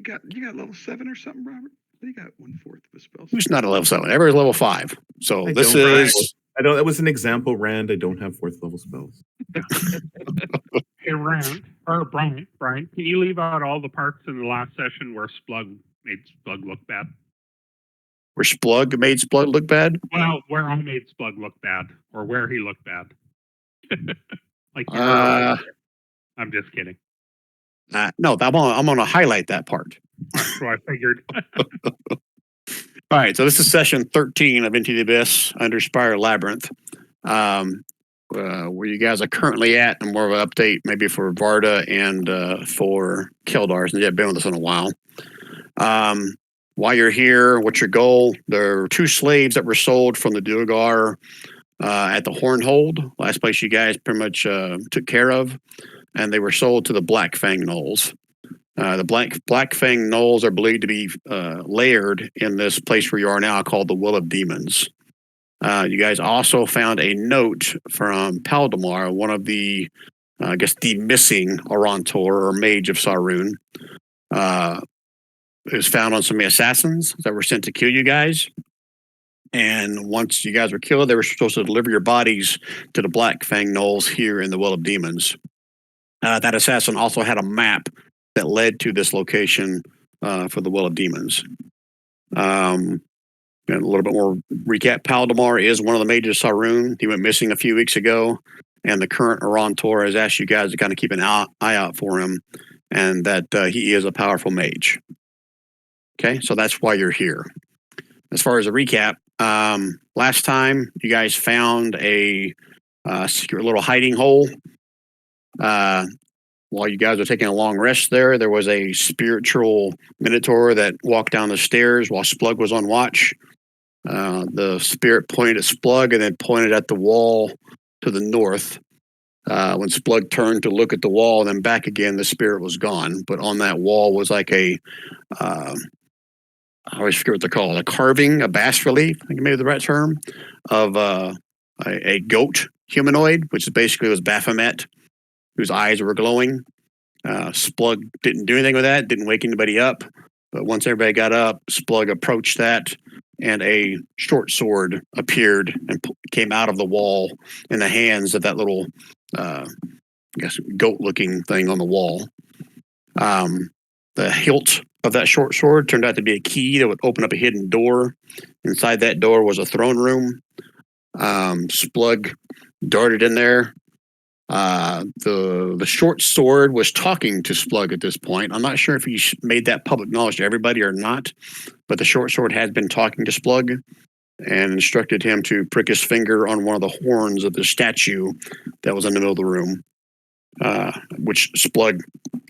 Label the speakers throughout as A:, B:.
A: got level 7 or something, Robert? You got 1/4 of a spell.
B: Who's not a level 7? Everybody's level 5. So
C: I
B: this
C: don't have
B: is.
C: fourth- I don't. That was an example, Rand. I don't have 4th level spells.
D: Hey, Rand, or Brian, can you leave out all the parts in the last session where Splug made Splug look bad?
B: Where Splug made Splug look bad?
D: Well, where I made Splug look bad, or where he looked bad. Like you were I'm just kidding.
B: No, I'm gonna highlight that part.
D: So I figured.
B: All right, so this is session 13 of Into the Abyss, Underspire Labyrinth. Where you guys are currently at, and more of an update maybe for Varda and for Keldar, since you've been with us in a while. While you're here, what's your goal? There are 2 slaves that were sold from the Duergar at the Hornhold, last place you guys pretty much took care of, and they were sold to the Black Fang Gnolls. The Black Fang Gnolls are believed to be layered in this place where you are now called the Will of Demons. You guys also found a note from Paldemar, one of the, I guess, the missing Orantor or Mage of Sarun. It was found on some assassins that were sent to kill you guys. And once you guys were killed, they were supposed to deliver your bodies to the Black Fang Gnolls here in the Well of Demons. That assassin also had a map that led to this location for the Well of Demons. And a little bit more recap. Paldemar is one of the mages of Sarun. He went missing a few weeks ago, and the current Orantor has asked you guys to kind of keep an eye out for him, and that he is a powerful mage. Okay, so that's why you're here. As far as a recap, last time you guys found a secret little hiding hole. While you guys were taking a long rest there was a spiritual minotaur that walked down the stairs while Splug was on watch. The spirit pointed at Splug and then pointed at the wall to the north. When Splug turned to look at the wall and then back again, the spirit was gone. But on that wall was like I always forget what they're called, a carving, a bas relief, I think maybe the right term, of a goat humanoid, which basically was Baphomet, whose eyes were glowing. Splug didn't do anything with that, didn't wake anybody up. But once everybody got up, Splug approached that, and a short sword appeared and came out of the wall in the hands of that little, I guess, goat-looking thing on the wall. The hilt of that short sword turned out to be a key that would open up a hidden door. Inside that door was a throne room. Splug darted in there. The short sword was talking to Splug at this point. I'm not sure if he made that public knowledge to everybody or not, but the short sword had been talking to Splug and instructed him to prick his finger on one of the horns of the statue that was in the middle of the room, which Splug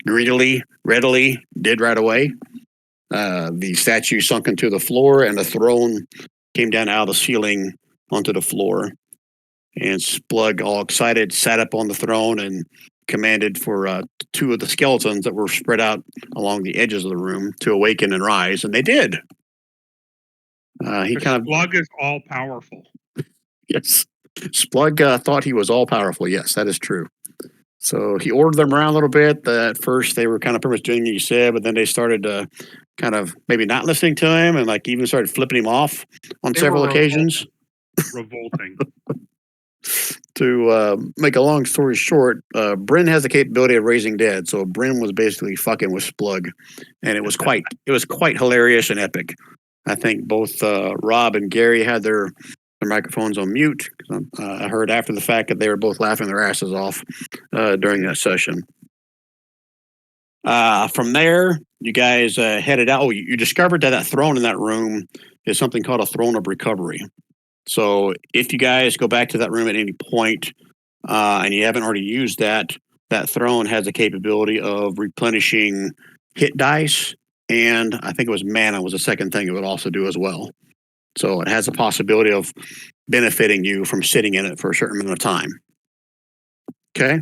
B: readily did right away. The statue sunk into the floor, and the throne came down out of the ceiling onto the floor. And Splug, all excited, sat up on the throne and commanded for 2 of the skeletons that were spread out along the edges of the room to awaken and rise, and they did.
D: Splug is all powerful.
B: Yes, Splug thought he was all powerful. Yes, that is true. So he ordered them around a little bit. At first, they were kind of pretty much doing what you said, but then they started kind of maybe not listening to him, and like even started flipping him off on several occasions.
D: Revolting.
B: To make a long story short, Bryn has the capability of raising dead, so Bryn was basically fucking with Splug, and it was quite hilarious and epic. I think both Rob and Gary had their microphones on mute. I heard after the fact that they were both laughing their asses off during that session. From there, you guys headed out. Oh, you discovered that throne in that room is something called a throne of recovery. So if you guys go back to that room at any point and you haven't already used that throne has the capability of replenishing hit dice, and I think it was mana was the second thing it would also do as well. So it has a possibility of benefiting you from sitting in it for a certain amount of time. Okay?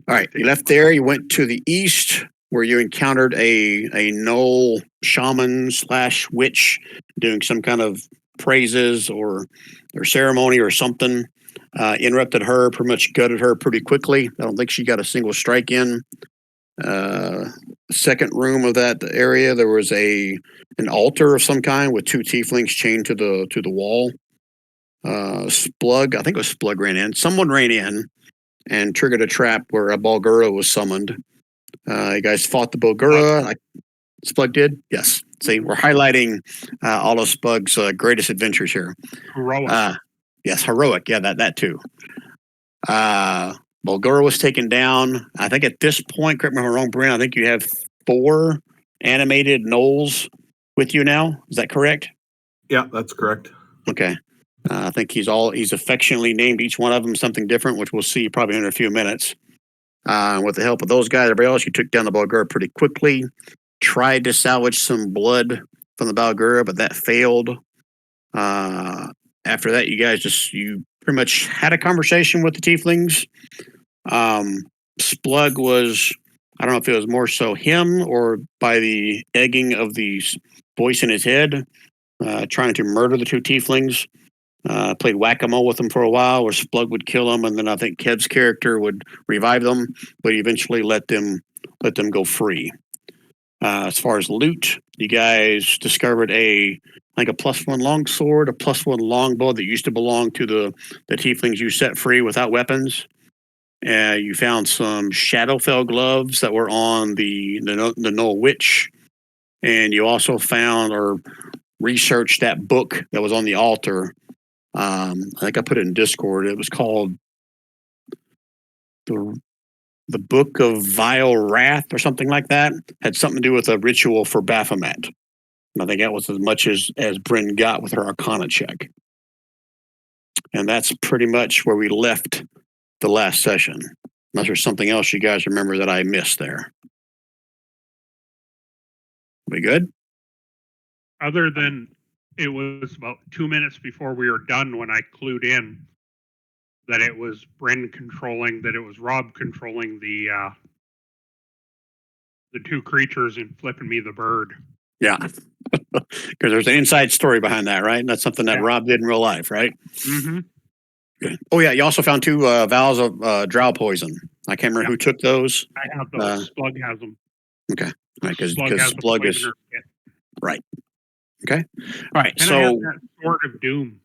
B: All right, you left there. You went to the east where you encountered a gnoll shaman / witch doing some kind of praises or ceremony or something. Interrupted her, pretty much gutted her pretty quickly. I don't think she got a single strike in. second room of that area, there was an altar of some kind with two tieflings chained to the wall. Splug, I think it was Splug ran in. Someone ran in and triggered a trap where a Bulgura was summoned. You guys fought the Bulgura. Splug did? Yes. See, we're highlighting all of Splug's greatest adventures here.
D: Heroic.
B: Yes, heroic. Yeah, that too. Bulgura was taken down. I think at this point, correct me if I'm wrong, Brent, I think you have 4 animated gnolls with you now. Is that correct?
C: Yeah, that's correct.
B: Okay. I think he's affectionately named each one of them something different, which we'll see probably in a few minutes. With the help of those guys, everybody else, you took down the Bulgura pretty quickly. Tried to salvage some blood from the Bulgura, but that failed. After that, you guys you pretty much had a conversation with the tieflings. Splug was, I don't know if it was more so him or by the egging of the voice in his head, trying to murder the 2 tieflings. Played whack-a-mole with them for a while, where Splug would kill them, and then I think Kev's character would revive them, but he eventually let them go free. As far as loot, you guys discovered a +1 longsword, a +1 longbow that used to belong to the tieflings you set free without weapons. You found some Shadowfell gloves that were on the Knoll Witch, and you also found or researched that book that was on the altar. I think I put it in Discord. It was called the Book of Vile Wrath or something like that. Had something to do with a ritual for Baphomet. And I think that was as much as Bryn got with her Arcana check. And that's pretty much where we left the last session. Unless there's something else you guys remember that I missed there. We good?
D: Other than it was about 2 minutes before we were done when I clued in that it was Bryn controlling, that it was Rob controlling the 2 creatures and flipping me the bird.
B: Yeah. Because there's an inside story behind that, right? And that's something that Rob did in real life, right?
D: Mm-hmm.
B: Good. Oh, yeah. You also found 2 vials of drow poison. I can't remember who took those.
D: I have those. Splug has them.
B: Okay. Right, because
D: has
B: Splug is... Right. Okay. All right.
D: And
B: so
D: I have that Sword of Doom.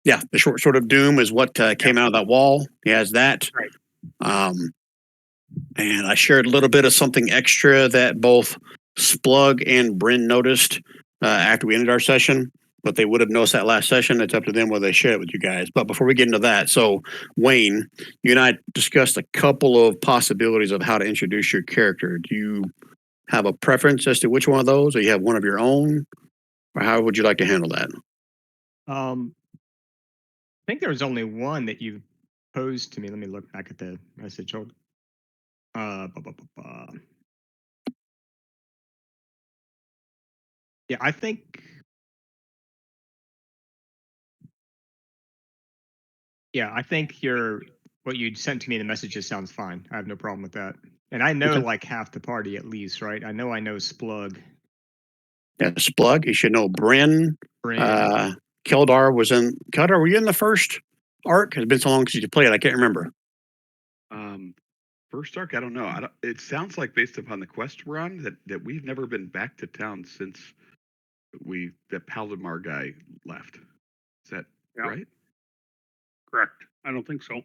B: Yeah, the short sword of doom is what came out of that wall. He has that.
D: Right.
B: And I shared a little bit of something extra that both Splug and Bryn noticed after we ended our session, but they would have noticed that last session. It's up to them whether they share it with you guys. But before we get into that, so Wayne, you and I discussed a couple of possibilities of how to introduce your character. Do you have a preference as to which one of those, or you have one of your own, or how would you like to handle that?
E: I think there was only one that you posed to me. Let me look back at the message. Hold. Yeah, I think. Yeah, I think what you sent to me in the messages sounds fine. I have no problem with that. And I know like half the party at least, right? I know Splug.
B: Yeah, Splug. You should know Bryn. Keldar was in. Keldar, were you in the first arc? It's been so long since you played. I can't remember.
A: First arc, I don't know. It sounds like based upon the quest we're on that we've never been back to town since that Paldemar guy left. Is that right?
D: Correct. I don't think so.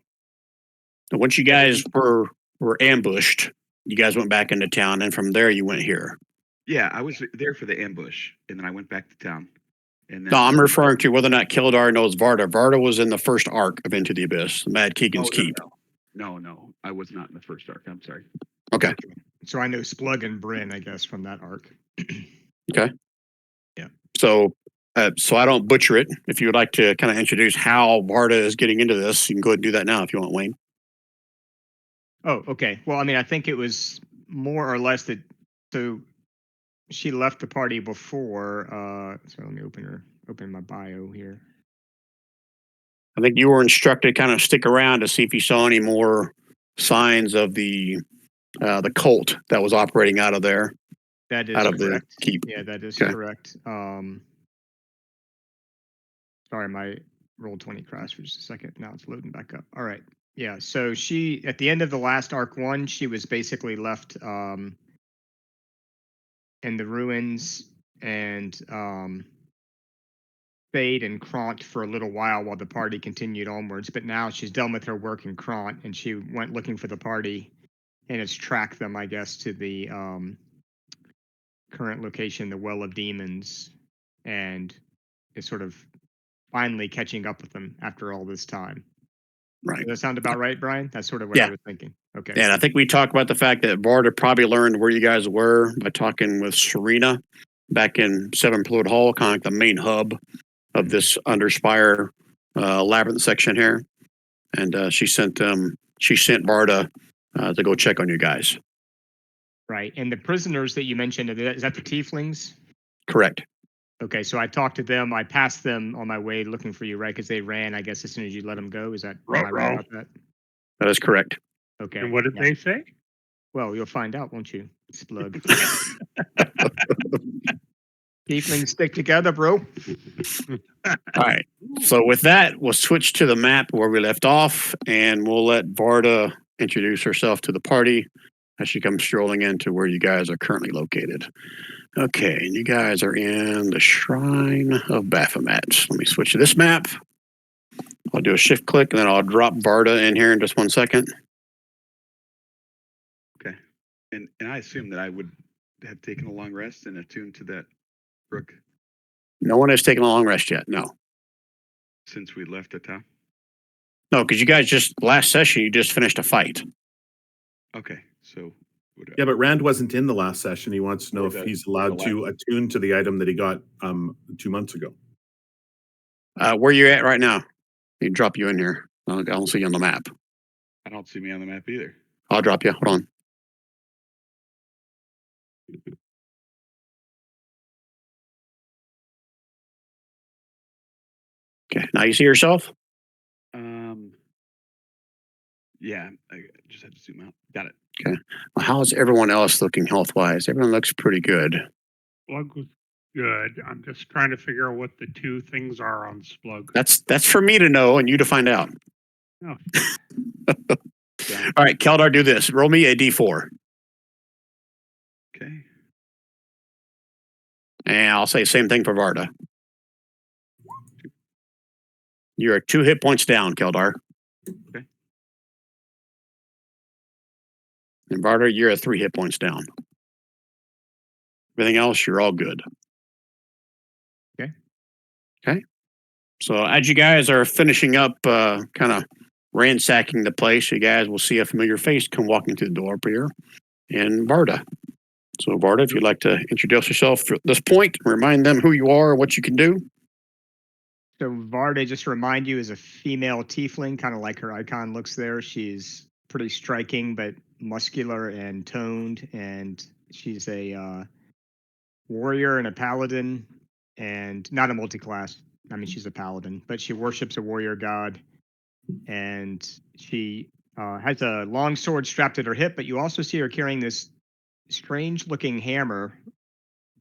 B: Once you guys were ambushed, you guys went back into town, and from there you went here.
A: Yeah, I was there for the ambush, and then I went back to town. And then,
B: no, I'm referring to whether or not Keldar knows Varda. Varda was in the first arc of Into the Abyss, Mad Keegan's Keep.
A: No, I was not in the first arc. I'm sorry.
B: Okay.
E: So I know Splug and Bryn, I guess, from that arc.
B: Okay.
E: Yeah.
B: So I don't butcher it. If you would like to kind of introduce how Varda is getting into this, you can go ahead and do that now if you want, Wayne.
E: Oh, okay. Well, I mean, I think it was more or less that. So she left the party before. So let me open my bio here.
B: I think you were instructed to kind of stick around to see if you saw any more signs of the cult that was operating out of there.
E: That is
B: out of
E: correct.
B: The keep.
E: Yeah, that is correct. Sorry, my Roll20 crashed for just a second. Now it's loading back up. All right. Yeah, so she at the end of the last arc 1, she was basically left in the ruins and stayed in Kront for a little while the party continued onwards. But now she's done with her work in Kront, and she went looking for the party and has tracked them, I guess, to the current location, the Well of Demons, and is sort of finally catching up with them after all this time.
B: Right.
E: Does that sound about right, Brian? That's sort of what
B: Yeah.
E: I was thinking. Okay.
B: And I think we talked about the fact that Varda probably learned where you guys were by talking with Serena back in Seven Fluid Hall, kind of like the main hub of this Underspire Labyrinth section here. And she sent Varda to go check on you guys.
E: Right. And the prisoners that you mentioned, is that the tieflings?
B: Correct.
E: Okay, so I talked to them. I passed them on my way looking for you, right? Because they ran, I guess, as soon as you let them go. Am I right about that?
B: That is correct.
E: Okay.
D: And what did
E: yeah.
D: they say?
E: Well, you'll find out, won't you, Splug? Tieflings stick together, bro.
B: All right. So with that, we'll switch to the map where we left off, and we'll let Varda introduce herself to the party as she comes strolling into where you guys are currently located. Okay, and you guys are in the Shrine of Baphomet. Let me switch to this map. I'll do a shift click, and then I'll drop Varda in here in just 1 second.
A: Okay. And I assume that I would have taken a long rest and attuned to that brook
B: No one has taken a long rest yet. No.
A: since we left the town.
B: No, because you guys just, last session, you just finished a fight.
A: Okay. So
C: Yeah, but Rand wasn't in the last session. He wants to know
A: Or
C: if
A: the-
C: he's
A: or
C: allowed
A: the
C: to attune to the item that he got 2 months ago.
B: Where you at right now? Let me drop you in here. I don't see you on the map.
A: I don't see me on the map either.
B: I'll drop you. Hold on. Okay, now you see yourself?
A: Yeah, I just had to zoom out. Got it.
B: Well, how's everyone else looking health-wise? Everyone looks pretty good.
D: Splug was good. I'm just trying to figure out what the two things are on Splug.
B: That's for me to know and you to find out.
D: Oh.
A: Yeah.
B: All right, Keldar, do this. Roll me a d4.
A: Okay.
B: And I'll say same thing for Varda. You're 2 hit points down, Keldar.
A: Okay.
B: And Varda, you're 3 hit points down. Everything else, you're all good.
E: Okay.
B: Okay. So as you guys are finishing up, kind of ransacking the place, you guys will see a familiar face come walking through the door up here, and Varda. So Varda, if you'd like to introduce yourself at this point, remind them who you are, what you can do.
E: So Varda, just to remind you, is a female tiefling, kind of like her icon looks there. She's pretty striking, but muscular and toned, and she's a warrior and a paladin, and not a multi-class. I mean, she's a paladin, but she worships a warrior god, and she has a long sword strapped at her hip. But you also see her carrying this strange-looking hammer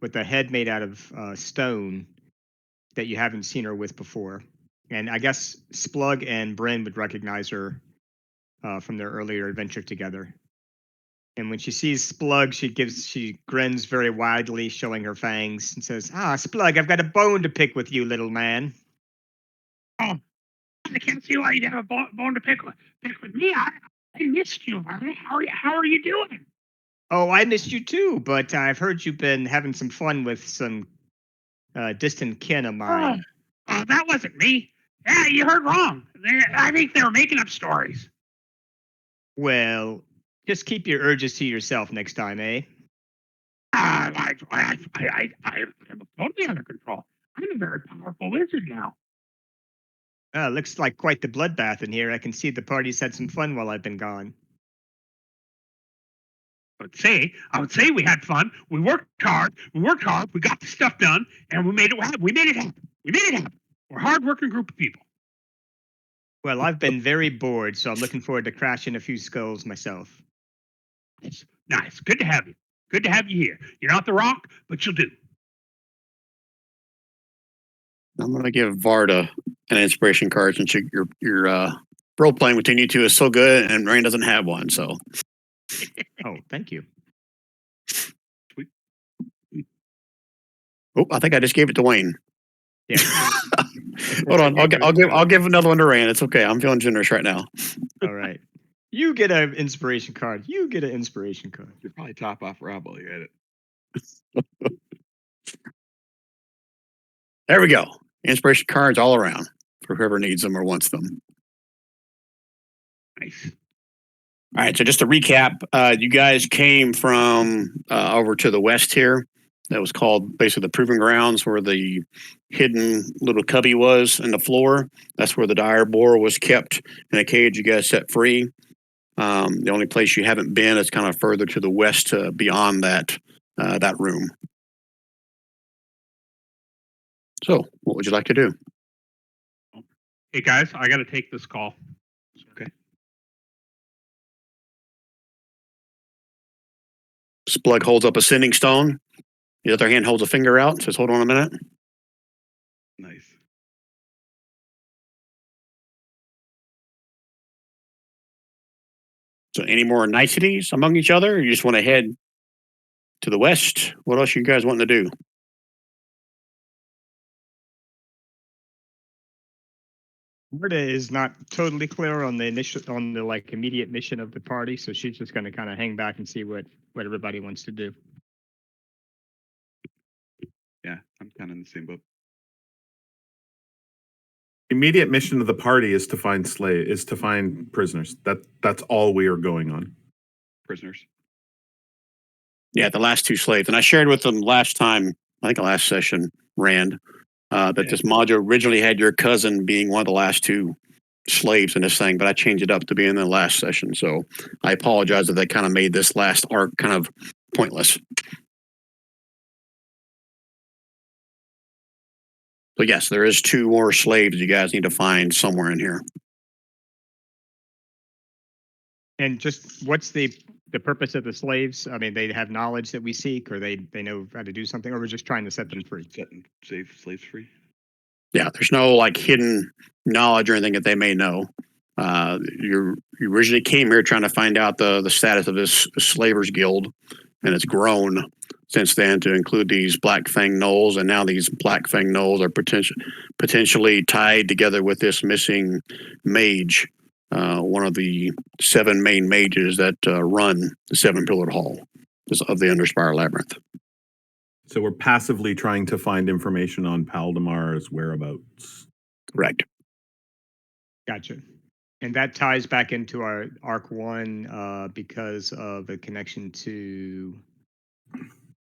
E: with a head made out of stone that you haven't seen her with before. And I guess Splug and Bryn would recognize her from their earlier adventure together. And when she sees Splug, she grins very widely, showing her fangs, and says, "Ah, Splug, I've got a bone to pick with you, little man."
D: Oh, I can't see why you'd have a bone to pick with me. I missed you, Varda. How are you doing?
E: Oh, I missed you too, but I've heard you've been having some fun with some distant kin of mine.
D: Oh, that wasn't me. Yeah, you heard wrong. I think they were making up stories.
E: Well, just keep your urges to yourself next time, eh?
D: I'm totally under control. I'm a very powerful wizard now.
E: Looks like quite the bloodbath in here. I can see the party's had some fun while I've been gone.
D: I would say we had fun. We worked hard. We got the stuff done, and we made it happen. We made it happen. We're a hard-working group of people.
E: Well, I've been very bored, so I'm looking forward to crashing a few skulls myself.
D: Nice. Good to have you. Good to have you here. You're not the Rock, but you'll do.
B: I'm going to give Varda an inspiration card since you're role playing between you two is so good, and Rain doesn't have one. So,
E: Oh, thank you.
B: oh, I think I just gave it to Wayne.
E: Yeah.
B: Hold on, I'll give another one to Rand. It's okay. I'm feeling generous right now.
E: All right. You get an inspiration card. You get an inspiration card.
A: You probably top off Rob while you're at it.
B: There we go. Inspiration cards all around for whoever needs them or wants them.
A: Nice.
B: All right. So just to recap, you guys came from over to the west here. That was called basically the Proving Grounds, where the hidden little cubby was in the floor. That's where the dire boar was kept in a cage. You guys set free. The only place you haven't been is kind of further to the west, beyond that room. So, what would you like to do?
D: Hey guys, I got to take this call.
A: Okay.
B: Splug holds up a sending stone. The other hand holds a finger out. Says, "Hold on a minute."
A: Nice.
B: So, any more niceties among each other? Or you just want to head to the west? What else you guys wanting to do?
E: Marta is not totally clear on the immediate mission of the party, so she's just going to kind of hang back and see what everybody wants to do.
A: Yeah, I'm kind of in the same boat.
C: Immediate mission of the party is to find prisoners. That's all we are going on.
A: Prisoners.
B: Yeah, the last two slaves. And I shared with them last time, I think the last session, Rand, that this module originally had your cousin being one of the last two slaves in this thing, but I changed it up to be in the last session. So I apologize that they kind of made this last arc kind of pointless. So yes, there is two more slaves you guys need to find somewhere in here.
E: And just what's the purpose of the slaves? I mean, they have knowledge that we seek, or they know how to do something, or we're just trying to set them free.
A: Save slaves free.
B: Yeah, there's no like hidden knowledge or anything that they may know. You originally came here trying to find out the status of this slavers guild, and it's grown since then to include these Black Fang Gnolls, and now these Black Fang Gnolls are potentially tied together with this missing mage, one of the 7 main mages that run the 7-pillared hall of the Underspire Labyrinth.
C: So we're passively trying to find information on Paldemar's whereabouts.
B: Correct.
E: Gotcha. And that ties back into our Arc 1 because of a connection to...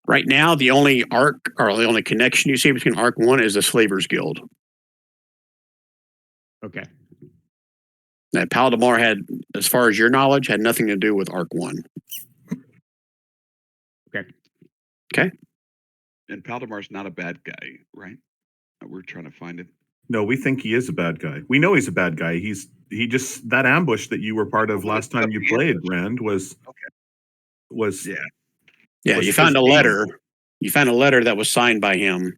B: Right now, the only arc or the only connection you see between Arc 1 is the Slavers Guild.
E: Okay.
B: That Paldemar had, as far as your knowledge, had nothing to do with Arc 1. Okay.
A: And Paldemar's not a bad guy, right? We're trying to find it.
C: No, we think he is a bad guy. We know he's a bad guy. He just, that ambush that you were part of last time you played, Rand, was
B: Yeah, you found a letter. You found a letter that was signed by him,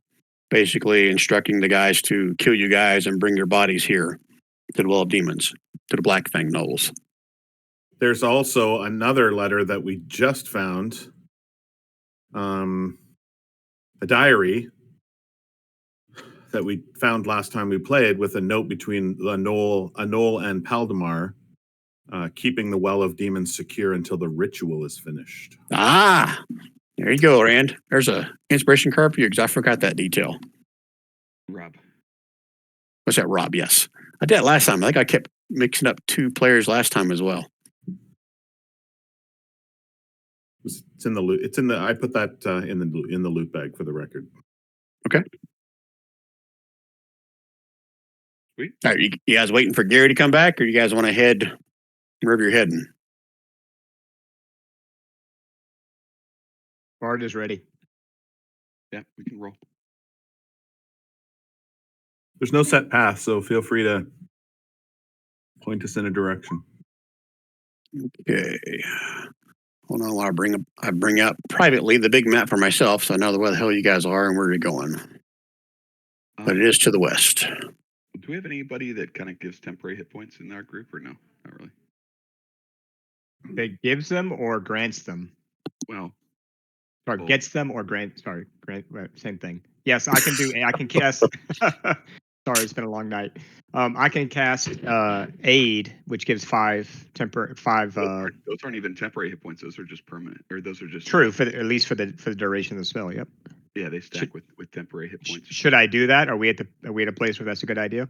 B: basically instructing the guys to kill you guys and bring your bodies here to the Well of Demons, to the Black Fang Gnolls.
C: There's also another letter that we just found. A diary that we found last time we played with a note between a Gnoll and Paldemar, keeping the Well of Demons secure until the ritual is finished.
B: Ah, there you go, Rand. There's a inspiration card for you because I forgot that detail.
A: Rob.
B: What's that, Rob? Yes. I did it last time. I think I kept mixing up 2 players last time as well.
C: It's in the loot. It's in the. I put that in the loot bag for the record.
B: Okay.
A: Sweet.
B: All right, you guys waiting for Gary to come back, or you guys want to head wherever you're heading?
E: Bard is ready.
A: Yeah, we can roll.
C: There's no set path, so feel free to point us in a direction.
B: Okay. Hold on while I bring up privately the big map for myself, so I know where the hell you guys are and where you're going. But it is to the west.
A: Do we have anybody that kind of gives temporary hit points in our group, or no? Not really.
E: That gives them or grants them.
A: Well,
E: Or
A: both.
E: gets them or grant. Sorry, grant. Same thing. Yes, I can do. I can cast. Sorry, it's been a long night. I can cast aid, which gives 5 temporary 5.
A: Those aren't even temporary hit points. Those are just permanent, or those are just
E: True, at least for the duration of the spell. Yep.
A: Yeah, they stack with temporary hit points.
E: Should I do that? Are we at a place where that's a good idea?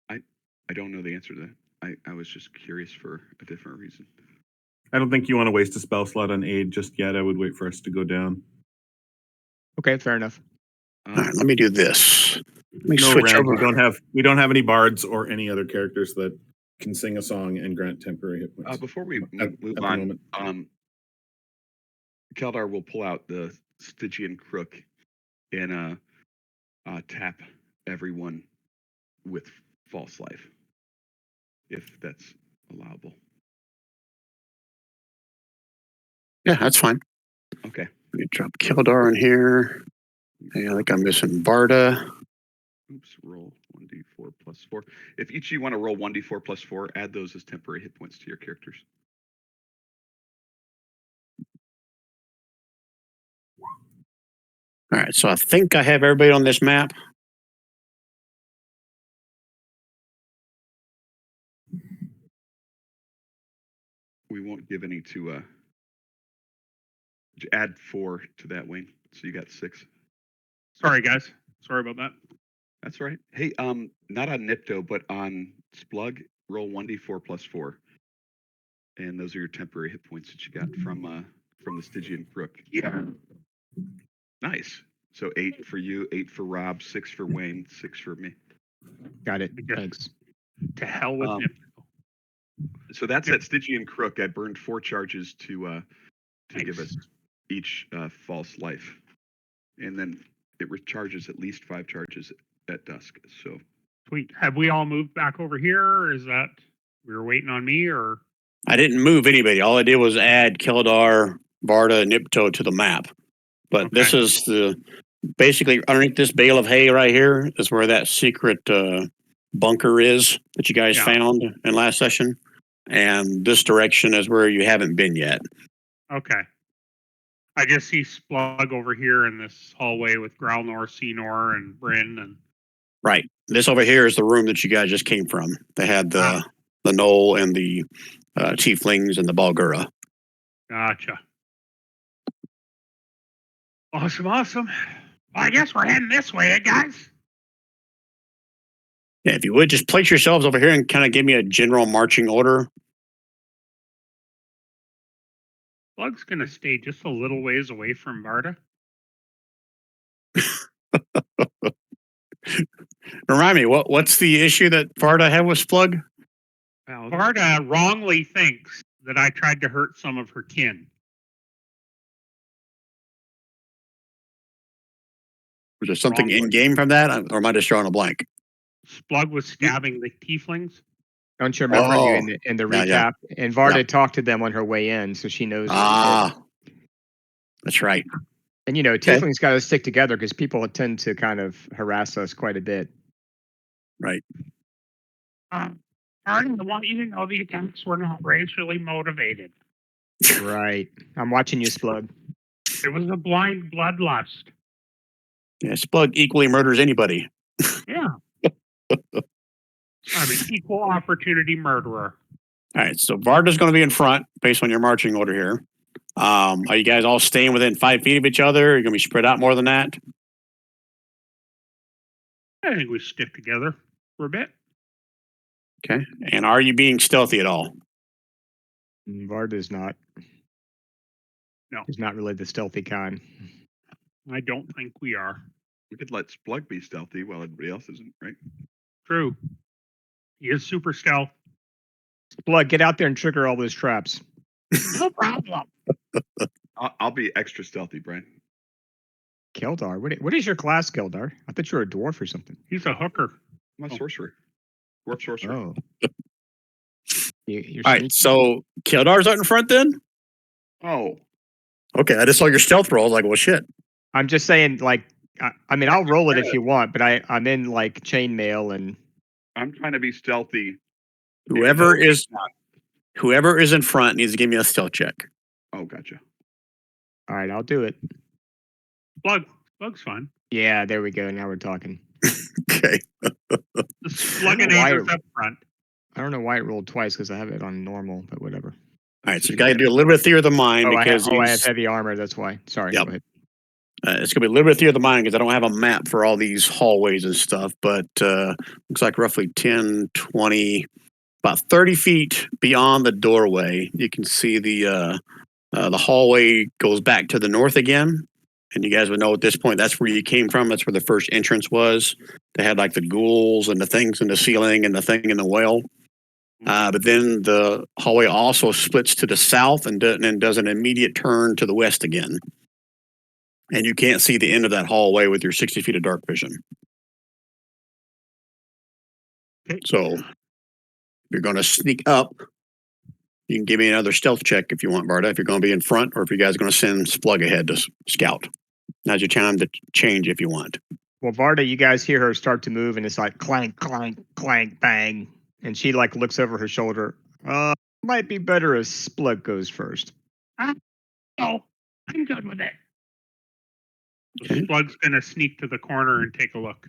A: I don't know the answer to that. I was just curious for a different reason.
C: I don't think you want to waste a spell slot on aid just yet. I would wait for us to go down.
E: Okay, fair enough.
B: All right, let me do this. Let me
C: No,
B: switch
C: Rand,
B: over.
C: we don't have any bards or any other characters that can sing a song and grant temporary hit points.
A: Before we
C: At
A: move
C: the
A: on,
C: moment.
A: Keldar will pull out the Stygian crook and tap everyone with false life, if that's allowable.
B: Yeah, that's fine.
A: Okay.
B: Let me drop Keldar in here. Hey, I think I'm missing Varda.
A: Oops, roll 1d4 plus 4. If each of you want to roll 1d4 plus 4, add those as temporary hit points to your characters.
B: All right, so I think I have everybody on this map.
A: We won't give any to add 4 to that, Wayne. So you got 6.
D: Sorry, guys. Sorry about that.
A: That's right. Hey, not on Nipto, but on Splug, roll 1d4 plus 4. And those are your temporary hit points that you got from the Stygian crook.
D: Yeah.
A: Nice. So 8 for you, 8 for Rob, 6 for Wayne, 6 for me.
E: Got it.
D: Okay.
E: Thanks.
D: To hell with
A: Um,
D: Nipto.
A: So that's that Stygian crook. I burned 4 charges to give
D: Nice.
A: us each false life, and then it recharges at least 5 charges at dusk. So
D: Sweet. Have we all moved back over here? Or is that we were waiting on me, or
B: I didn't move anybody. All I did was add Keldar, Varda, and Nipto to the map. But this
D: Okay.
B: is basically underneath this bale of hay right here is where that secret bunker is that you guys
D: Yeah.
B: found in last session. And this direction is where you haven't been yet.
D: Okay. I just see Splug over here in this hallway with Growlnor, Senor, and Bryn, and
B: Right. This over here is the room that you guys just came from. They had the knoll and the tieflings and the Balgura.
D: gotcha. Awesome. Well, I guess we're heading this way, guys.
B: Yeah, if you would just place yourselves over here and kind of give me a general marching order.
D: Splug's gonna stay just a little ways away from Varda.
B: Remind me, what's the issue that Varda had with Splug?
D: Varda wrongly thinks that I tried to hurt some of her kin.
B: Was there something
D: Wrongly.
B: in game from that, or am I just drawing a blank?
D: Splug was stabbing the tieflings.
E: Don't you remember
B: Oh,
E: you in the
B: yeah, yeah.
E: recap? And Varda talked to them on her way in, so she knows.
B: That's right.
E: And tieflings got to stick together because people tend to kind of harass us quite a bit.
B: Right.
D: Varda, I want you to know the attacks were not racially motivated.
E: Right. I'm watching you, Splug.
D: It was a blind bloodlust.
B: Yeah, Splug equally murders anybody.
D: Yeah. I'm an equal opportunity murderer.
B: All right, so Varda's going to be in front based on your marching order here. Are you guys all staying within 5 feet of each other? Are you going to be spread out more than that?
D: I think we stick together for a bit.
B: Okay. And are you being stealthy at all?
E: Varda's not.
D: No.
E: He's not really the stealthy kind.
D: I don't think we are.
A: we could let Splug be stealthy while everybody else isn't, right?
D: True. He is super stealth.
E: Splug, get out there and trigger all those traps.
D: No problem.
A: I'll be extra stealthy, Brian.
E: Keldar, what is your class, Keldar? I thought you were a dwarf or something.
D: He's a hooker.
A: I'm a sorcerer. Dwarf sorcerer.
E: Oh. You're
B: All right,
E: sneaky.
B: so Keldar's out in front then?
A: Oh,
B: Okay, I just saw your stealth roll. I was like, well, shit.
E: I'm just saying, like, I mean, I'll roll it if you want, but I'm in like chainmail and
A: I'm trying to be stealthy.
B: Whoever
A: even though
B: is
A: he's not.
B: whoever is in front needs to give me a stealth check.
A: Oh, gotcha.
E: All right, I'll do it.
D: Splug's fine.
E: Yeah, there we go. Now we're talking.
B: Okay.
D: The Splug
E: Why-
D: is up front.
E: I don't know why it rolled twice because I have it on normal, but whatever.
B: All right, so you got to do a little bit of theory of the mind because
E: I have
B: he's-
E: heavy armor. That's why. Sorry.
B: Yep.
E: Go ahead.
B: it's going to be a little bit of theory of the mind because I don't have a map for all these hallways and stuff, but looks like roughly 10, 20, about 30 feet beyond the doorway, you can see the hallway goes back to the north again. And you guys would know at this point, that's where you came from. That's where the first entrance was. They had like the ghouls and the things in the ceiling and the thing in the well. But then the hallway also splits to the south and does an immediate turn to the west again. And you can't see the end of that hallway with your 60 feet of dark vision.
D: Okay.
B: So if you're going to sneak up, you can give me another stealth check if you want, Barda, if you're going to be in front or if you guys are going to send Splug ahead to scout. Now's your time to change if you want.
E: Well, Varda, you guys hear her start to move, and it's like clank, clank, clank, bang, and she like looks over her shoulder. Might be better if Splug goes first.
D: Oh, I'm good with it.
B: Okay.
D: Splug's gonna sneak to the corner and take a look.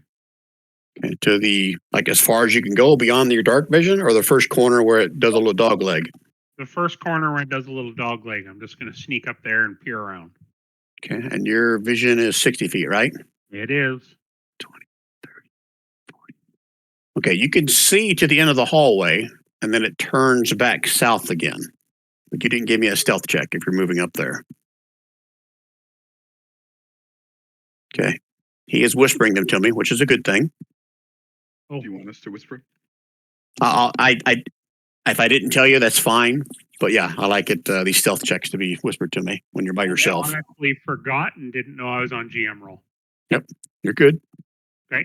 B: Okay, to the, like as far as you can go beyond your dark vision or the first corner where it does a little dog leg?
D: The first corner where it does a little dog leg, I'm just gonna sneak up there and peer around.
B: Okay, and your vision is 60 feet, right?
D: It is.
B: 20, 30, 40. Okay, you can see to the end of the hallway, and then it turns back south again. But you didn't give me a stealth check if you're moving up there. Okay, he is whispering them to me, which is a good thing.
D: Oh,
A: Do you want us to whisper?
B: If I didn't tell you, that's fine. But yeah, I like it. These stealth checks to be whispered to me when you're by yourself.
D: I honestly forgot and didn't know I was on GM roll.
B: You're good.
D: Okay.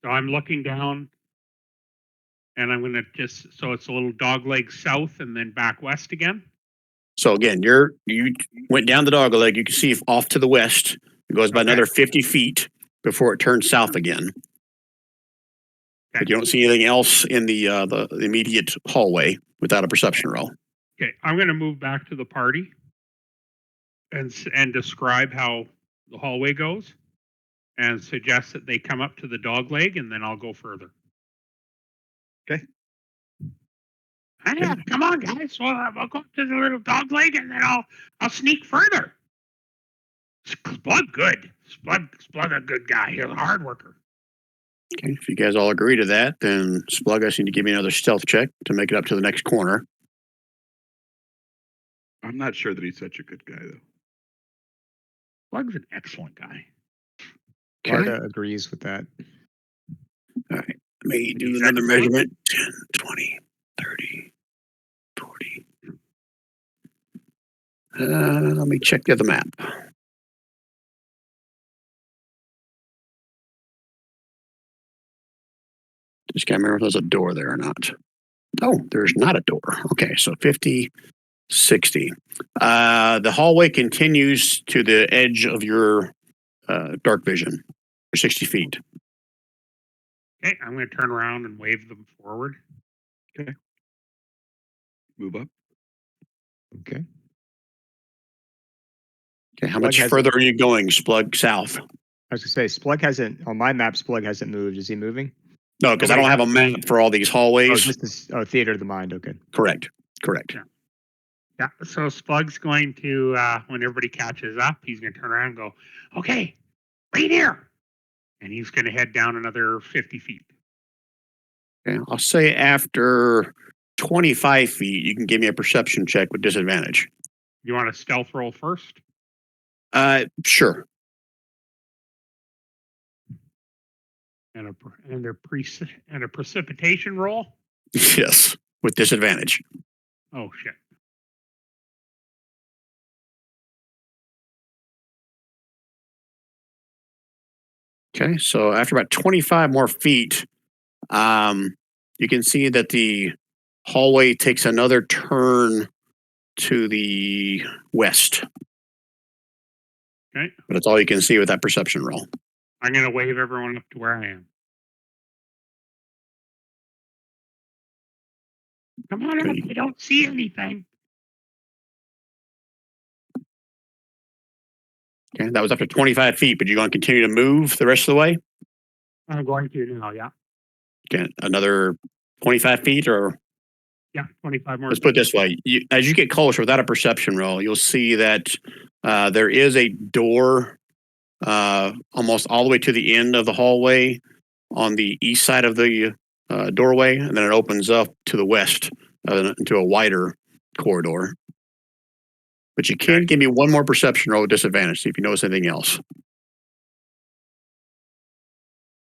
D: So I'm looking down and I'm gonna so it's a little dog leg south and then back west again.
B: So again, you went down the dog leg. You can see off to the west. It goes by
D: Okay.
B: another 50 feet before it turns south again. But you don't see anything else in the immediate hallway without a perception roll.
D: Okay, I'm gonna move back to the party and describe how the hallway goes and suggest that they come up to the dog leg and then I'll go further.
A: Okay.
D: Yeah, come on, guys. Well, I'll go up to the little dog leg and then I'll sneak further. Splug good. Splug a good guy. He's a hard worker.
B: Okay, if you guys all agree to that, then Splug, I need to give me another stealth check to make it up to the next corner.
A: I'm not sure that he's such a good guy, though.
D: Splug's an excellent guy.
B: Okay.
E: Varda agrees with that.
B: All right. Let me do
D: He's
B: another
D: excellent.
B: measurement. 10, 20, 30, 40. Let me check the other map. Just can't remember if there's a door there or not. Oh, there's not a door. Okay, so 50, 60. The hallway continues to the edge of your dark vision, for 60 feet.
D: Okay, I'm going to turn around and wave them forward.
A: Move up.
E: Okay.
B: Okay, how
E: Splug
B: much
E: has-
B: further are you going, Splug? South?
E: I was gonna say Splug hasn't on my map. Splug hasn't moved. Is he moving?
B: No, because I don't have a map for all these
E: Oh,
B: hallways.
E: just this theater of the mind. Okay.
B: Correct.
D: Yeah, so Splug's going to, when everybody catches up, he's going to turn around and go, okay, right here. And he's going to head down another 50 feet.
B: Okay, I'll say after 25 feet, you can give me a perception check with disadvantage.
D: You want a stealth roll first?
B: Sure.
D: And a precipitation roll?
B: Yes, with disadvantage.
D: Oh, shit.
B: Okay, so after about 25 more feet, you can see that the hallway takes another turn to the west.
D: Okay.
B: But that's all you can see with that perception roll.
D: I'm going to wave everyone up to where I am. Come on up. I don't see anything.
B: Okay, that was up to 25 feet, but you're going to continue to move the rest of the way?
D: I'm going to now, yeah.
B: Okay, another 25 feet, or
D: Yeah, 25 more.
B: let's put it this way. As you get closer without a perception roll, you'll see that there is a door almost all the way to the end of the hallway on the east side of the doorway, and then it opens up to the west into a wider corridor. But you can give me one more perception roll with disadvantage, see if you notice anything else.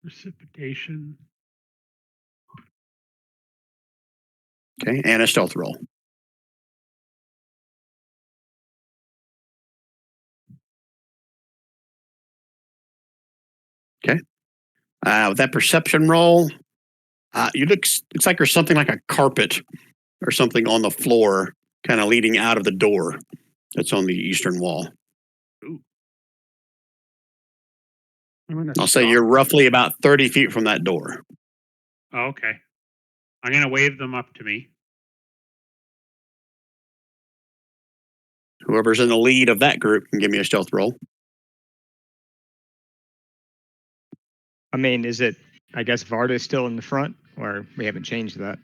D: Precipitation.
B: Okay, and a stealth roll. Okay. With that perception roll, looks like there's something like a carpet or something on the floor, kind of leading out of the door that's on the eastern wall.
D: Ooh.
B: I'll say you're roughly about 30 feet from that door.
D: Oh, okay. I'm going to wave them up to me.
B: Whoever's in the lead of that group can give me a stealth roll.
E: I mean, is it? I guess Varda's still in the front, or we haven't changed that.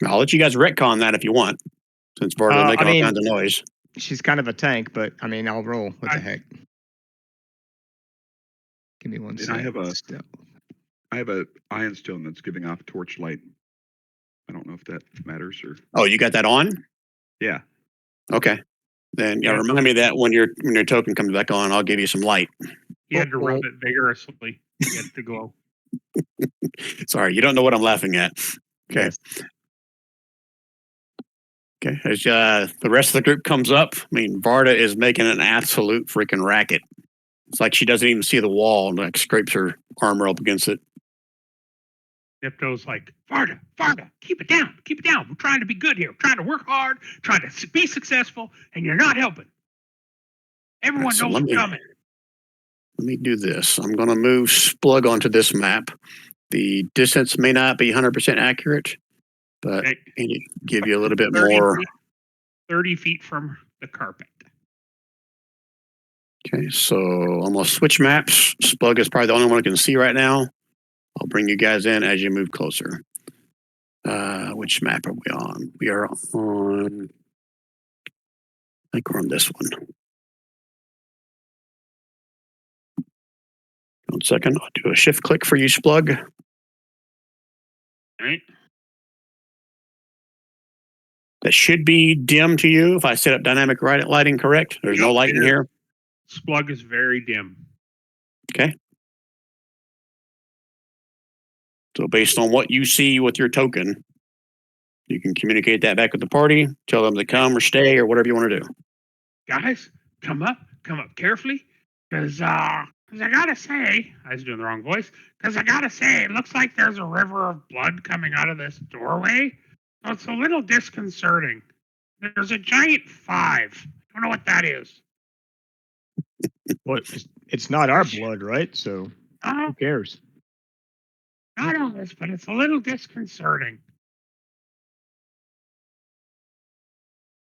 B: I'll let you guys retcon that if you want, since Varda's making all kinds of noise.
E: She's kind of a tank, but I mean, I'll roll. What the heck? Give me one
A: And
E: second.
A: I have a ion stone that's giving off torchlight. I don't know if that matters or.
B: Oh, you got that on?
A: Yeah.
B: Okay. Then remind me that when your token comes back on, I'll give you some light.
D: He had to rub it vigorously to get the glow.
B: Sorry, you don't know what I'm laughing at. Okay.
E: Yes.
B: Okay. As the rest of the group comes up, I mean, Varda is making an absolute freaking racket. It's like she doesn't even see the wall and like scrapes her armor up against it.
D: Nipto's like, Varda, keep it down. We're trying to be good here. We're trying to work hard, trying to be successful, and you're not helping. Everyone knows we're coming.
B: Let me do this. I'm going to move Splug onto this map. The distance may not be 100% accurate, but I need to give you a little bit more.
D: 30 feet from the carpet.
B: Okay, so I'm going to switch maps. Splug is probably the only one I can see right now. I'll bring you guys in as you move closer. Which map are we on? We are on, I think we're on this one. 1 second, I'll do a shift click for you, Splug.
D: All right.
B: That should be dim to you if I set up dynamic lighting correct. There's no light in here.
D: Splug is very dim.
B: Okay. So based on what you see with your token, you can communicate that back with the party, tell them to come or stay or whatever you want to do.
D: Guys, come up carefully, because I gotta say, I was doing the wrong voice, because I gotta say, it looks like there's a river of blood coming out of this doorway. So it's a little disconcerting. There's a giant 5. I don't know what that is.
E: Well, it's not our blood, right? So who cares?
D: Not ours, but it's a little disconcerting.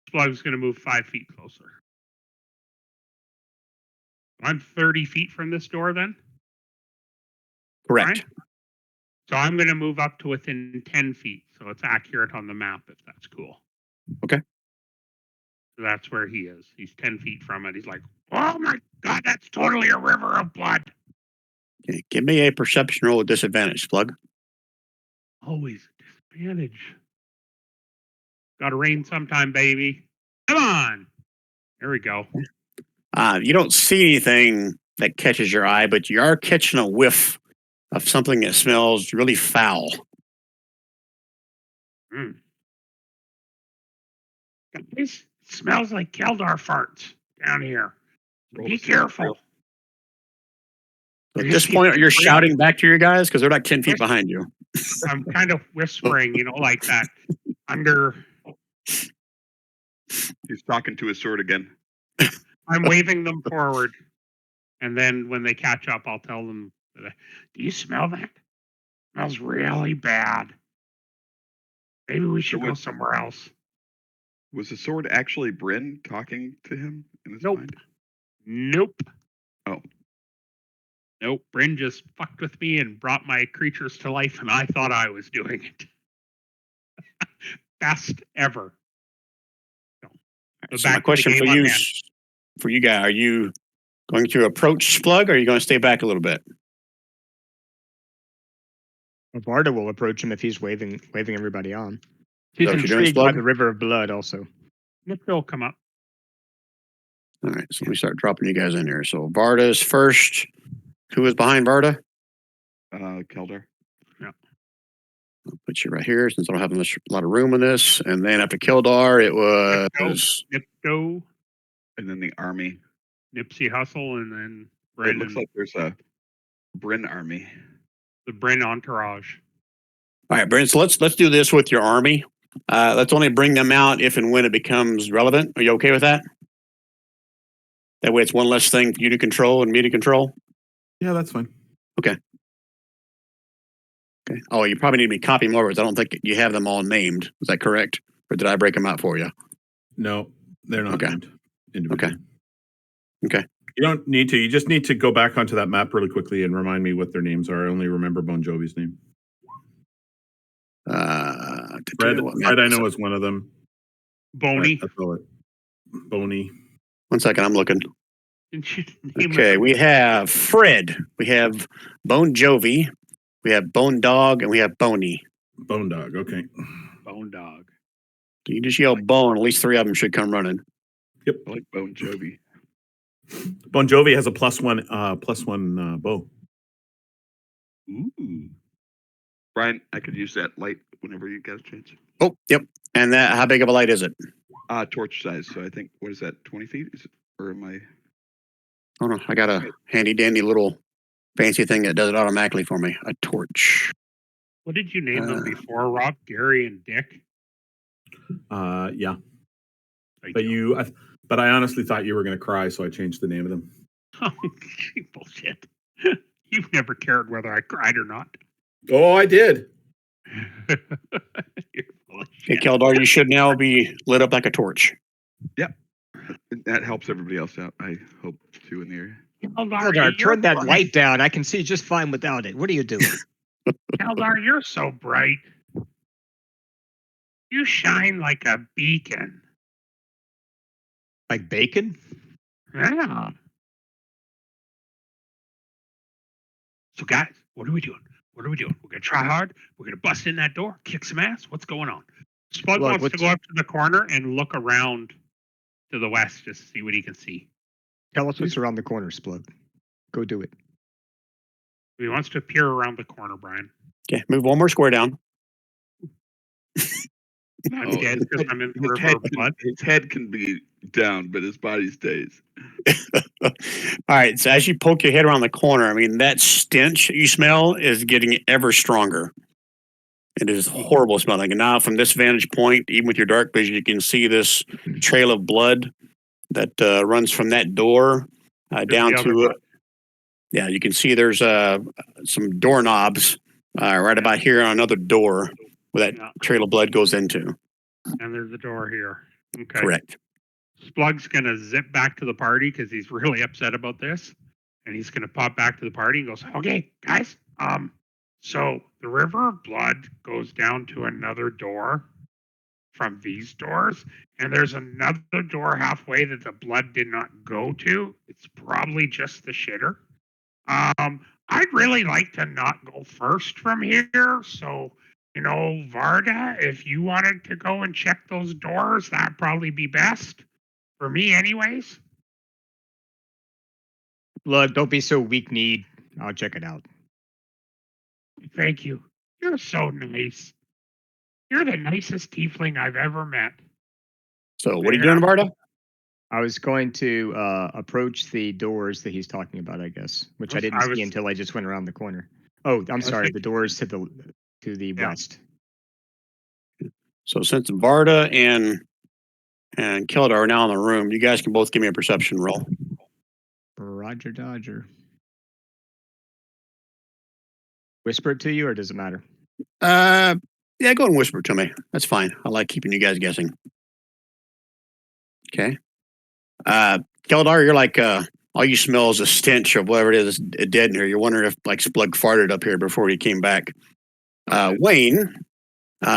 D: Splug's going to move 5 feet closer. I'm 30 feet from this door then?
B: Correct.
D: Right? So I'm going to move up to within 10 feet, so it's accurate on the map, if that's cool.
B: Okay.
D: So that's where he is. He's 10 feet from it. He's like, oh my God, that's totally a river of blood.
B: Okay. Give me a perception roll with disadvantage, Splug.
D: Always a disadvantage. Got to rain sometime, baby. Come on. There we go.
B: You don't see anything that catches your eye, but you are catching a whiff of something that smells really foul.
D: This smells like Keldar farts down here. Be careful.
B: At this point, you're shouting back to your guys because they're like 10 feet behind you.
D: I'm kind of whispering, like that
A: He's talking to his sword again.
D: I'm waving them forward. And then when they catch up, I'll tell them, do you smell that? It smells really bad. Maybe we should
A: So
D: go
A: what-
D: somewhere else.
A: Was the sword actually Bryn talking to him in his
D: Nope.
A: mind?
D: Nope.
A: Oh.
D: Nope. Bryn just fucked with me and brought my creatures to life, and I thought I was doing it. Best ever.
B: So my question for you, guys, are you going to approach Splug, or are you going to stay back a little bit?
E: Varda will approach him if he's waving everybody on.
D: He's
B: what you're doing,
E: Intrigued by
B: Splug?
E: the river of blood also.
D: will come up.
B: All right, so let me start dropping you guys in here. So Varda's first. Who is behind Varda?
A: Keldar.
B: I'll put you right here since I don't have a lot of room in this. And then after Keldar, it was
D: Nipto,
A: And then the army.
D: Nipsey Hustle, and then
A: It
D: Bryn.
A: looks like there's a Bryn army.
D: The Bryn entourage.
B: all right, Brent. So let's do this with your army. Let's only bring them out if and when it becomes relevant. Are you okay with that? That way, it's one less thing for you to control and me to control.
C: Yeah, that's fine.
B: Okay. Oh, you probably need me to copy more, because I don't think you have them all named. Is that correct? Or did I break them out for you?
C: No, they're not
B: Okay.
C: named individually.
B: Okay.
C: You don't need to. You just need to go back onto that map really quickly and remind me what their names are. I only remember Bon Jovi's name. Fred, I know is one of them.
D: Boney.
C: That's all it. Boney.
B: 1 second, I'm looking.
D: Didn't you name
B: Okay,
D: it?
B: we have Fred. We have Bon Jovi. We have Bone Dog, and we have Boney.
C: Bone Dog. Okay.
D: Bone Dog.
B: You just yell Bone. At least 3 of them should come running.
A: I like Bon Jovi.
C: Bon Jovi has a +1 bow.
A: Ooh. Brian, I could use that light whenever you get a chance.
B: Oh, yep. And that, how big of a light is it?
A: Torch size. So I think, what is that, 20 feet? Is it, or am I?
B: Oh no, I got a handy dandy little fancy thing that does it automatically for me. A torch.
D: What did you name them before, Rob? Gary and Dick?
C: Yeah.
D: Like,
C: But I honestly thought you were going to cry, so I changed the name of them.
D: oh, bullshit. You've never cared whether I cried or not.
C: Oh, I did.
D: You're full of
B: Okay,
D: shit.
B: Keldar, you should now be lit up like a torch.
A: That helps everybody else out, I hope, too, in the area.
E: Keldar, turn that light down. I can see just fine without it. What are you doing?
D: Keldar, you're so bright. You shine like a beacon.
E: Like bacon?
D: Yeah. So, guys, what are we doing? What are we doing? We're going to try hard. We're going to bust in that door, kick some ass. What's going on? Spud
E: Look,
D: wants to go up to the corner and look around to the west just to see what he can see.
E: Tell us what's around the corner, Splug. Go do it.
D: He wants to peer around the corner, Brian.
B: Okay, move one more square down.
D: I'm
A: Oh,
D: dead because I'm in the
A: His
D: river
A: head,
D: of blood.
A: his head can be down, but his body stays.
B: All right, so as you poke your head around the corner, I mean, that stench you smell is getting ever stronger. It is horrible smelling. And now from this vantage point, even with your dark vision, you can see this trail of blood that runs from that door down
D: the other
B: to,
D: one.
B: yeah, you can see there's some doorknobs right about here on another door where that
D: Yeah.
B: trail of blood goes into.
D: And there's a door here. Okay.
B: Correct.
D: Splug's going to zip back to the party because he's really upset about this. And he's going to pop back to the party and goes, okay, guys, so the river of blood goes down to another door from these doors. And there's another door halfway that the blood did not go to. It's probably just the shitter. I'd really like to not go first from here. So, Varda, if you wanted to go and check those doors, that'd probably be best. For me, anyways.
E: Blood, don't be so weak-kneed. I'll check it out.
D: Thank you. You're so nice. You're the nicest tiefling I've ever met.
B: So what are you doing, Varda?
E: I was going to approach the doors that he's talking about, I guess, which I didn't see until I just went around the corner. Oh, I'm sorry, the doors to the west.
B: So since Varda and Keldar are now in the room, you guys can both give me a perception roll.
E: Roger Dodger. Whisper it to you, or does it matter?
B: Yeah, go and whisper to me. That's fine. I like keeping you guys guessing. Okay. Keldar, you're like, all you smell is a stench of whatever it is dead in here. You're wondering if like Splug farted up here before he came back. Wayne,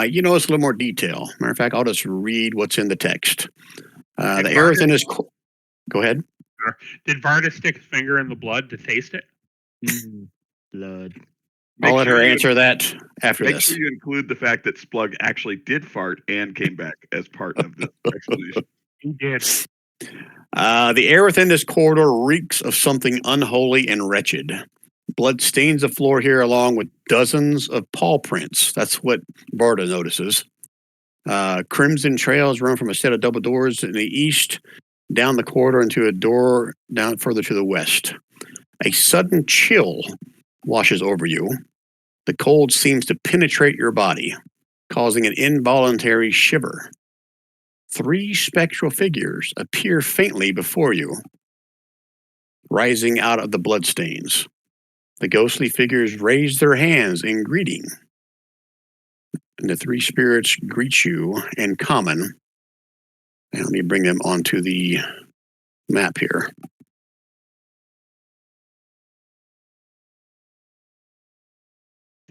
B: you notice a little more detail. Matter of fact, I'll just read what's in the text. The air within his... Go ahead.
D: Did Varda stick his finger in the blood to taste it?
E: Blood.
B: I'll let her answer that after
A: Make
B: this.
A: sure you include the fact that Splug actually did fart and came back as part of the explanation.
D: He did.
B: The air within this corridor reeks of something unholy and wretched. Blood stains the floor here along with dozens of paw prints. That's what Barda notices. Crimson trails run from a set of double doors in the east, down the corridor into a door down further to the west. A sudden chill washes over you. The cold seems to penetrate your body, causing an involuntary shiver. 3 spectral figures appear faintly before you, rising out of the bloodstains. The ghostly figures raise their hands in greeting. And the 3 spirits greet you in common. And let me bring them onto the map here.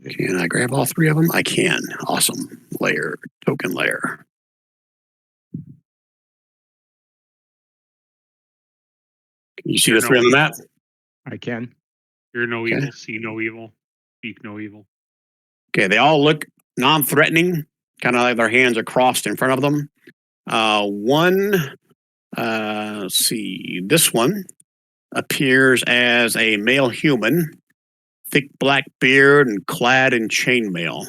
B: Can I grab all 3 of them? I can. Awesome. Layer, token layer. Can you see the 3 on the map?
E: I can.
D: Hear no evil, see no evil, speak no evil.
B: Okay, they all look non-threatening, kind of like their hands are crossed in front of them. Let's see, this one appears as a male human, thick black beard and clad in chainmail.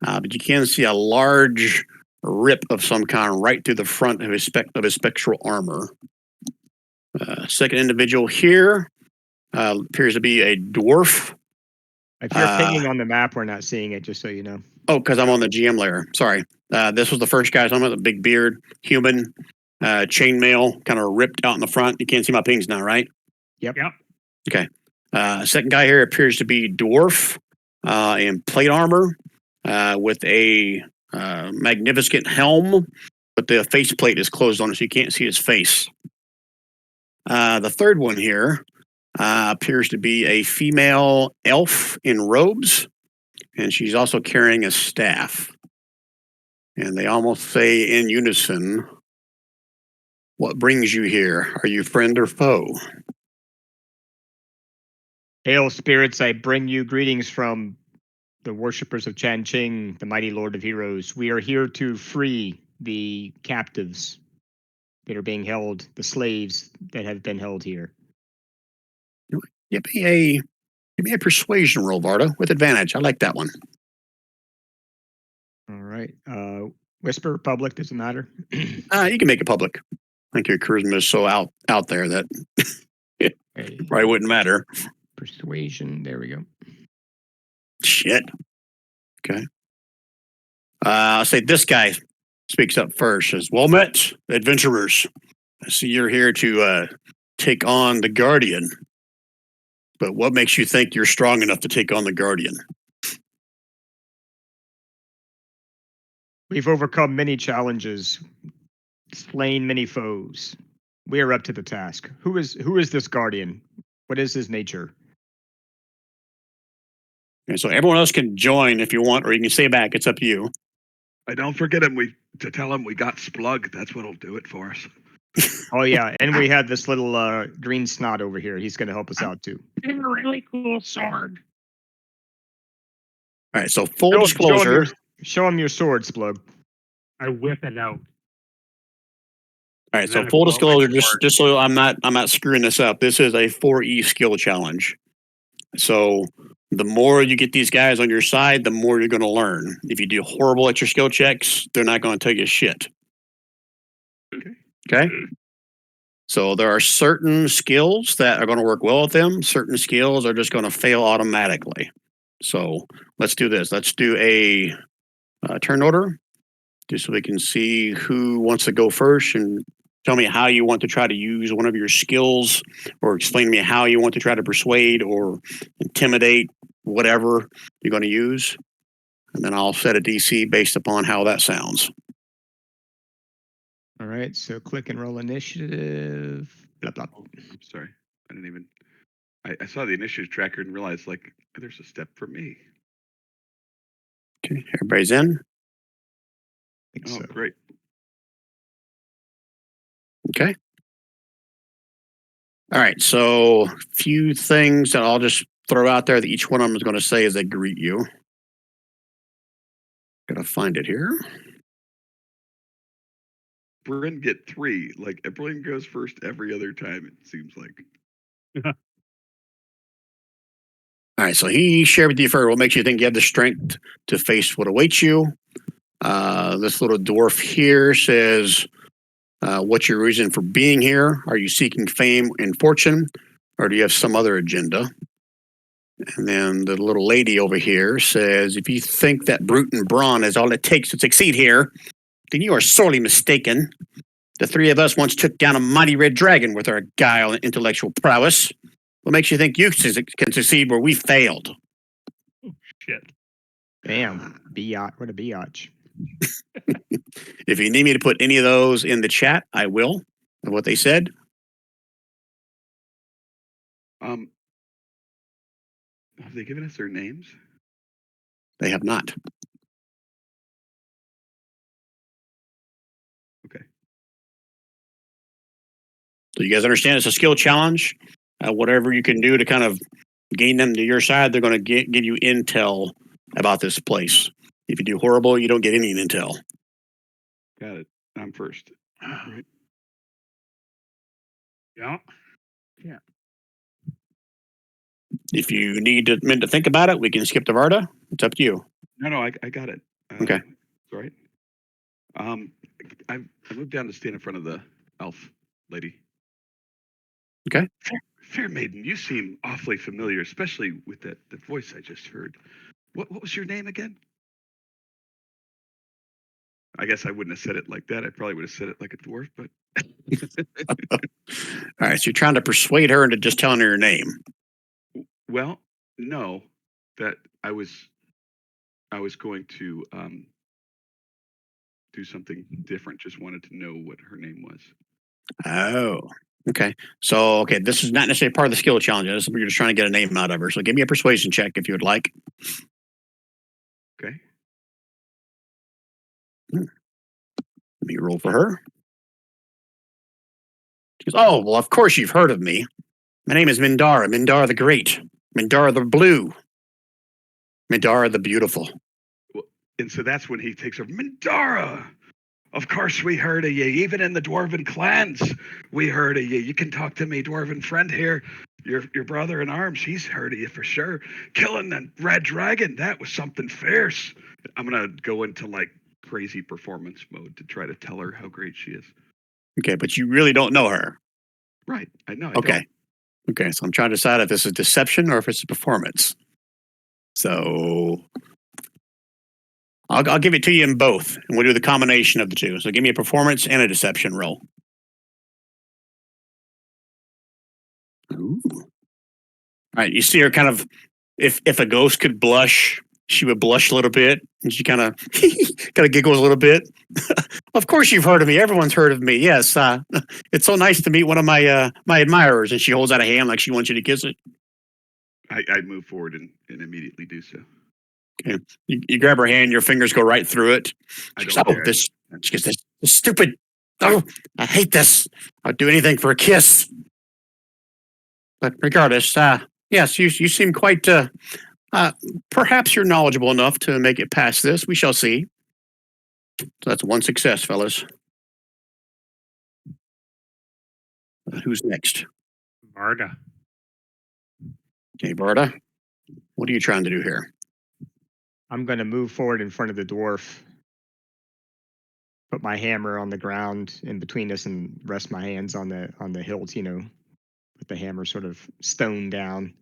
B: But you can see a large rip of some kind right through the front of his spectral armor. Second individual here appears to be a dwarf.
E: If you're pinging on the map, we're not seeing it, just so you know.
B: Oh, because I'm on the GM layer. Sorry. This was the first guy. I'm with the big beard, human, chainmail, kind of ripped out in the front. You can't see my pings now, right?
E: Yep.
B: Okay. Second guy here appears to be dwarf in plate armor with a magnificent helm, but the faceplate is closed on it, so you can't see his face. The third one here appears to be a female elf in robes, and she's also carrying a staff. And they almost say in unison, "What brings you here? Are you friend or foe?"
E: Hail, spirits, I bring you greetings from the worshippers of Chan Ching, the mighty lord of heroes. We are here to free the captives that are being held, the slaves that have been held here.
B: Give me a persuasion roll, Varda, with advantage. I like that one.
E: All right. Whisper, public, doesn't matter.
B: You can make it public. I think your charisma is so out there that it probably wouldn't matter.
E: Persuasion. There we go.
B: Shit. Okay. I'll say this guy speaks up first. Says, "Well met, adventurers. I see you're here to take on the Guardian. But what makes you think you're strong enough to take on the Guardian?"
E: We've overcome many challenges, slain many foes. We are up to the task. Who is this Guardian? What is his nature?
B: And so everyone else can join if you want, or you can stay back. It's up to you.
A: I don't forget him. To tell him we got Splug. That's what'll do it for us.
E: Oh yeah, and we have this little green snot over here. He's going to help us out too.
D: And a really cool sword.
B: All right. So full disclosure.
E: Show him your sword, Splug.
D: I whip it out.
B: All right. So full disclosure, just so I'm not screwing this up. This is a 4E skill challenge. So the more you get these guys on your side, the more you're going to learn. If you do horrible at your skill checks, they're not going to tell you shit. Okay. So there are certain skills that are going to work well with them. Certain skills are just going to fail automatically. So let's do this. Let's do a turn order, just so we can see who wants to go first and tell me how you want to try to use one of your skills, or explain to me how you want to try to persuade or intimidate, whatever you're going to use. and then I'll set a DC based upon how that sounds.
E: All right, so click and roll initiative. Blah, blah.
A: Oh, I'm sorry. I didn't even. I saw the initiative tracker and realized like there's a step for me.
B: Okay, everybody's in.
E: I think
A: Oh,
E: so.
A: great.
B: Okay. All right. So, a few things that I'll just throw out there that each one of them is going to say as they greet you. Gotta find it here.
A: Bryn get 3. Like Bryn goes first every other time. It seems like.
B: All right. So he shared with you for what makes you think you have the strength to face what awaits you. This little dwarf here says, "What's your reason for being here? Are you seeking fame and fortune, or do you have some other agenda?" And then the little lady over here says, "If you think that brute and brawn is all it takes to succeed here, then you are sorely mistaken. The three of us once took down a mighty red dragon with our guile and intellectual prowess. What makes you think you can succeed where we failed?"
D: Shit.
E: Damn, biatch. What a biatch.
B: If you need me to put any of those in the chat, I will, of what they said.
A: Have they given us their names?
B: They have not.
A: Okay.
B: So you guys understand it's a skill challenge. Whatever you can do to kind of gain them to your side, they're going to give you intel about this place. If you do horrible, you don't get any intel.
A: Got it. I'm first. Right.
D: Yeah.
B: If you need a minute to think about it, we can skip to Varda. It's up to you.
A: No, I got it.
B: Okay.
A: It's all right. I moved down to stand in front of the elf lady.
B: Okay.
A: Fair maiden, you seem awfully familiar, especially with that voice I just heard. What was your name again? I guess I wouldn't have said it like that. I probably would have said it like a dwarf, but
B: All right. So you're trying to persuade her into just telling her your name.
A: well, no, that I was going to do something different. Just wanted to know what her name was.
B: Oh. Okay. So okay, this is not necessarily part of the skill challenge. We're just trying to get a name out of her. So give me a persuasion check if you would like.
A: Okay.
B: Let me roll for her. She goes, "Oh, well, of course you've heard of me. My name is Mindara, Mindara the Great, Mindara the Blue, Mindara the Beautiful."
A: And so that's when he takes over. Mindara! Of course we heard of you. Even in the dwarven clans, we heard of you. You can talk to me, dwarven friend here. Your brother in arms, he's heard of you for sure. Killing the red dragon, that was something fierce. I'm gonna go into like crazy performance mode to try to tell her how great she is.
B: Okay, but you really don't know her.
A: Right. I know.
B: Okay. Okay, so I'm trying to decide if this is deception or if it's a performance. So I'll give it to you in both, and we'll do the combination of the two. So give me a performance and a deception roll. Ooh. All right, you see her kind of, if a ghost could blush, she would blush a little bit, and she kind of giggles a little bit. Of course, you've heard of me. Everyone's heard of me. Yes, it's so nice to meet one of my admirers. And she holds out a hand like she wants you to kiss it.
A: I move forward and immediately do so.
B: Okay, you grab her hand, your fingers go right through it.
A: I
B: She goes,
A: don't
B: "Oh,
A: dare.
B: this stupid. Oh, I hate this. I'd do anything for a kiss." But regardless, yes, you seem quite. Perhaps you're knowledgeable enough to make it past this. We shall see. So that's one success, fellas. Who's next?
D: Varda.
B: Okay, Barda. What are you trying to do here?
E: I'm going to move forward in front of the dwarf, put my hammer on the ground in between us, and rest my hands on the hilt. You know, put the hammer sort of stone down.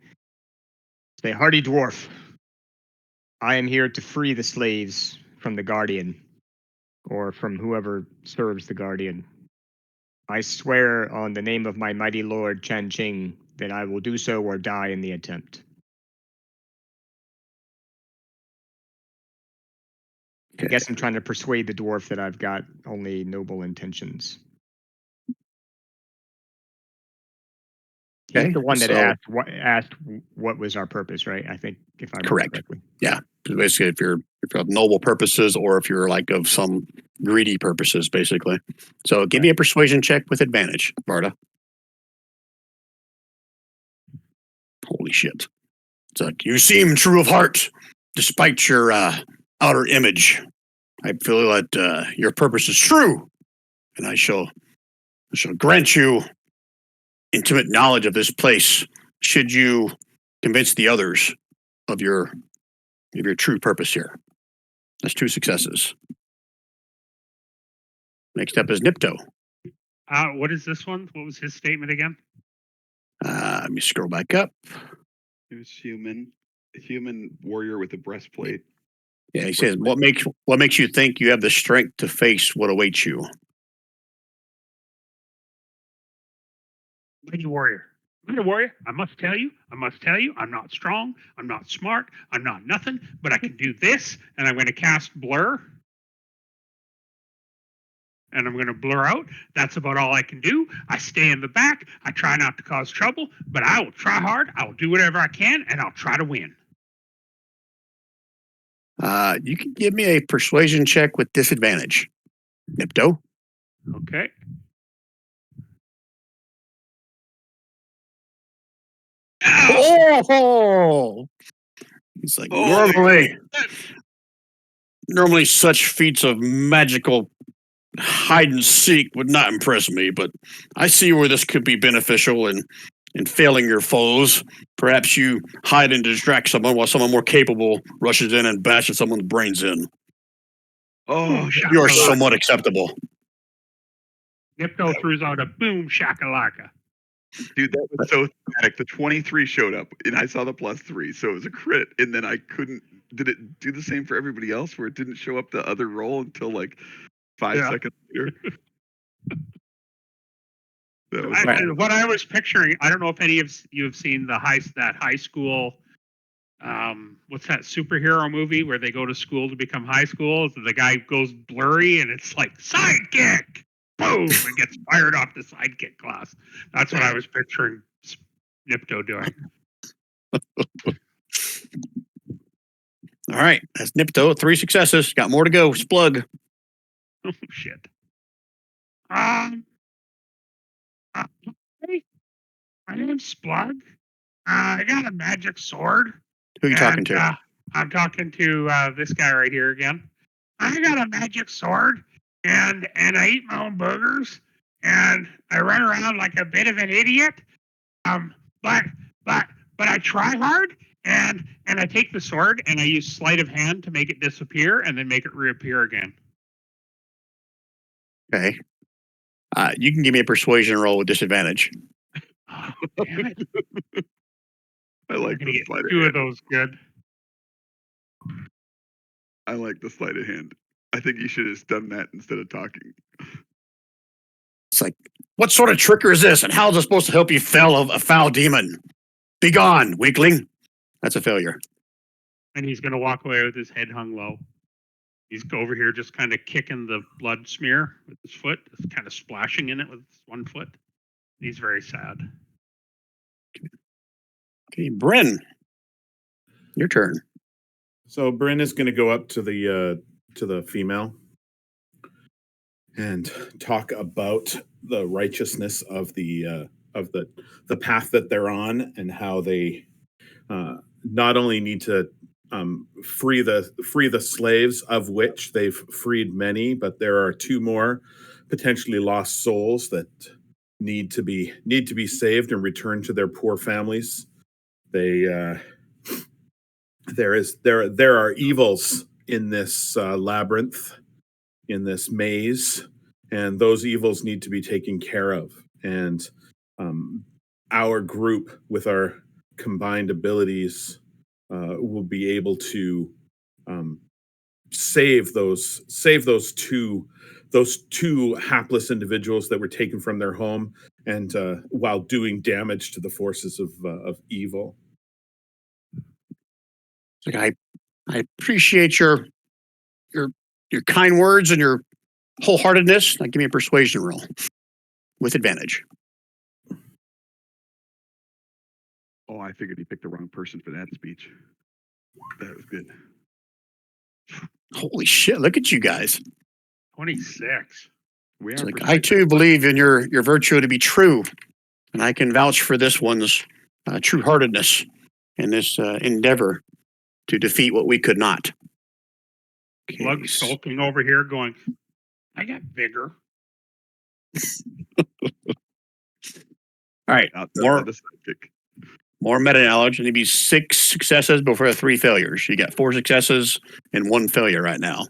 E: Say, "Hardy dwarf, I am here to free the slaves from the guardian, or from whoever serves the guardian. I swear on the name of my mighty lord Chan Ching that I will do so or die in the attempt." I guess I'm trying to persuade the dwarf that I've got only noble intentions. He's
B: Okay,
E: the one that
B: so-
E: asked what was our purpose, right? I think if I remember
B: Correct.
E: correctly.
B: Yeah. Basically, if you're of noble purposes or if you're like of some greedy purposes, basically. So give me a persuasion check with advantage, Varda. Holy shit. It's like, you seem true of heart, despite your outer image. I feel that your purpose is true, and I shall grant you intimate knowledge of this place, should you convince the others of your true purpose here. That's 2 successes. Next up is Nipto.
D: What is this one? What was his statement again?
B: Let me scroll back up.
A: It was a human warrior with a breastplate.
B: Yeah, he says, what makes you think you have the strength to face what awaits you?
D: Mighty warrior. Mighty warrior, I must tell you, I'm not strong, I'm not smart, I'm not nothing, but I can do this, and I'm going to cast blur. And I'm going to blur out. That's about all I can do. I stay in the back. I try not to cause trouble, but I will try hard. I will do whatever I can, and I'll try to win.
B: You can give me a persuasion check with disadvantage, Nipto.
D: Okay.
B: Oh! It's like, normally such feats of magical hide and seek would not impress me, but I see where this could be beneficial in failing your foes. Perhaps you hide and distract someone while someone more capable rushes in and bashes someone's brains in.
A: Oh,
B: You are somewhat acceptable.
D: Nipto throws out a boom shakalaka.
A: dude, that was so thematic. The 23 showed up, and I saw the +3, so it was a crit. And then I couldn't. Did it do the same for everybody else, where it didn't show up the other roll until like 5 seconds later? That was
D: What I was picturing, I don't know if any of you have seen that high school. What's that superhero movie where they go to school to become high school? So the guy goes blurry, and it's like sidekick, boom, and gets fired off the sidekick class. That's what I was picturing Nipto doing.
B: All right, that's Nipto. 3 successes. Got more to go. Splug.
D: Oh shit. Hey, my name's Splug. I got a magic sword.
B: Who are you talking to?
D: I'm talking to this guy right here again. I got a magic sword, and I eat my own boogers, and I run around like a bit of an idiot. But I try hard, and I take the sword and I use sleight of hand to make it disappear and then make it reappear again.
B: Okay. You can give me a persuasion roll with disadvantage.
D: Oh, damn it.
A: I like the sleight of
D: 2
A: hand.
D: of those good.
A: I like the sleight of hand. I think you should have done that instead of talking.
B: It's like, what sort of trickery is this, and how is it supposed to help you fell of a foul demon? Begone, weakling. That's a failure.
D: And he's going to walk away with his head hung low. He's over here just kind of kicking the blood smear with his foot, just kind of splashing in it with his one foot. He's very sad.
B: Okay, Bryn, your turn.
C: So Bryn is going to go up to the female and talk about the righteousness of the path that they're on, and how they not only need to free the slaves, of which they've freed many, but there are 2 more potentially lost souls that need to be saved and returned to their poor families. There are evils in this labyrinth, in this maze, and those evils need to be taken care of. And our group, with our combined abilities, will be able to save those two hapless individuals that were taken from their home, and while doing damage to the forces of evil.
B: Like, I appreciate your your kind words and your wholeheartedness. Now give me a persuasion roll with advantage.
A: Oh, I figured he picked the wrong person for that speech. That was good.
B: Holy shit! Look at you guys.
D: 26.
A: We
B: It's
A: are
B: like, I too believe in your virtue to be true, and I can vouch for this one's true-heartedness in this endeavor to defeat what we could not.
D: Slug sulking over here going, I got bigger.
B: All right,
A: outside the sidekick.
B: more meta knowledge, and it'd be 6 successes before 3 failures. You got 4 successes and 1 failure right now.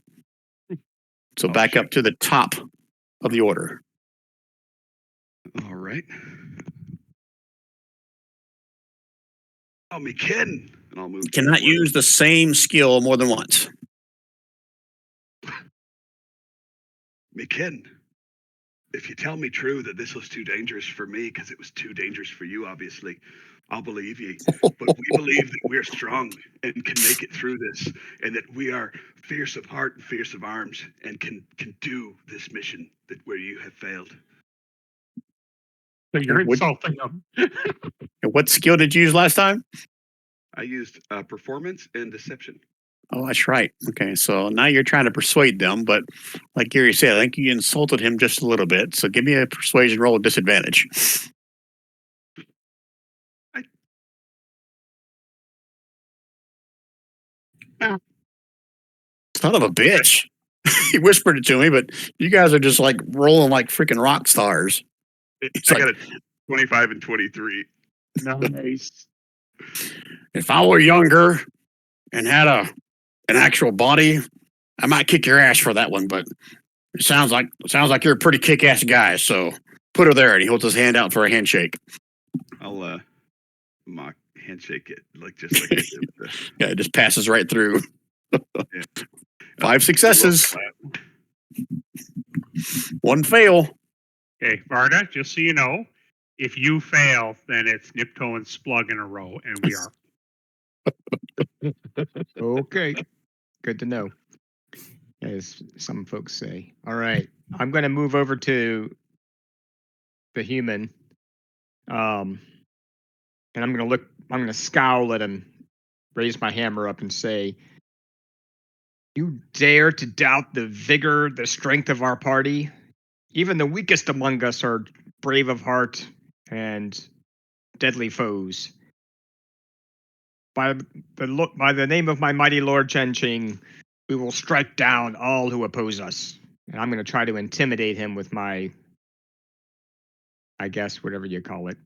B: So back up to the top of the order.
A: All right. Oh, me kidding. And I'll move.
B: You cannot use the same skill more than once.
A: Me kidding. If you tell me true that this was too dangerous for me, because it was too dangerous for you, obviously, I'll believe you. But we believe that we're strong and can make it through this, and that we are fierce of heart and fierce of arms, and can do this mission that where you have failed.
D: So you're insulting them.
B: What skill did you use last time?
A: I used performance and deception.
B: Oh, that's right. Okay, so now you're trying to persuade them, but like Gary said, I think you insulted him just a little bit. So give me a persuasion roll with disadvantage. Son of a bitch. He whispered it to me, but you guys are just like rolling like freaking rock stars.
A: I got a 25 and 23.
D: Nice.
B: If I were younger and had an actual body, I might kick your ass for that one, but it sounds like you're a pretty kick-ass guy, so put her there. And he holds his hand out for a handshake.
A: I'll mock handshake it just like I did with the...
B: Yeah, it just passes right through.
A: Yeah.
B: 5 successes. 1 fail.
D: Okay, Varda, just so you know, if you fail, then it's Nipto and Splug in a row, and we are.
E: Okay. Good to know. As some folks say. All right. I'm going to move over to the human. And I'm going to scowl at him, raise my hammer up and say, you dare to doubt the vigor, the strength of our party? Even the weakest among us are brave of heart and deadly foes. By the name of my mighty Lord Chenching, we will strike down all who oppose us. And I'm going to try to intimidate him with my, I guess, whatever you call it,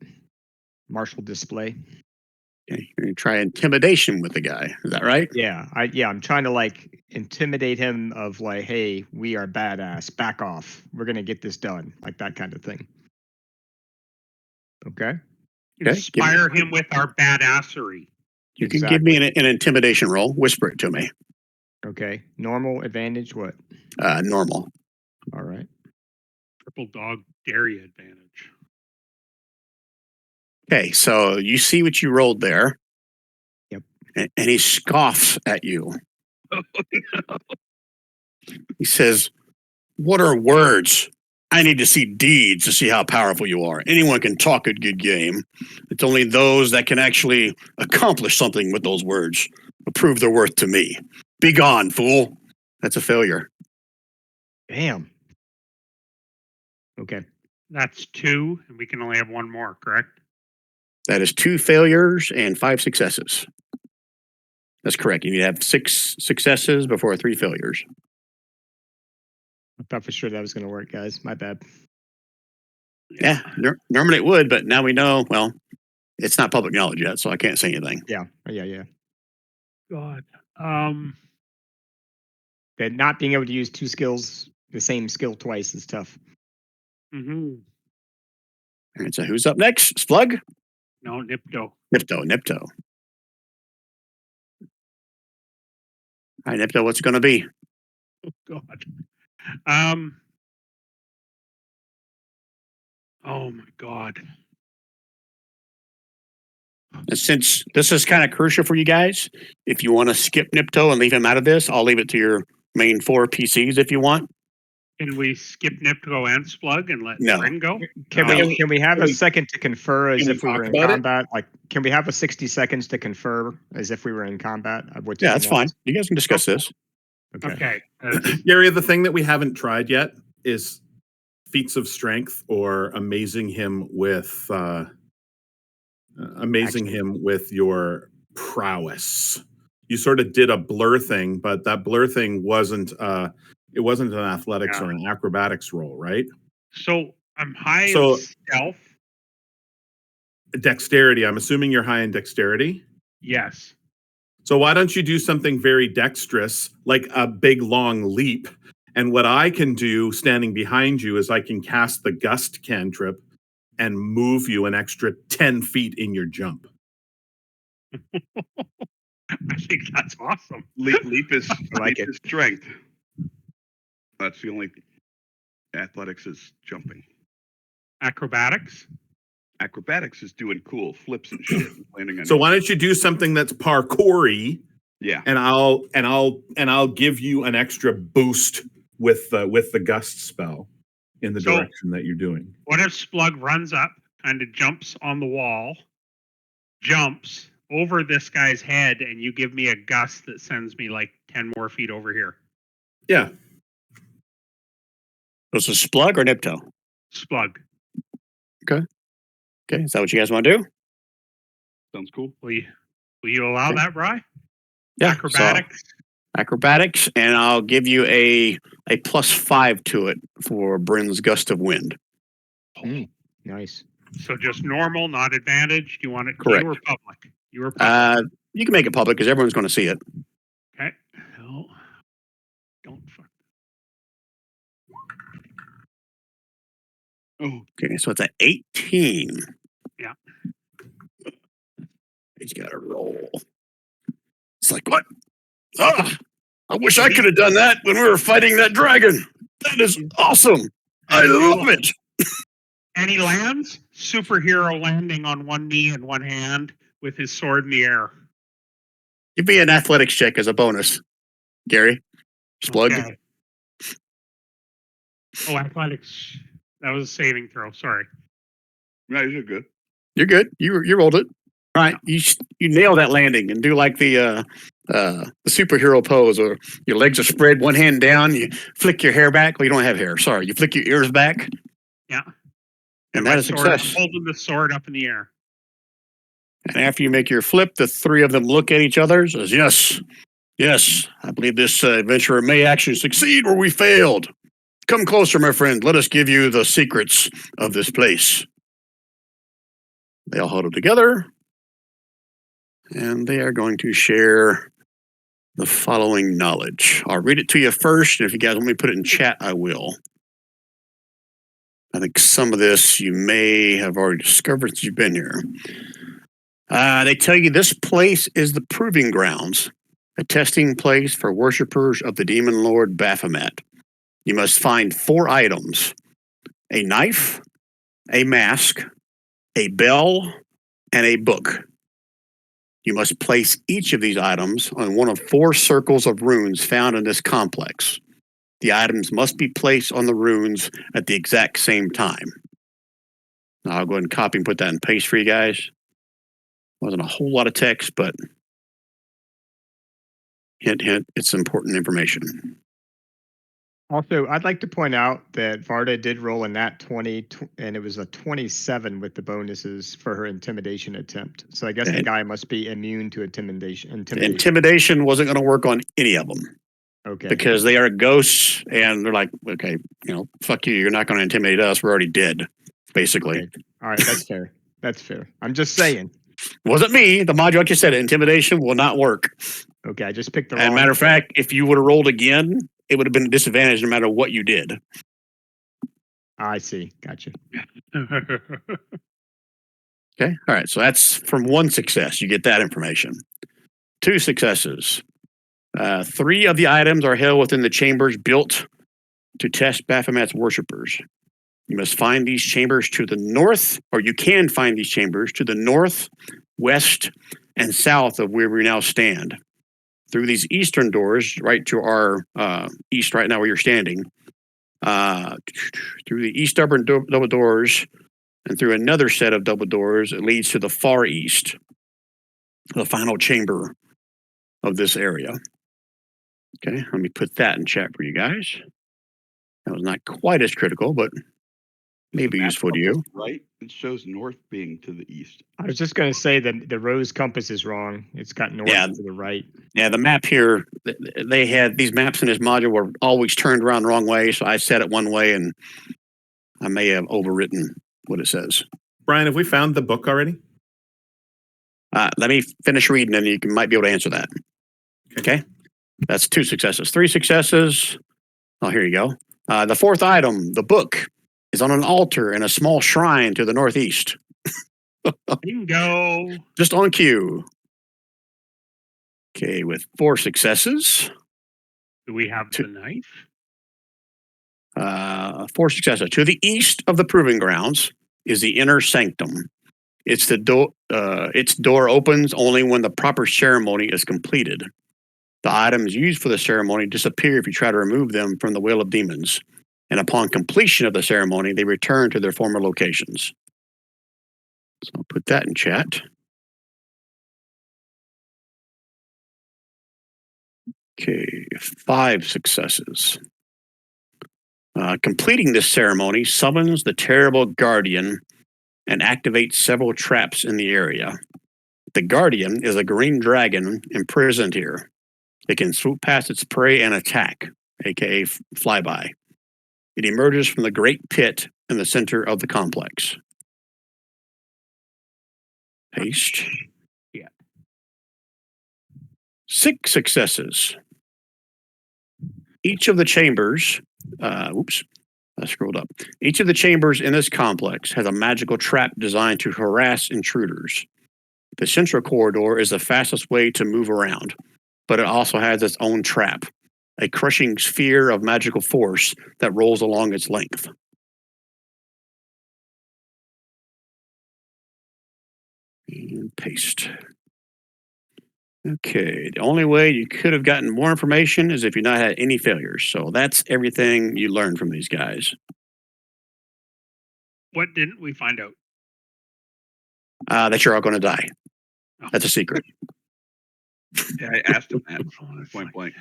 E: martial display.
B: Okay, you're going to try intimidation with the guy. Is that right?
E: Yeah, I'm trying to like intimidate him of like, hey, we are badass. Back off. We're going to get this done. Like that kind of thing. Okay.
D: Inspire him with our badassery.
B: You can give me an intimidation roll. Whisper it to me.
E: Okay. Normal, advantage, what?
B: Normal.
E: All right.
D: Triple dog dairy advantage.
B: Okay, so you see what you rolled there.
E: Yep.
B: And he scoffs at you.
A: Oh, no.
B: He says, what are words? I need to see deeds to see how powerful you are. Anyone can talk a good game. It's only those that can actually accomplish something with those words prove their worth to me. Be gone, fool. That's a failure.
E: Damn. Okay.
D: That's 2, and we can only have 1 more, correct?
B: That is 2 failures and 5 successes. That's correct. You need to have 6 successes before 3 failures.
E: I thought for sure that was going to work, guys. My bad.
B: Yeah, normally it would, but now we know, well, it's not public knowledge yet, so I can't say anything.
E: Yeah.
D: God.
E: That not being able to use 2 skills, the same skill twice is tough.
D: Mm-hmm.
B: All right, so who's up next? Splug?
D: No, Nipto.
B: Nipto. All right, Nipto, what's it going to be?
D: Oh, God. Oh, my God.
B: And since this is kind of crucial for you guys, if you want to skip Nipto and leave him out of this, I'll leave it to your main 4 PCs if you want.
D: Can we skip Nipto and Splug and let
B: No.
D: Bryn go?
E: Can
B: No.
E: we have a second to confer as
C: Can we
E: if we were
C: talk
E: in
C: about it?
E: combat? Like, can we have a 60 seconds to confer as if we were in combat?
B: Yeah, that's fine. You guys can discuss this.
D: Okay.
C: Gary, the thing that we haven't tried yet is feats of strength or amazing him with your prowess. You sort of did a blur thing, but that blur thing wasn't it wasn't an athletics or an acrobatics roll, right?
D: So I'm high
C: So-
D: in stealth.
C: Dexterity. I'm assuming you're high in dexterity.
D: Yes.
C: So why don't you do something very dexterous, like a big long leap? And what I can do standing behind you is I can cast the gust cantrip and move you an extra 10 feet in your jump.
D: I think that's awesome.
A: Leap is
E: I like
A: leap
E: it.
A: is strength. That's the only athletics is jumping.
D: Acrobatics.
A: Acrobatics is doing cool flips and shit and landing on.
C: So why don't you do something that's parkour-y,
A: Yeah.
C: and I'll give you an extra boost with the gust spell in the
D: So-
C: direction that you're doing.
D: What if Splug runs up, kind of jumps on the wall, jumps over this guy's head, and you give me a gust that sends me like 10 more feet over here?
C: Yeah.
B: Was it Splug or Nipto?
D: Splug.
B: Okay, is that what you guys want to do?
A: Sounds cool.
D: Will you allow
B: Okay.
D: that, Bry?
B: Yeah.
D: Acrobatics.
B: So, acrobatics, and I'll give you a +5 to it for Bryn's gust of wind.
E: Nice.
D: So just normal, not advantage. Do you want it?
B: Correct.
D: You were public. You were public.
B: You can make it public because everyone's going to see it.
D: Okay. No. Don't fuck.
A: Oh,
B: Okay, so it's an 18.
D: Yeah.
B: He's got to roll. It's like, what? Ah, I wish I could have done that when we were fighting that dragon. That is awesome. I love it.
D: And he lands, superhero landing on one knee and one hand with his sword in the air.
B: Give me an athletics check as a bonus, Gary. Splug.
D: Okay. Oh, athletics. That was a saving throw. Sorry.
A: no, you're good.
B: You're good. You rolled it. All right. You nail that landing and do like the superhero pose, or your legs are spread, one hand down, you flick your hair back. Well, you don't have hair. Sorry. You flick your ears back.
D: Yeah.
B: And
D: my
B: that is
D: sword,
B: success.
D: holding the sword up in the air.
B: And after you make your flip, the 3 of them look at each other. Says, yes, I believe this adventurer may actually succeed where we failed. Come closer, my friend. Let us give you the secrets of this place. They all huddle together, and they are going to share the following knowledge. I'll read it to you first, and if you guys want me to put it in chat, I will. I think some of this you may have already discovered since you've been here. They tell you this place is the proving grounds, a testing place for worshippers of the demon lord Baphomet. You must find 4 items: a knife, a mask, a bell, and a book. You must place each of these items on one of 4 circles of runes found in this complex. The items must be placed on the runes at the exact same time. Now I'll go ahead and copy and put that in paste for you guys. Wasn't a whole lot of text, but hint, hint, it's important information.
E: Also, I'd like to point out that Varda did roll a nat 20, and it was a 27 with the bonuses for her intimidation attempt. So I guess the
B: And-
E: guy must be immune to intimidation.
B: Intimidation wasn't going to work on any of them
E: Okay.
B: because they are ghosts, and they're like, okay, fuck you. You're not going to intimidate us. We're already dead, basically.
E: Okay. All right, that's fair. That's fair. I'm just saying.
B: Wasn't me. The module just said it. Intimidation will not work.
E: Okay, I just picked the
B: As a
E: wrong.
B: matter of fact, if you would have rolled again, it would have been a disadvantage no matter what you did.
E: I see. Gotcha.
B: Okay. All right. So that's from 1 success. You get that information. 2 successes. 3 of the items are held within the chambers built to test Baphomet's worshippers. You must find these chambers to the north, or you can find these chambers to the north, west, and south of where we now stand. through these eastern doors, right to our east right now where you're standing, through the east double doors, and through another set of double doors, it leads to the far east, the final chamber of this area. Okay, let me put that in chat for you guys. That was not quite as critical, but maybe
A: The map
B: useful to
A: compass,
B: you.
A: Right? It shows north being to the east.
E: I was just going to say that the rose compass is wrong. It's got north
B: Yeah.
E: to the right.
B: Yeah, the map here, they had these maps in this module were always turned around the wrong way, so I set it one way, and I may have overwritten what it says.
C: Brian, have we found the book already?
B: Let me finish reading, and you might be able to answer that. Okay? That's 2 successes. 3 successes. Oh, here you go. The 4th item, the book, is on an altar in a small shrine to the northeast.
D: Bingo.
B: Just on cue. Okay, with 4 successes.
D: Do we have the knife?
B: 4 successes. To the east of the proving grounds is the inner sanctum. Its door opens only when the proper ceremony is completed. The items used for the ceremony disappear if you try to remove them from the Wheel of Demons, and upon completion of the ceremony, they return to their former locations. So I'll put that in chat. Okay, 5 successes. Completing this ceremony summons the terrible guardian and activates several traps in the area. The guardian is a green dragon imprisoned here. It can swoop past its prey and attack, aka flyby. It emerges from the great pit in the center of the complex. Paste.
D: Yeah.
B: 6 successes. Each of the chambers, I scrolled up. Each of the chambers in this complex has a magical trap designed to harass intruders. The central corridor is the fastest way to move around, but it also has its own trap, a crushing sphere of magical force that rolls along its length. And paste. Okay, the only way you could have gotten more information is if you not had any failures. So that's everything you learned from these guys.
D: What didn't we find out?
B: That you're all going to die.
D: Oh.
B: That's a secret.
A: Yeah, I asked him that point blank.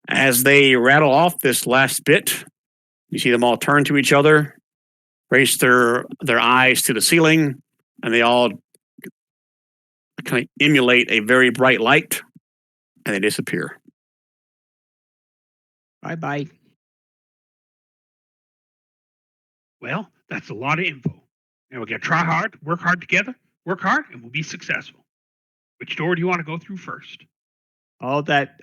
B: As they rattle off this last bit, you see them all turn to each other, raise their eyes to the ceiling, and they all kind of emulate a very bright light, and they disappear.
E: Bye-bye.
D: Well, that's a lot of info. Now we got to try hard, work hard together, work hard, and we'll be successful. Which door do you want to go through first?
E: All that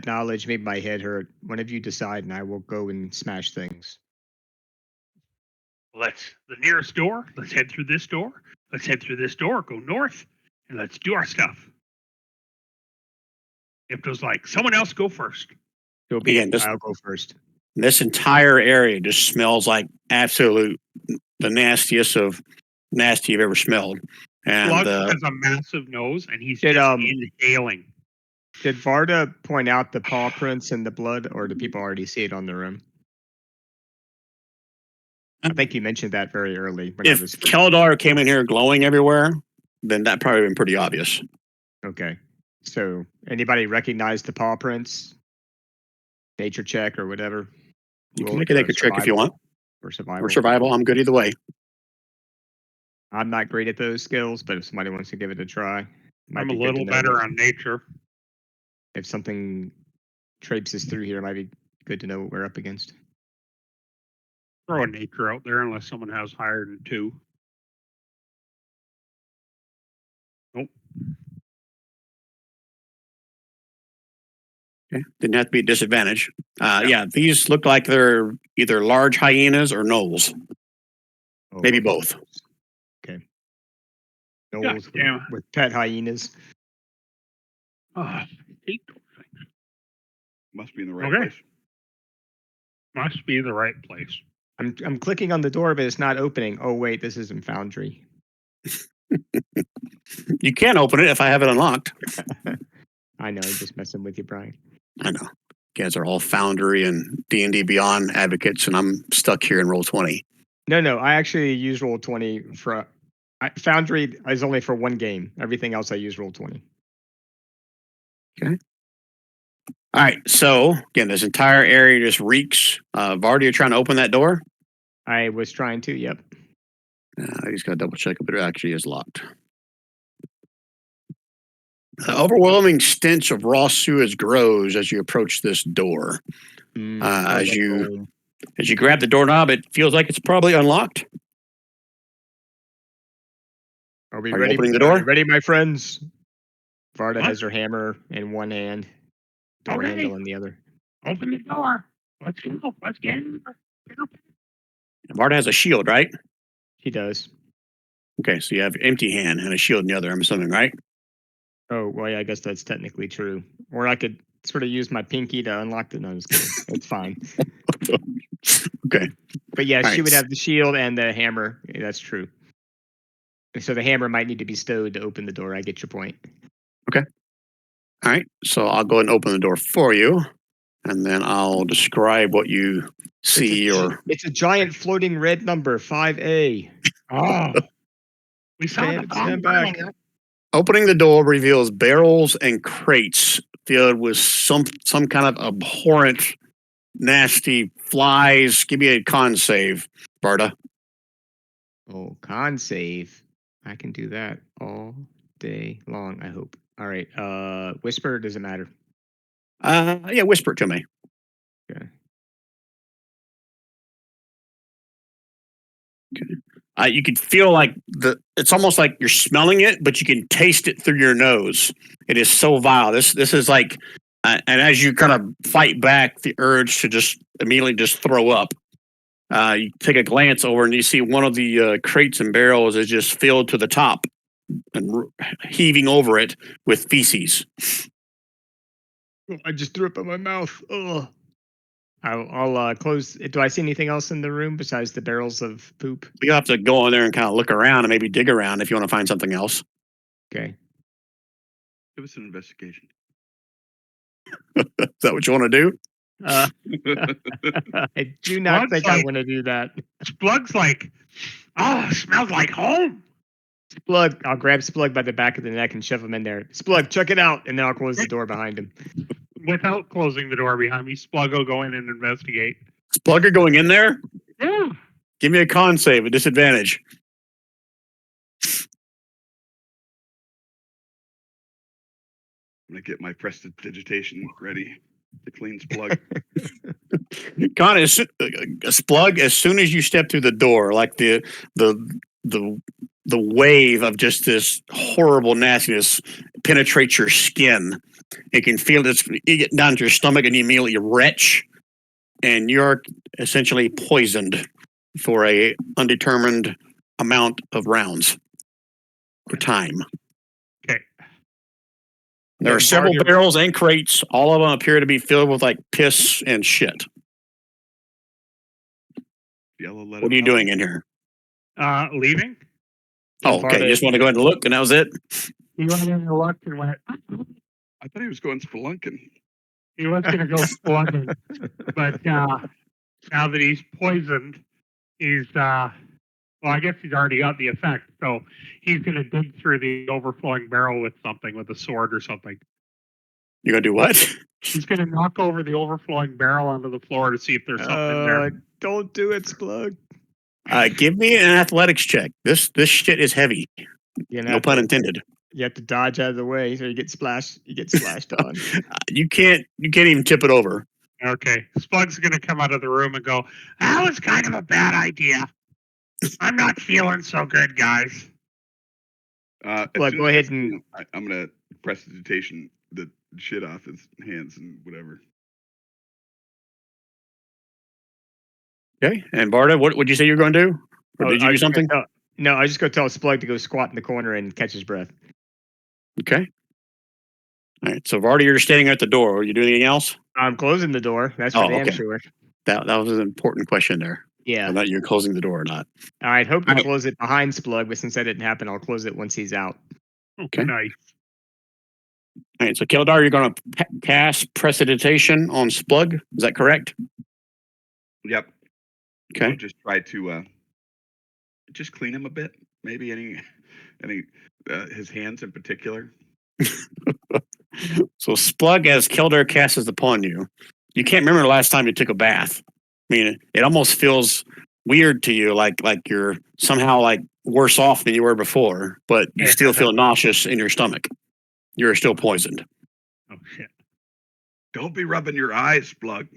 E: knowledge made my head hurt. One of you decide, and I will go and smash things.
D: Let's the nearest door. Let's head through this door. Let's head through this door. Go north, and let's do our stuff. If there's like someone else, go first.
E: Go be
B: Again,
E: I'll go first.
B: This entire area just smells like absolute the nastiest of nasty you've ever smelled. And
D: Slug has a massive nose, and he's
E: Did,
D: just inhaling.
E: Did Varda point out the paw prints and the blood, or do people already see it on the room? I think you mentioned that very early. When
B: if Keldar came in here glowing everywhere, then that probably been pretty obvious.
E: Okay. So anybody recognize the paw prints? Nature check or whatever?
B: You can make a nature check if you want.
E: Or survival.
B: Or survival. I'm good either way.
E: I'm not great at those skills, but if somebody wants to give it a try,
D: I'm a little better on nature.
E: If something traipses through here, it might be good to know what we're up against.
D: Throw a nature out there unless someone has higher than 2. Nope.
B: Okay. Didn't have to be a disadvantage. Yeah, these look like they're either large hyenas or gnolls.
E: Oh,
B: Maybe both.
E: Okay.
D: Yeah,
E: Gnolls with pet hyenas.
D: Oh, I hate those things.
A: Must be in the right
D: Okay.
A: place.
D: Must be the right place.
E: I'm clicking on the door, but it's not opening. Oh wait, this isn't Foundry.
B: You can open it if I have it unlocked.
E: I know, just messing with you, Brian.
B: I know. You guys are all Foundry and D&D Beyond advocates, and I'm stuck here in Roll20.
E: No, I actually use Roll20 for Foundry is only for one game. Everything else I use Roll20.
B: Okay. All right. So again, this entire area just reeks. Varda, you're trying to open that door?
E: I was trying to. Yep.
B: I just got to double check if it actually is locked. The overwhelming stench of raw sewage grows as you approach this door. As you grab the doorknob, it feels like it's probably unlocked.
E: Are we
B: Are you
E: ready?
B: opening the
E: Are
B: door?
E: you ready, my friends? Varda
D: What?
E: has her hammer in one hand, door
D: Okay.
E: handle in the other.
D: Open the door. Let's go. Let's get in.
B: Varda has a shield, right?
E: She does.
B: Okay, so you have empty hand and a shield in the other, I'm assuming, right?
E: Oh, well, yeah, I guess that's technically true. Or I could sort of use my pinky to unlock the. No, I'm just kidding. It's fine.
B: Okay.
E: But yeah,
B: All
E: she
B: right.
E: would have the shield and the hammer. Yeah, that's true. So the hammer might need to be stowed to open the door. I get your point.
B: All right, so I'll go ahead and open the door for you, and then I'll describe what you see.
E: It's a giant floating red number, 5A.
D: Oh, we saw the
E: Stand
D: bomb
E: back.
D: earlier.
B: Opening the door reveals barrels and crates filled with some kind of abhorrent, nasty flies. Give me a con save, Varda.
E: Oh, con save. I can do that all day long, I hope. All right. Whisper, doesn't matter.
B: Yeah, whisper it to me.
E: Okay.
B: You can feel like it's almost like you're smelling it, but you can taste it through your nose. It is so vile. This is like, and as you kind of fight back the urge to just immediately just throw up, you take a glance over and you see one of the crates and barrels is just filled to the top and heaving over it with feces.
E: I just threw up in my mouth. Ugh. I'll close. Do I see anything else in the room besides the barrels of poop?
B: You have to go in there and kind of look around and maybe dig around if you want to find something else.
E: Okay.
A: Give us an investigation.
B: Is that what you want to do?
E: I do not think I want to do that.
D: Splug's like, smells like home.
E: Splug, I'll grab Splug by the back of the neck and shove him in there. Splug, check it out, and then I'll close the door behind him.
D: Without closing the door behind me, Splug will go in and investigate.
B: Is Plugger going in there?
D: Yeah.
B: Give me a con save, a disadvantage.
A: I'm gonna get my prestidigitation ready to clean Splug.
B: Con is Splug. As soon as you step through the door, like the wave of just this horrible nastiness penetrates your skin. You can feel it. You get down to your stomach and you immediately retch, and you're essentially poisoned for a undetermined amount of rounds or time.
D: Okay.
B: There are several barrels and crates. All of them appear to be filled with like piss and shit.
A: Yellow letter.
B: What are you doing in here?
D: Leaving.
B: Oh, okay. You just want to go ahead and look, and that was it?
D: He went in and looked and went.
A: I thought he was going spelunking.
D: He was going to go spelunking, but now that he's poisoned, he's well, I guess he's already got the effect. So he's going to dig through the overflowing barrel with something, with a sword or something.
B: You're going to do what?
D: He's going to knock over the overflowing barrel onto the floor to see if there's something in there.
E: Don't do it, Splug.
B: Give me an athletics check. This shit is heavy. No pun intended.
E: You have to dodge out of the way so you get splashed. You get splashed on.
B: You can't even tip it over.
D: Okay, Splug's going to come out of the room and go, "That was kind of a bad idea. I'm not feeling so good, guys."
E: Well, go ahead and
A: I'm gonna prestidigitation the shit off his hands and whatever.
B: Okay, and Barda, what would you say you're going to do? Or did you do something?
E: No, I just go tell Splug to go squat in the corner and catch his breath.
B: Okay. All right. So Varda, you're standing at the door. Are you doing anything else?
E: I'm closing the door. That's for damn sure.
B: That was an important question there.
E: Yeah.
B: Whether you're closing the door or not.
E: I'd hope to close it behind Splug, but since that didn't happen, I'll close it once he's out.
B: Okay.
D: Nice.
B: All right, so Keldar, you're going to cast Precipitation on Splug. Is that correct?
A: Yep.
B: Okay.
A: I'll just try to just clean him a bit. Maybe any his hands in particular.
B: So Splug, as Keldar casts upon you, you can't remember the last time you took a bath. I mean, it almost feels weird to you, like you're somehow like worse off than you were before, but you still feel nauseous in your stomach. You're still poisoned.
D: Oh shit!
A: Don't be rubbing your eyes, Splug.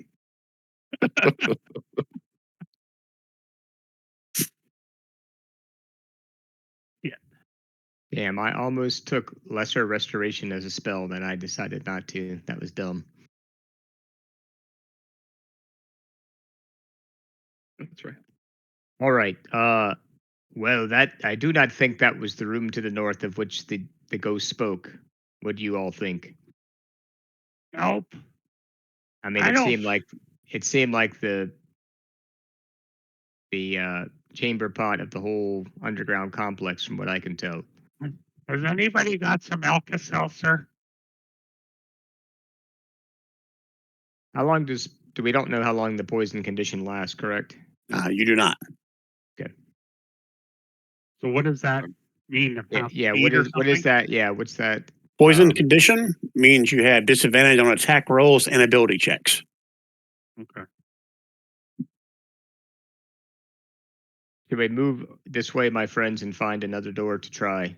E: Damn, I almost took Lesser Restoration as a spell, then I decided not to. That was dumb.
A: That's right.
E: All right. Well, that I do not think that was the room to the north of which the ghost spoke. What do you all think?
D: Nope.
E: I mean,
D: I
E: it
D: don't-
E: seemed like the chamber pot of the whole underground complex, from what I can tell.
D: Has anybody got some Alka-Seltzer?
E: How long do we don't know how long the poison condition lasts? Correct.
B: You do not.
D: So what does that mean? About
E: Yeah.
D: speed or
E: What is
D: something?
E: that? Yeah. What's that?
B: Poison condition means you have disadvantage on attack rolls and ability checks.
D: Okay.
E: Should we move this way, my friends, and find another door to try?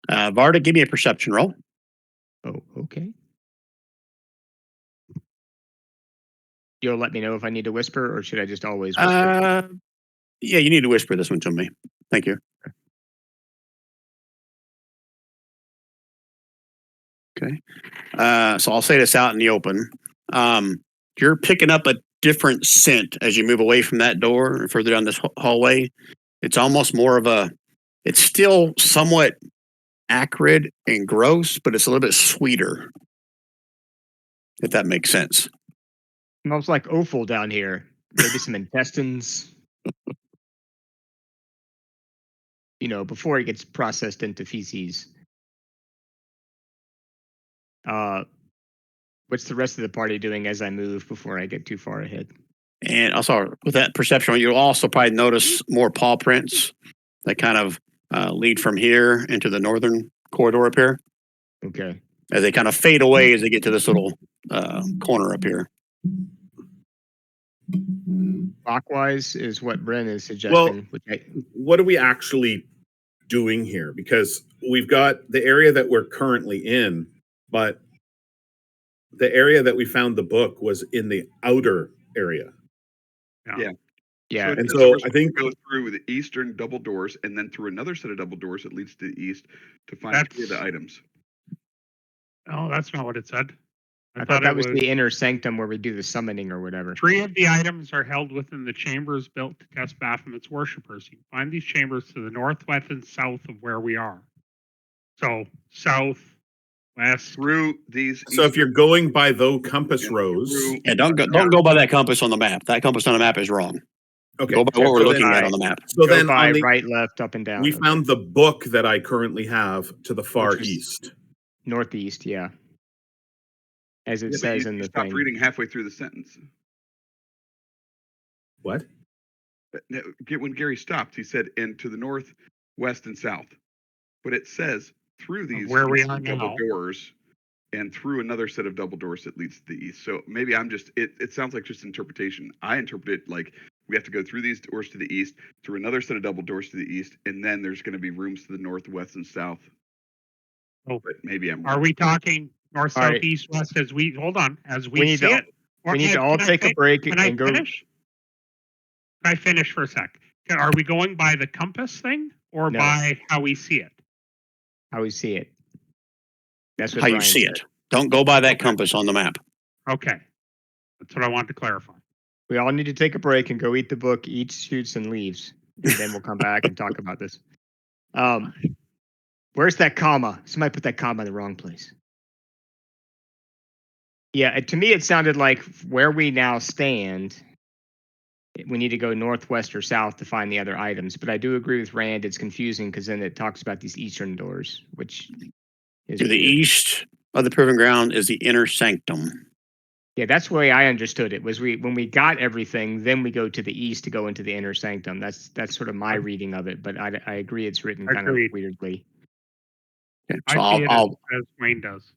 B: Varda, give me a perception roll.
E: Oh, okay. You'll let me know if I need to whisper, or should I just always whisper?
B: Yeah, you need to whisper this one to me. Thank you. Okay. So I'll say this out in the open. You're picking up a different scent as you move away from that door and further down this hallway. It's almost more of it's still somewhat acrid and gross, but it's a little bit sweeter. If that makes sense.
E: Smells like offal down here. Maybe some intestines. Before it gets processed into feces. What's the rest of the party doing as I move before I get too far ahead?
B: And also with that perception, you'll also probably notice more paw prints that kind of lead from here into the northern corridor up here.
E: Okay.
B: As they kind of fade away as they get to this little corner up here.
E: Clockwise is what Bren is suggesting.
C: Well, what are we actually doing here? Because we've got the area that we're currently in, but the area that we found the book was in the outer area.
A: Yeah.
E: Yeah.
C: And
A: So
C: so
A: we're
C: I think
A: supposed to go through the eastern double doors and then through another set of double doors that leads to the east to find three of the items.
D: Oh, that's not what it said.
E: I thought that was the inner sanctum where we do the summoning or whatever.
D: 3 of the items are held within the chambers built to test Baphomet's worshippers. You can find these chambers to the northwest and south of where we are. So south, west.
A: Through these.
C: So if you're going by those compass rose,
B: yeah, don't go by that compass on the map. That compass on the map is wrong.
C: Okay,
B: go by what we're looking at on the map.
C: So
E: go
C: then
E: by
C: on the,
E: right, left, up and down.
C: we found the book that I currently have to the far
E: Which is
C: east.
E: Northeast, yeah. As it
A: Yeah,
E: says
A: but
E: in
A: you
E: the
A: stopped
E: thing.
A: reading halfway through the sentence.
C: What?
A: When Gary stopped, he said, "And to the north, west, and south." But it says through these
D: Where we
A: eastern
D: are
A: double
D: now.
A: doors and through another set of double doors that leads to the east. So maybe I'm just it sounds like just interpretation. I interpret it like we have to go through these doors to the east, through another set of double doors to the east, and then there's going to be rooms to the north, west, and south.
D: Oh,
A: but maybe I'm
D: Are
A: wrong.
D: we talking north,
E: All
D: south,
E: right.
D: east, west as we as
E: We
D: we
E: need
D: see
E: to-
D: it? Or
E: We need to all
D: can I
E: take a break
D: Can I
E: and go.
D: finish? Can I finish for a sec? Are we going by the compass thing or
E: No.
D: by how we see it?
E: How we see it. That's what
B: How you
E: Brian
B: see
E: said.
B: it. Don't go by that compass on the map.
D: Okay. That's what I wanted to clarify.
E: We all need to take a break and go eat the book, eat, shoots, and leaves. And then we'll come back and talk about this. Where's that comma? Somebody put that comma in the wrong place. Yeah, to me, it sounded like where we now stand, we need to go northwest or south to find the other items. But I do agree with Rand. It's confusing because then it talks about these eastern doors, which is
B: To the
E: weird.
B: east of the proving ground is the inner sanctum.
E: Yeah, that's the way I understood it. Was when we got everything, then we go to the east to go into the inner sanctum. That's sort of my reading of it, but I agree it's written kind of
D: Agreed.
E: weirdly.
B: Okay,
D: I
B: so
D: see it
B: I'll
D: as Wayne does.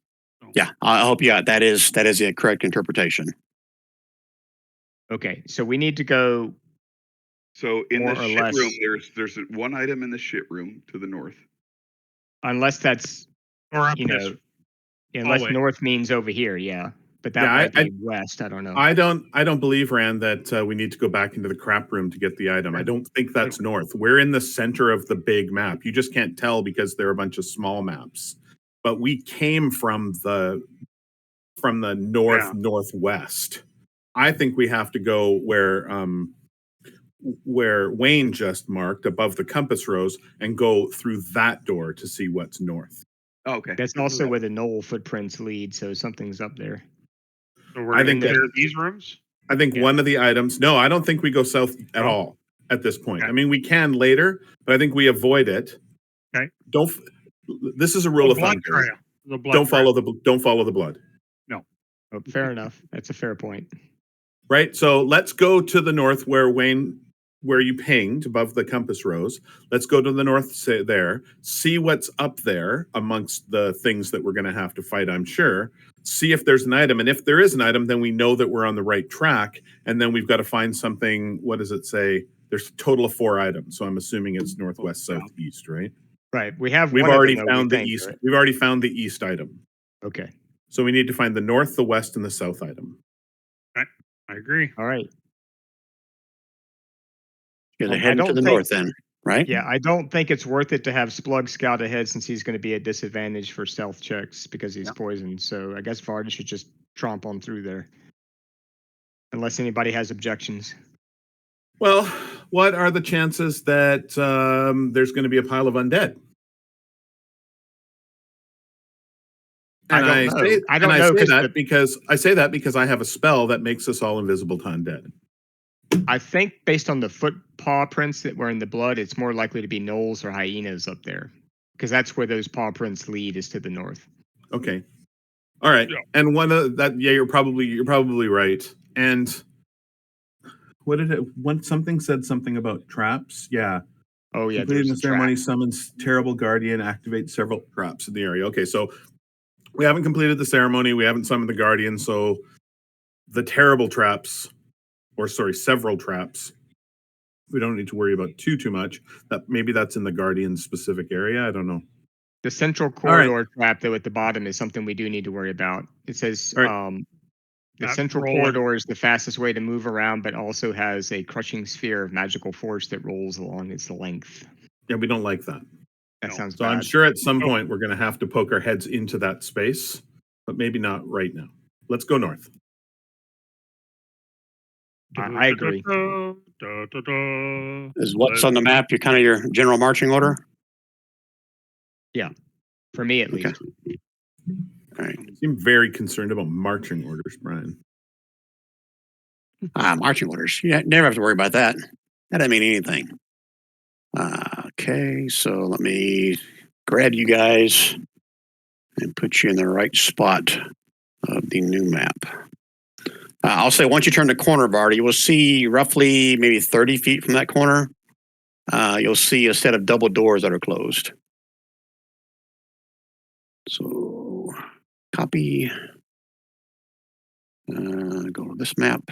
B: yeah, I hope you got that is the correct interpretation.
E: Okay, so we need to go.
A: So in
E: More
A: the
E: or
A: shit
E: less.
A: room, there's one item in the shit room to the north.
E: Unless that's,
D: Or up
E: you
D: this
E: know, unless
D: hallway.
E: north means over here, yeah. But that
C: Yeah,
E: might be west. I don't know.
C: I don't believe, Rand, that we need to go back into the crap room to get the item. I don't think that's north. We're in the center of the big map. You just can't tell because there are a bunch of small maps. But we came from the northwest. I think we have to go where Wayne just marked above the compass rose and go through that door to see what's north.
A: Oh, okay.
E: That's also where the knoll footprints lead, so something's up there.
D: So we're
C: I
D: going
C: think
D: to
C: that-
D: clear these rooms?
C: I think
E: Yeah.
C: one of the items. No, I don't think we go south at
D: No?
C: all at this point.
D: Okay.
C: I mean, we can later, but I think we avoid it.
D: Okay.
C: This is a rule
D: The
C: of thumb.
D: blood trail. The blood
C: Don't
D: trail.
C: follow the blood.
E: Oh, fair enough. That's a fair point.
C: Right. So let's go to the north where you pinged above the compass rose. Let's go to the north there, see what's up there amongst the things that we're going to have to fight, I'm sure. See if there's an item. And if there is an item, then we know that we're on the right track. And then we've got to find something. What does it say? There's a total of 4 items. So I'm assuming it's northwest, southeast, right?
E: Right. We have
C: We've
E: one
C: already
E: of them, though,
C: found
E: we
C: the
E: think,
C: east.
E: right?
C: We've already found the east item.
E: Okay.
C: So we need to find the north, the west, and the south item.
D: I agree.
E: All right.
B: Yeah, they're
E: I
B: heading to
E: don't
B: the
E: think-
B: north then, right?
E: Yeah, I don't think it's worth it to have Splug scout ahead since he's going to be at disadvantage for stealth checks because he's poisoned. So I guess Varda should just tromp on through there. Unless anybody has objections.
C: Well, what are the chances that there's going to be a pile of undead? And
E: I don't know.
C: say,
E: I don't
C: and
E: know,
C: I say that because I have a spell that makes us all invisible to undead.
E: I think based on the foot paw prints that were in the blood, it's more likely to be gnolls or hyenas up there. Because that's where those paw prints lead, is to the north.
C: Okay. All right.
D: Yeah.
C: And one of that, yeah, you're probably right. And what did it? Something said something about traps. Yeah.
E: Oh yeah,
C: Completing
E: there's
C: the
E: a trap.
C: ceremony summons terrible guardian, activates several traps in the area. Okay, so we haven't completed the ceremony. We haven't summoned the guardian. So the terrible traps, several traps. We don't need to worry about too much. That maybe that's in the guardian specific area. I don't know.
E: The central
C: right.
E: corridor trap, though, at the bottom is something we do need to worry about. It says
C: All right.
E: the
D: That's
E: central
D: rolling.
E: corridor is the fastest way to move around, but also has a crushing sphere of magical force that rolls along its length.
C: Yeah, we don't like that.
E: That
D: No.
E: sounds
C: So
E: bad.
C: I'm sure at some point we're going to have to poke our heads into that space, but maybe not right now. Let's go north.
E: I agree.
B: Is what's on the map your general marching order?
E: For me, at
B: Okay.
E: least.
B: All right.
C: You seem very concerned about marching orders, Brian.
B: Marching orders. You never have to worry about that. That doesn't mean anything. Okay, so let me grab you guys and put you in the right spot of the new map. I'll say once you turn the corner, Bart, you will see roughly maybe 30 feet from that corner. You'll see a set of double doors that are closed. So copy. Go to this map.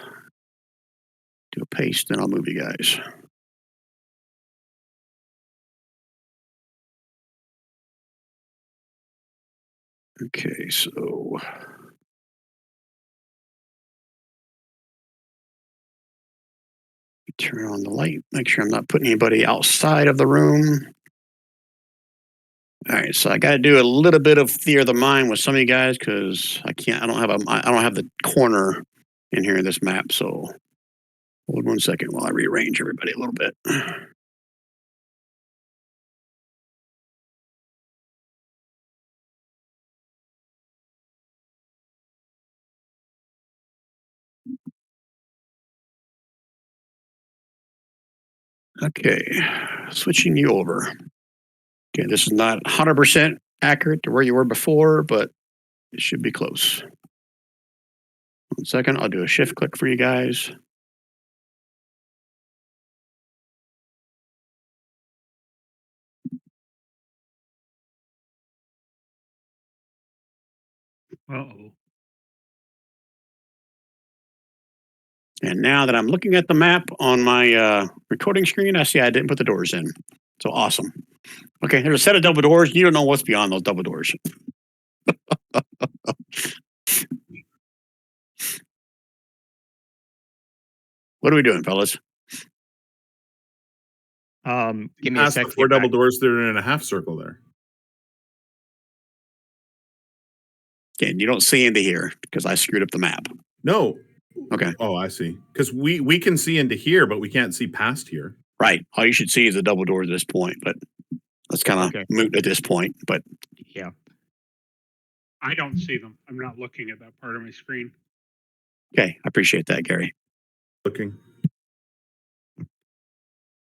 B: Do a paste, then I'll move you guys. Okay, so turn on the light. Make sure I'm not putting anybody outside of the room. All right, so I got to do a little bit of theater of the mind with some of you guys because I don't have the corner in here in this map. So hold 1 second while I rearrange everybody a little bit. Okay, switching you over. Okay, this is not 100% accurate to where you were before, but it should be close. 1 second, I'll do a shift click for you guys.
D: Uh-oh.
B: And now that I'm looking at the map on my recording screen, I see I didn't put the doors in. So awesome. Okay, there's a set of double doors. You don't know what's beyond those double doors. What are we doing, fellas?
E: Give me a
C: Past
E: sec.
C: the
E: to
C: 4
E: get back.
C: double doors that are in a half circle there.
B: Okay, you don't see into here because I screwed up the map.
C: No.
B: Okay.
C: Oh, I see. Because we can see into here, but we can't see past here.
B: Right. All you should see is the double door at this point, but that's kind of
E: Okay.
B: moot at this point. But
E: Yeah.
D: I don't see them. I'm not looking at that part of my screen.
B: okay, I appreciate that, Gary.
C: Looking.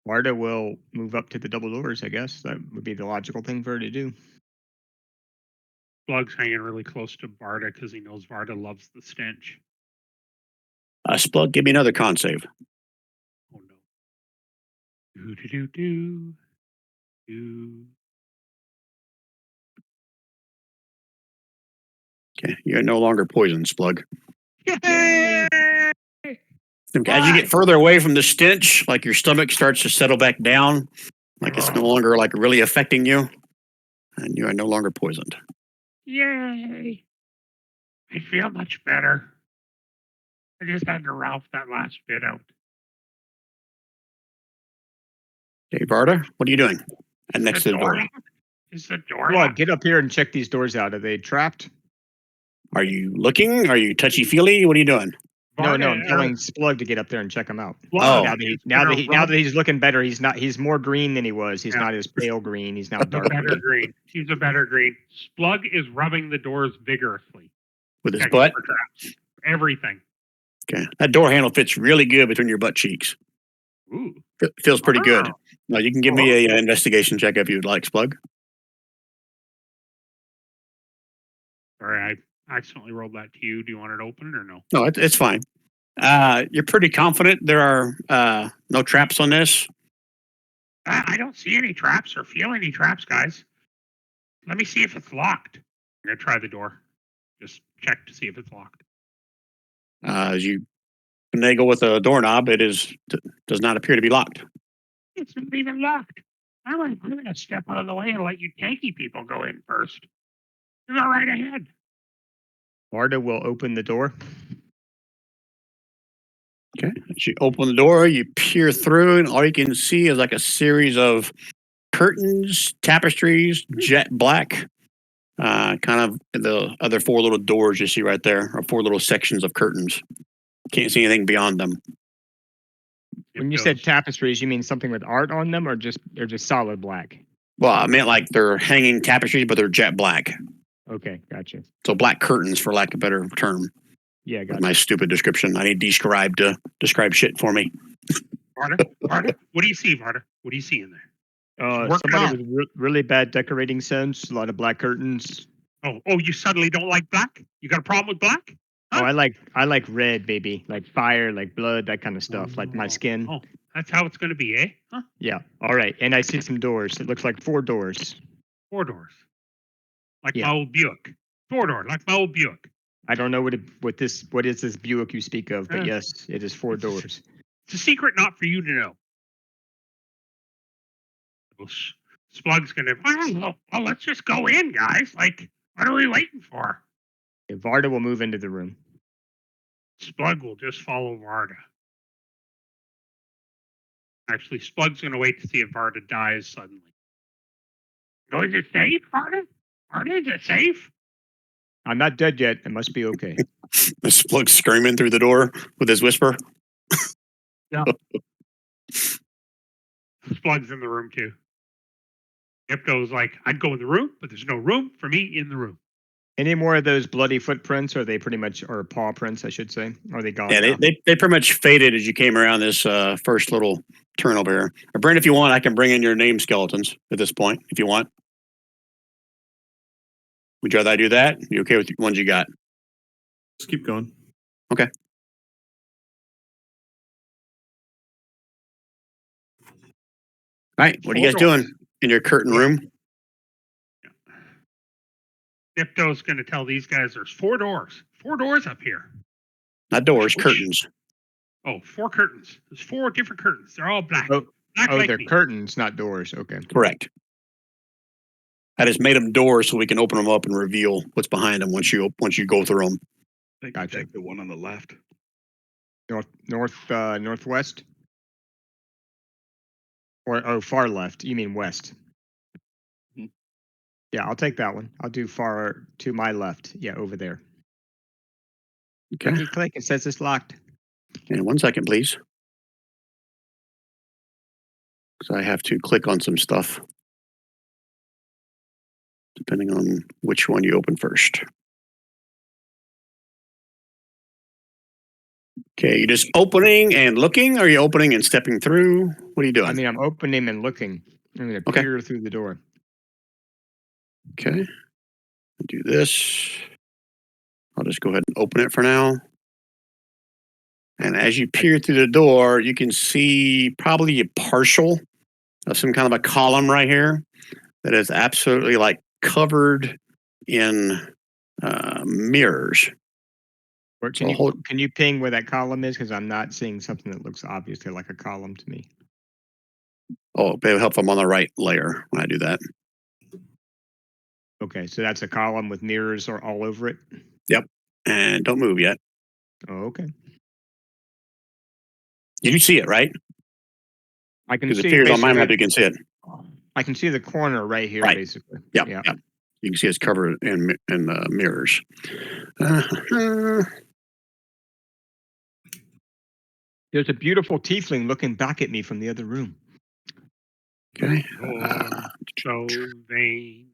E: Varda will move up to the double doors, I guess. That would be the logical thing for her to do.
D: Splug's hanging really close to Varda because he knows Varda loves the stench.
B: Splug, give me another con save.
D: Oh no. Do do do do. Do.
B: Okay, you're no longer poisoned, Splug.
D: Yay!
B: As you get further away from the stench, like your stomach starts to settle back down, like it's no longer like really affecting you, and you are no longer poisoned.
D: Yay! I feel much better. I just had to Ralph that last bit out.
B: Okay, Varda, what are you doing? And next to the door.
D: locked? Is the door
E: Come on,
D: locked?
E: get up here and check these doors out. Are they trapped?
B: Are you looking? Are you touchy feely? What are you doing?
E: No,
D: Varda,
E: I'm telling Splug to get up there and check them out.
B: Oh.
E: Now that he's looking better, he's not. He's more green than he was. He's not as pale green. He's now
D: He's a
E: dark
D: better
E: green.
D: green. He's a better green. Splug is rubbing the doors vigorously.
B: With his
D: checking
B: butt?
D: for traps. Everything.
B: Okay. That door handle fits really good between your butt cheeks.
D: Ooh.
B: Feels pretty good.
D: Wow.
B: Now, you can give me a investigation check if you'd like, Splug.
D: Sorry, I accidentally rolled that to you. Do you want it open or no?
B: No, it's fine. You're pretty confident there are no traps on this?
D: I don't see any traps or feel any traps, guys. Let me see if it's locked. I'm going to try the door. Just check to see if it's locked.
B: As you finagle with a doorknob, it does not appear to be locked.
D: It's not even locked. I'm going to step out of the way and let you tanky people go in first. You go right ahead.
E: Varda will open the door.
B: Okay. As you open the door, you peer through, and all you can see is like a series of curtains, tapestries, jet black. Kind of the other 4 little doors you see right there, or 4 little sections of curtains. Can't see anything beyond them.
E: When you said tapestries, you mean something with art on them, or just solid black?
B: Well, I meant like they're hanging tapestries, but they're jet black.
E: Okay, gotcha.
B: So black curtains, for lack of a better term.
E: Yeah,
B: That's
E: gotcha.
B: my stupid description. I need Describe to describe shit for me.
D: Varda, what do you see, Varda? What do you see in there? Work it
E: Somebody
D: out.
E: with really bad decorating sense. A lot of black curtains.
D: Oh, you suddenly don't like black? You got a problem with black?
E: Oh,
D: Huh?
E: I like red, baby. Like fire, like blood, that kind of stuff. Like my skin.
D: Oh, that's how it's going to be, eh? Huh?
E: Yeah. All right. And I see some doors. It looks like 4 doors.
D: 4 doors. Like
E: Yeah.
D: my old Buick. 4 door, like my old Buick.
E: I don't know what is this Buick you speak of, but yes, it is 4 doors.
D: It's a secret not for you to know. Well, Splug's going to, well, let's just go in, guys. Like, what are we waiting for?
E: Okay, Varda will move into the room.
D: Splug will just follow Varda. Actually, Splug's going to wait to see if Varda dies suddenly. Oh, is it safe, Varda? Varda, is it safe?
E: I'm not dead yet. It must be okay.
B: Splug screaming through the door with his whisper.
D: Splug's in the room too. Hypno's like, I'd go in the room, but there's no room for me in the room.
E: Any more of those bloody footprints? Or are they pretty much, or paw prints, I should say? Are they gone?
B: Yeah,
E: now?
B: they pretty much faded as you came around this first little turnover here. Brent, if you want, I can bring in your name skeletons at this point, if you want. Would you rather I do that? You okay with the ones you got?
C: Just keep going.
B: Okay. All right. What are you guys doing in your curtain room?
D: Dipto's going to tell these guys there's 4 doors. 4 doors up here.
B: Not doors,
D: Which-
B: curtains.
D: Oh, 4 curtains. There's 4 different curtains. They're all black.
E: Oh,
D: Black
E: oh,
D: like
E: they're
D: me.
E: curtains, not doors. Okay.
B: Correct. I just made them doors so we can open them up and reveal what's behind them once you go through them.
A: I think
E: Gotcha.
A: take the one on the left.
E: Northwest? Or far left. You mean west?
A: Mhm.
E: Yeah, I'll take that one. I'll do far to my left. Yeah, over there.
B: Okay.
E: Clicky click. It says it's locked.
B: And 1 second, please. Because I have to click on some stuff. Depending on which one you open first. Okay, you just opening and looking? Or are you opening and stepping through? What are you doing?
E: I mean, I'm opening and looking. I'm going to
B: Okay.
E: peer through the door.
B: Okay. Do this. I'll just go ahead and open it for now. And as you peer through the door, you can see probably a partial of some kind of a column right here that is absolutely like covered in mirrors.
E: Or can you ping where that column is? Because I'm not seeing something that looks obviously like a column to me.
B: Oh, it'll help if I'm on the right layer when I do that.
E: Okay, so that's a column with mirrors all over it.
B: Yep. And don't move yet.
E: Oh, okay.
B: You see it, right?
E: I can
B: Because it
E: see
B: appears on my map
E: basically-
B: you can see it.
E: I can see the corner right here,
B: Right.
E: basically.
B: Yep.
E: Yeah.
B: Yep. You can see it's covered in mirrors.
E: There's a beautiful tiefling looking back at me from the other room.
B: Okay.
D: So vain.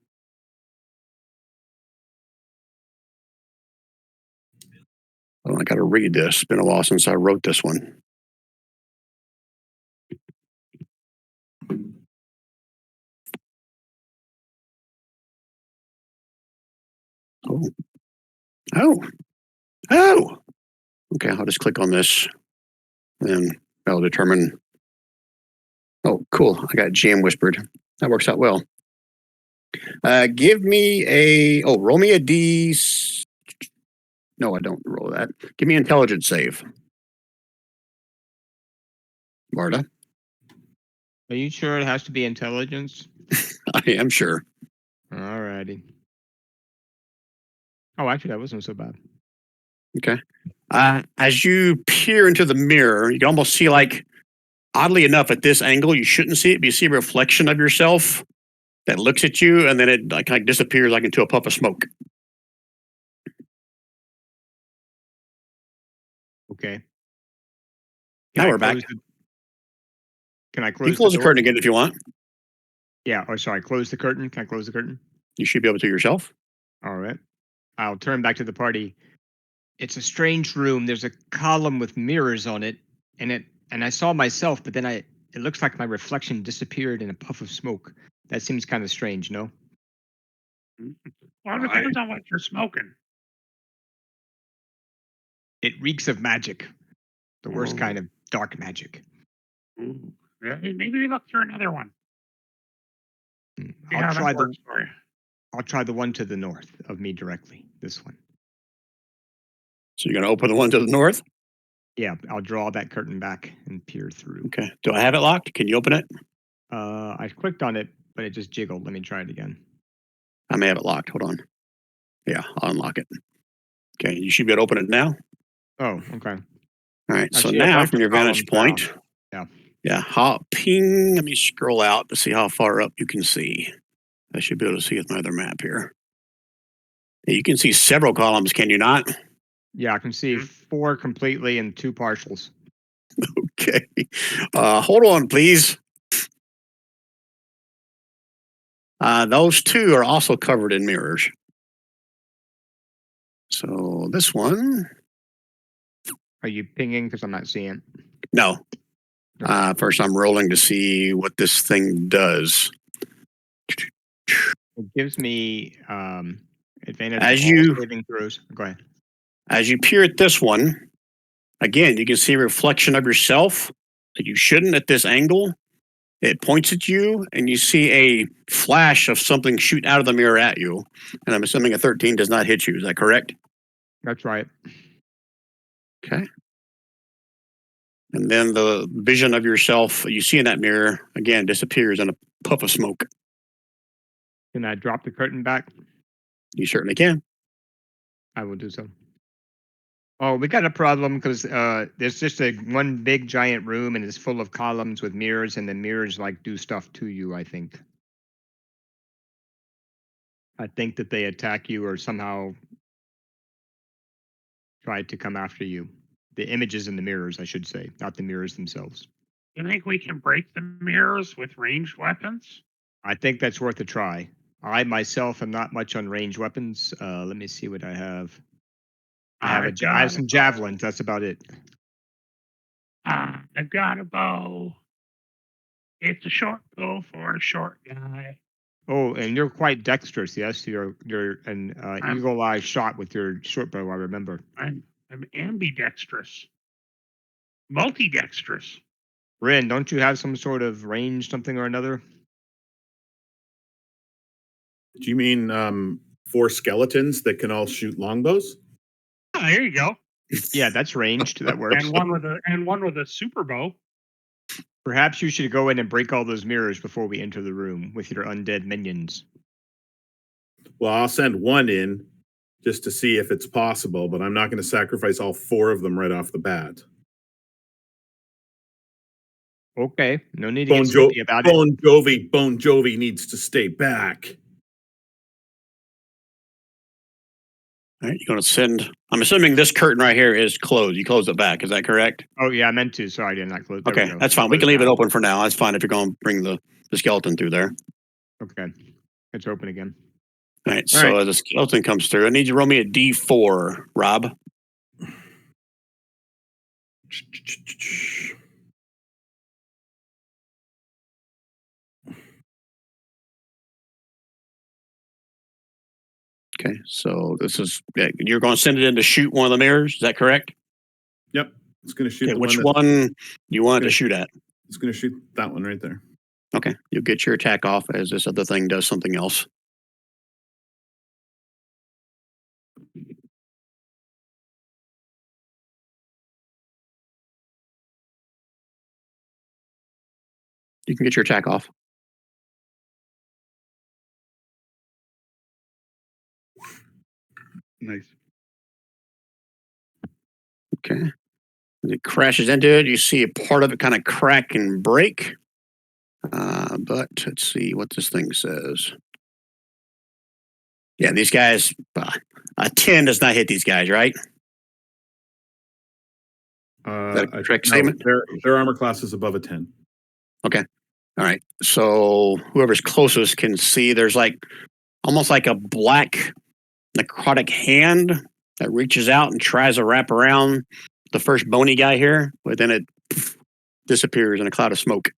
B: Oh, I got to read this. It's been a while since I wrote this one. Oh. Oh. Oh. Okay, I'll just click on this. And that'll determine. Oh, cool. I got Jam Whispered. That works out well. Give me roll me a D. No, I don't roll that. Give me intelligence save. Marta.
E: Are you sure it has to be intelligence?
B: I am sure.
E: Alrighty. Oh, actually, that wasn't so bad.
B: Okay. As you peer into the mirror, you can almost see, like, oddly enough, at this angle, you shouldn't see it, but you see a reflection of yourself that looks at you, and then it like disappears like into a puff of smoke.
E: Okay.
B: Now we're back.
E: Can I
B: You
E: close
B: can close the
E: door?
B: curtain again if you want.
E: Yeah. Oh, sorry. Close the curtain. Can I close the curtain?
B: You should be able to yourself.
E: All right. I'll turn back to the party. It's a strange room. There's a column with mirrors on it, and I saw myself, but then it looks like my reflection disappeared in a puff of smoke. That seems kind of strange, no?
D: Well, it depends on what you're smoking.
E: It reeks of magic. The worst
B: Oh.
E: kind of dark magic.
D: Ooh. Yeah, maybe we look through another one. See how
E: I'll
D: that
E: try
D: works for you.
E: I'll try the one to the north of me directly. This one.
B: So you're going to open the one to the north?
E: Yeah, I'll draw that curtain back and peer through.
B: Okay. Do I have it locked? Can you open it?
E: I clicked on it, but it just jiggled. Let me try it again.
B: I may have it locked. Hold on. Yeah, I'll unlock it. Okay, you should be able to open it now.
E: Oh, okay.
B: All right,
E: I
B: so
E: see a
B: now
E: bunch
B: from
E: of
B: your vantage
E: columns
B: point.
E: now.
B: Yeah, ping. Let me scroll out to see how far up you can see. I should be able to see with my other map here. Yeah, you can see several columns, can you not?
E: Yeah, I can see 4 completely and 2 partials.
B: Okay. Hold on, please. Those 2 are also covered in mirrors. So this one,
E: Are you pinging? Because I'm not seeing.
B: no. First, I'm rolling to see what this thing does.
E: It gives me Advantage
B: As
E: on all
B: you-
E: saving throws. Go ahead.
B: As you peer at this one, again, you can see a reflection of yourself that you shouldn't at this angle. It points at you, and you see a flash of something shoot out of the mirror at you. And I'm assuming a 13 does not hit you. Is that correct?
E: That's right.
B: Okay. And then the vision of yourself you see in that mirror, again, disappears in a puff of smoke.
E: Can I drop the curtain back?
B: You certainly can.
E: I will do so. Oh, we got a problem because there's just one big giant room and it's full of columns with mirrors, and the mirrors like do stuff to you. I think that they attack you or somehow try to come after you. The images in the mirrors, I should say, not the mirrors themselves.
D: You think we can break the mirrors with ranged weapons?
E: I think that's worth a try. I myself am not much on ranged weapons. Let me see what I have. I have some javelins. That's about it.
D: I've got a bow. It's a short bow for a short guy.
E: Oh, and you're quite dexterous, yes. You're an eagle eye shot with your short bow. I remember.
D: I'm ambidextrous, multidextrous.
E: Rin, don't you have some sort of range, something or another?
C: Do you mean 4 skeletons that can all shoot longbows?
D: Oh, there you go.
E: Yeah, that's ranged. That works.
D: And one with a super bow.
E: Perhaps you should go in and break all those mirrors before we enter the room with your undead minions.
C: Well, I'll send one in just to see if it's possible, but I'm not going to sacrifice all 4 of them right off the bat.
E: Okay, no need to get snippy about it.
C: Bon Jovi needs to stay back.
B: All right, you're going to send. I'm assuming this curtain right here is closed. You close it back. Is that correct?
E: Oh, yeah, I meant to. Sorry, I did not close. There we
B: Okay,
E: go.
B: that's fine. We can leave it open for now. That's fine if you're going to bring the skeleton through there.
E: Okay, it's open again.
B: All right, so as the skeleton comes through, I need you to roll me a D4, Rob. Okay, so this is you're going to send it in to shoot one of the mirrors. Is that correct?
C: Yep, it's going to shoot.
B: Okay, which one do you want it to shoot at?
C: It's going to shoot that one right there.
B: Okay, you'll get your attack off as this other thing does something else. You can get your attack off.
A: Nice.
B: Okay. As it crashes into it, you see a part of it kind of crack and break. But let's see what this thing says. Yeah, these guys, a 10 does not hit these guys, right? Is that a correct statement?
C: Their armor class is above a 10.
B: Okay. All right. So whoever's closest can see there's like almost like a black necrotic hand that reaches out and tries to wrap around the first bony guy here, but then it disappears in a cloud of smoke.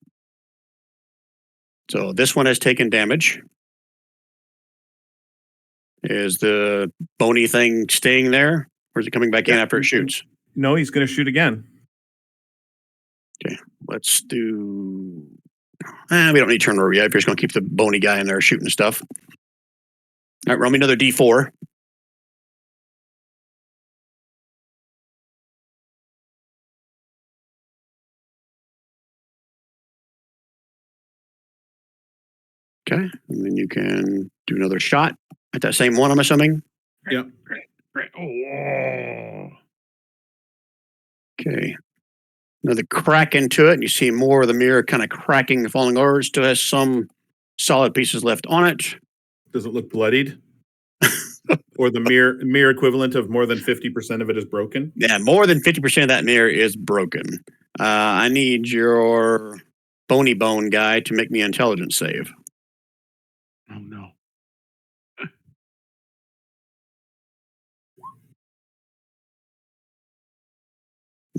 B: So this one has taken damage. Is the bony thing staying there, or is it coming back in after it shoots?
C: No, he's going to shoot again.
B: Okay, let's do. We don't need turn order yet. If you're just going to keep the bony guy in there shooting stuff. All right, roll me another D4. Okay, and then you can do another shot at that same one, I'm assuming.
C: Yep.
D: Great. Oh.
B: Okay. Another crack into it, and you see more of the mirror kind of cracking and falling over. It still has some solid pieces left on it.
C: Does it look bloodied? Or the mirror equivalent of more than 50% of it is broken?
B: Yeah, more than 50% of that mirror is broken. I need your bony bone guy to make me an intelligence save.
D: Oh no.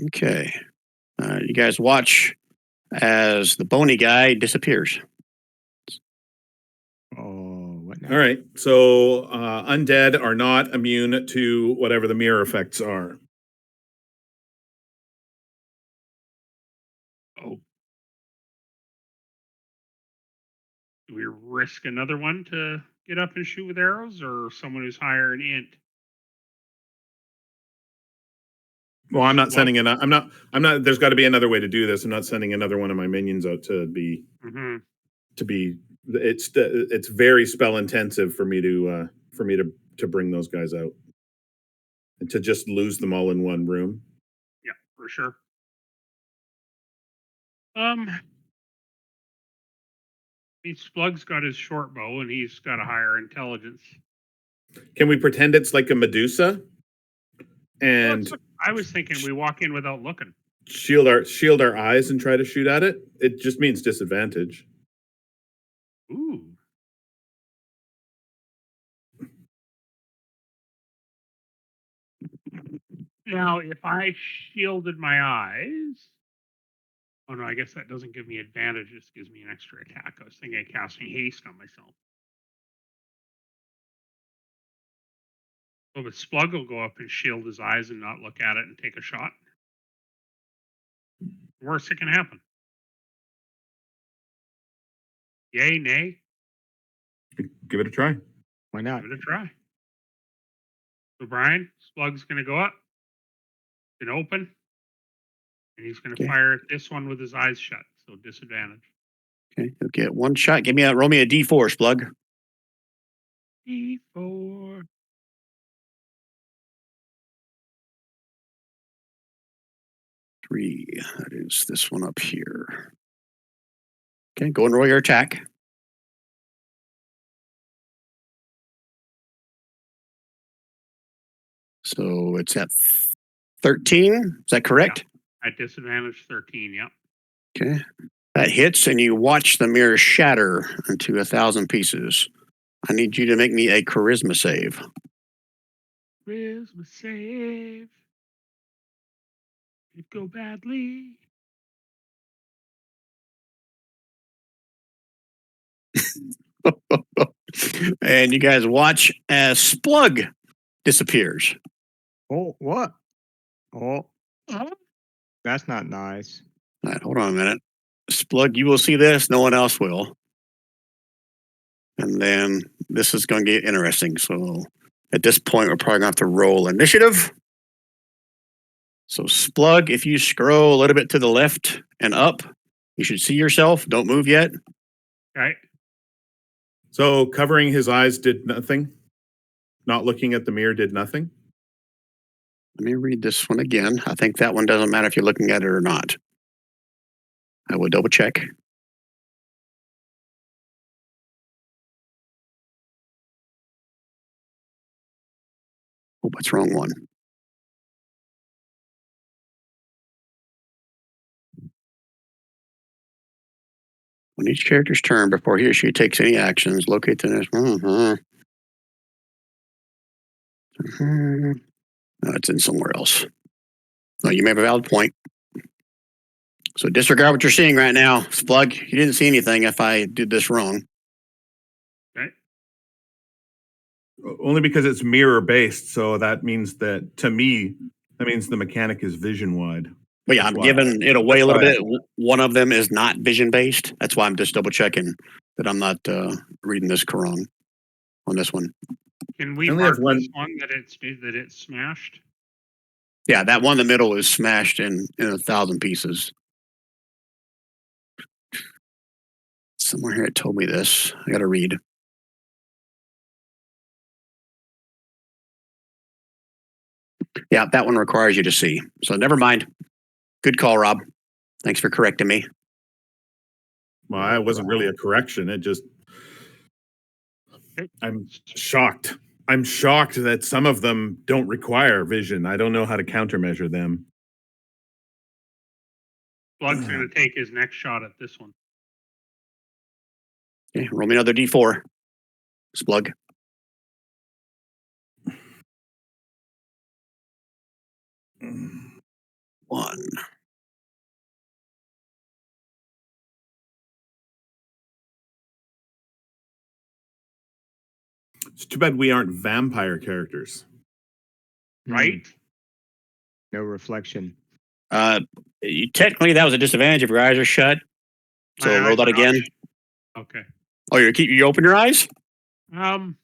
B: Okay. You guys watch as the bony guy disappears.
E: Oh, what now?
C: All right. So undead are not immune to whatever the mirror effects are.
D: Oh. Do we risk another one to get up and shoot with arrows, or someone who's higher in int?
C: Well, I'm not sending it. I'm not. There's got to be another way to do this. I'm not sending another one of my minions out to be.
D: Mm-hmm.
C: To be. It's very spell intensive for me to bring those guys out, and to just lose them all in one room.
D: Yeah, for sure. Splug's got his short bow, and he's got a higher intelligence.
C: Can we pretend it's like a Medusa? And
D: I was thinking we walk in without looking.
C: Shield our eyes and try to shoot at it. It just means disadvantage.
D: Ooh. Now, if I shielded my eyes, oh no, I guess that doesn't give me advantage. It just gives me an extra attack. I was thinking of casting haste on myself. Oh, but Splug will go up and shield his eyes and not look at it and take a shot. Worst that can happen. Yay, nay?
C: Give it a try.
E: Why not?
D: Give it a try. So Brian, Splug's going to go up, and open, and he's going to fire at this one with his eyes shut. So disadvantage.
B: Okay, you'll get one shot. Roll me a D4, Splug.
D: D4.
B: 3. That is this one up here. Okay, go and roll your attack. So it's at 13. Is that correct?
D: Yeah. At disadvantage 13, yep.
B: Okay. That hits, and you watch the mirror shatter into 1,000 pieces. I need you to make me a charisma save.
D: Charisma save. It go badly.
B: And you guys watch as Splug disappears.
E: Oh, what? Oh, that's not nice.
B: All right, hold on a minute. Splug, you will see this. No one else will. And then this is going to get interesting. So at this point, we're probably going to have to roll initiative. So Splug, if you scroll a little bit to the left and up, you should see yourself. Don't move yet.
D: Right.
C: So covering his eyes did nothing. Not looking at the mirror did nothing.
B: Let me read this one again. I think that one doesn't matter if you're looking at it or not. I will double check. Oh, that's wrong one. On each character's turn, before he or she takes any actions, locate the next. No, it's in somewhere else. No, you may have a valid point. So disregard what you're seeing right now. Splug, you didn't see anything if I did this wrong.
D: Right.
C: Only because it's mirror based. So that means that, to me, that means the mechanic is vision wide.
B: But yeah, I'm giving it away a little bit. One of them is not vision based. That's why I'm just double checking that I'm not reading this wrong on this one.
D: Can we mark this one that it's smashed?
B: Yeah, that one in the middle is smashed in 1,000 pieces. Somewhere here it told me this. I got to read. Yeah, that one requires you to see. So never mind. Good call, Rob. Thanks for correcting me.
C: Well, it wasn't really a correction. It just, I'm shocked. I'm shocked that some of them don't require vision. I don't know how to countermeasure them.
D: Splug's going to take his next shot at this one.
B: Okay, roll me another D4. Splug. 1.
C: It's too bad we aren't vampire characters.
D: Right?
E: No reflection.
B: Technically, that was a disadvantage if your eyes are shut. So
D: My
B: roll
D: eyes
B: that
D: are
B: again.
D: not- Okay.
B: Oh, you open your eyes?
D: No.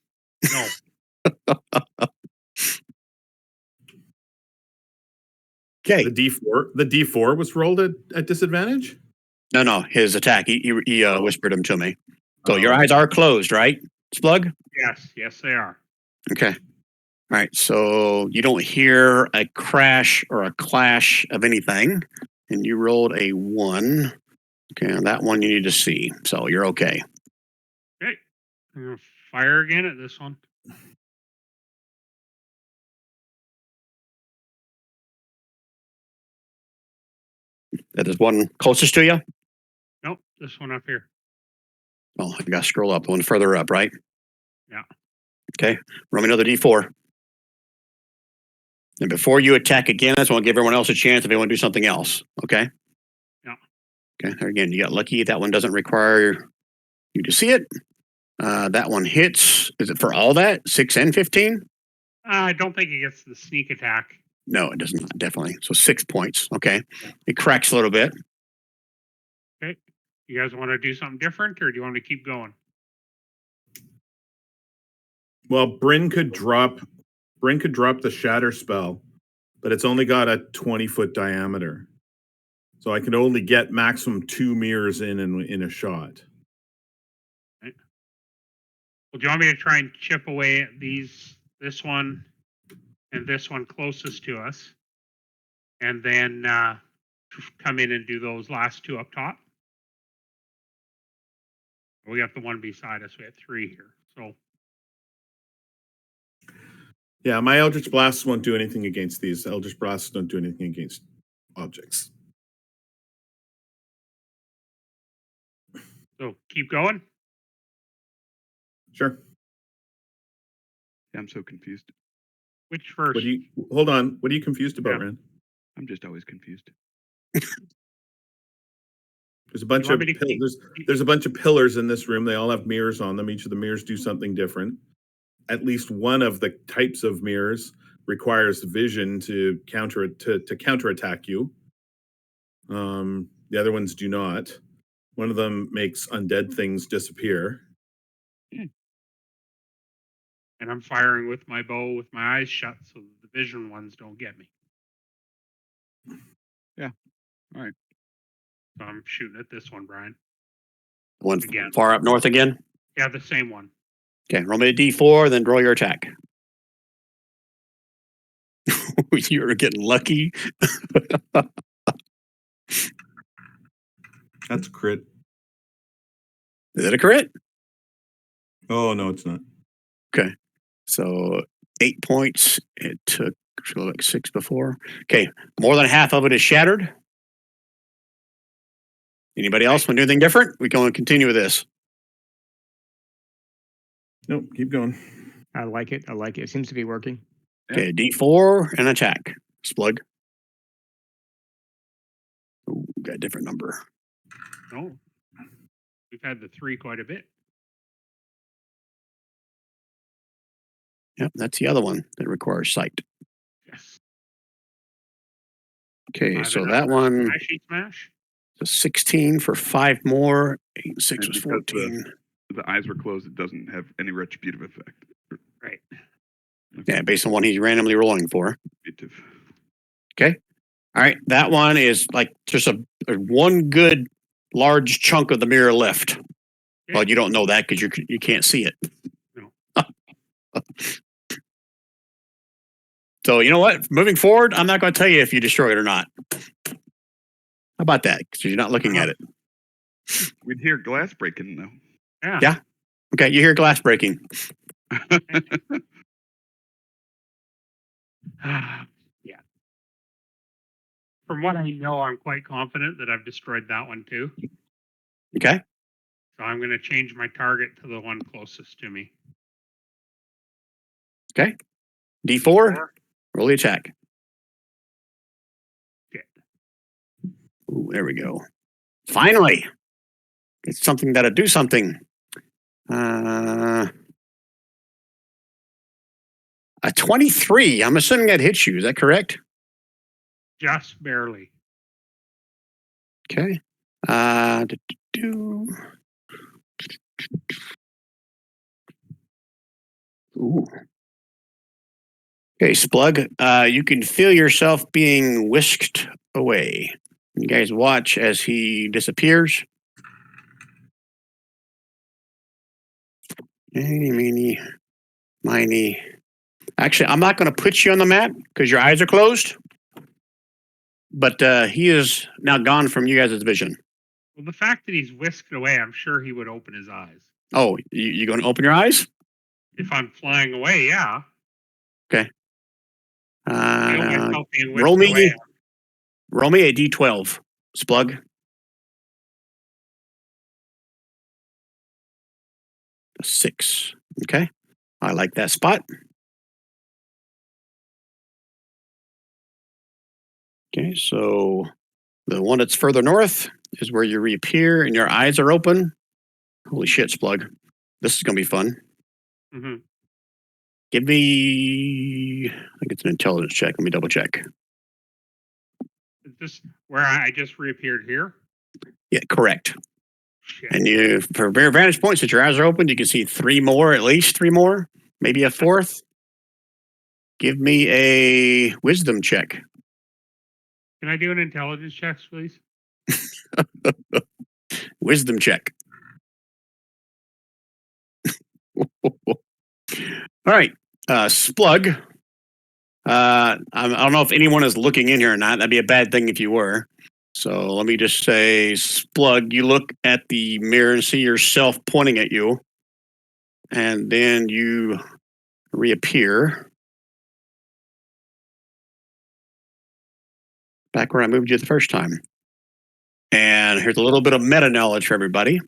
B: Okay.
C: The D4 was rolled at disadvantage.
B: No, his attack. He whispered him to me. So
C: Oh.
B: your eyes are closed, right, Splug?
D: Yes, they are.
B: Okay. All right. So you don't hear a crash or a clash of anything, and you rolled a 1. Okay, and that one you need to see. So you're okay.
D: Okay. I'm gonna fire again at this one.
B: That is one closest to you.
D: Nope, this one up here.
B: Oh, I got to scroll up. One further up, right?
D: Yeah.
B: Okay. Roll me another D4. And before you attack again, I just want to give everyone else a chance if they want to do something else. Okay.
D: Yeah.
B: Okay. There again, you got lucky. That one doesn't require you to see it. That one hits. Is it for all that? 6 and 15?
D: I don't think he gets the sneak attack.
B: No, it doesn't. Definitely. So 6 points. Okay. It cracks a little bit.
D: Okay. You guys want to do something different, or do you want me to keep going?
C: Well, Bryn could drop the shatter spell, but it's only got a 20-foot diameter. So I can only get maximum 2 mirrors in a shot.
D: Right. Well, do you want me to try and chip away at this one and this one closest to us, and then come in and do those last 2 up top? We got the one beside us. We have 3 here. So
C: Yeah, my Eldritch Blasts won't do anything against these. Eldritch Blasts don't do anything against objects.
D: keep going.
C: Sure.
A: Yeah, I'm so confused.
D: Which first?
C: Hold on. What are you confused about,
D: Yeah.
C: Rand?
A: I'm just always confused.
C: There's a bunch
D: You want
C: of
D: me to keep-
C: there's a bunch of pillars in this room. They all have mirrors on them. Each of the mirrors do something different. At least one of the types of mirrors requires vision to counterattack you. The other ones do not. One of them makes undead things disappear.
D: And I'm firing with my bow with my eyes shut, so the vision ones don't get me.
A: Yeah. All right.
D: So I'm shooting at this one, Brian.
B: One
D: Again.
B: far up north again.
D: Yeah, the same one.
B: Okay. Roll me a D4, then roll your attack. You're getting lucky.
C: That's a crit.
B: Is it a crit?
C: Oh no, it's not.
B: Okay. So 8 points. It took like 6 before. Okay. More than half of it is shattered. Anybody else want to do anything different? We can continue with this.
C: Nope, keep going.
E: I like it. It seems to be working.
B: Okay. D4 and attack. Splug. Ooh, got a different number.
D: No. We've had the 3 quite a bit.
B: Yep. That's the other one that requires sight.
D: Yes.
B: Okay.
D: 5
B: So
D: and
B: that
D: up.
B: one.
D: Smash.
B: So 16 for 5 more. 8 and 6
A: And
B: was
A: because
B: 14.
A: The eyes were closed. It doesn't have any retributive effect.
D: Right.
B: Yeah, based on what he's randomly rolling for.
A: Retributive.
B: All right, that one is like just a one good large chunk of the mirror left. Well, you don't know that because you can't see it.
D: No.
B: So you know what? Moving forward, I'm not going to tell you if you destroy it or not. How about that? Because you're not looking at it.
A: We'd hear glass breaking though.
D: Yeah.
B: Yeah. Okay, you hear glass breaking.
D: Yeah. From what I know, I'm quite confident that I've destroyed that one too.
B: Okay.
D: So I'm going to change my target to the one closest to me.
B: D4, roll the attack.
D: Okay.
B: Ooh, there we go. Finally, it's something that'll do something. A 23. I'm assuming that hits you. Is that correct?
D: Just barely.
B: Okay. Do. Ooh. Okay, Splug. You can feel yourself being whisked away. You guys watch as he disappears. Eeny, meeny, miny. Actually, I'm not going to put you on the map because your eyes are closed. But he is now gone from you guys' vision.
D: Well, the fact that he's whisked away, I'm sure he would open his eyes.
B: Oh, you going to open your eyes?
D: If I'm flying away, yeah.
B: Okay.
D: I feel myself being whisked
B: Roll
D: away.
B: me a D12, Splug. A 6. Okay. I like that spot. Okay, so the one that's further north is where you reappear and your eyes are open. Holy shit, Splug. This is going to be fun.
D: Mm-hmm.
B: Give me, I think it's an intelligence check. Let me double check.
D: Is this where I just reappeared here?
B: Yeah, correct.
D: Shit.
B: And you, for very vantage points, that your eyes are open, you can see 3 more, at least 3 more, maybe a 4th. Give me a wisdom check.
D: Can I do an intelligence check, please?
B: Wisdom check. All right, Splug. I don't know if anyone is looking in here or not. That'd be a bad thing if you were. So let me just say, Splug, you look at the mirror and see yourself pointing at you. And then you reappear back where I moved you the first time. And here's a little bit of meta knowledge for everybody.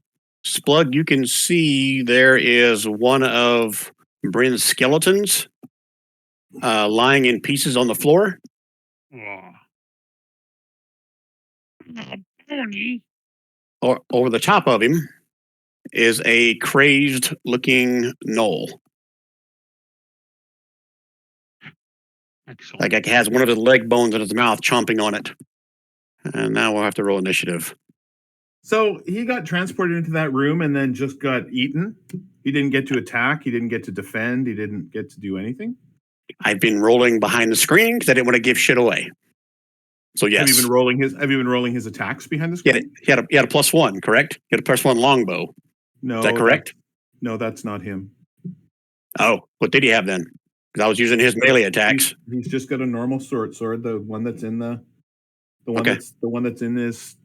B: Splug, you can see there is one of Bryn's skeletons lying in pieces on the floor.
D: Oh. Pony.
B: Or over the top of him is a crazed looking gnoll.
D: Excellent.
B: Like it has one of his leg bones in his mouth chomping on it. And now we'll have to roll initiative.
C: So he got transported into that room and then just got eaten. He didn't get to attack. He didn't get to defend. He didn't get to do anything.
B: I've been rolling behind the screen because I didn't want to give shit away. So yes.
C: Have you been rolling his attacks behind the
B: He
C: screen?
B: had a +1, correct? He had a +1 longbow.
C: No,
B: Is that correct?
C: No, that's not him.
B: Oh, what did he have then? Because I was using his melee attacks.
C: He's just got a normal sword, the one that's in the one
B: Okay.
C: that's the one that's in his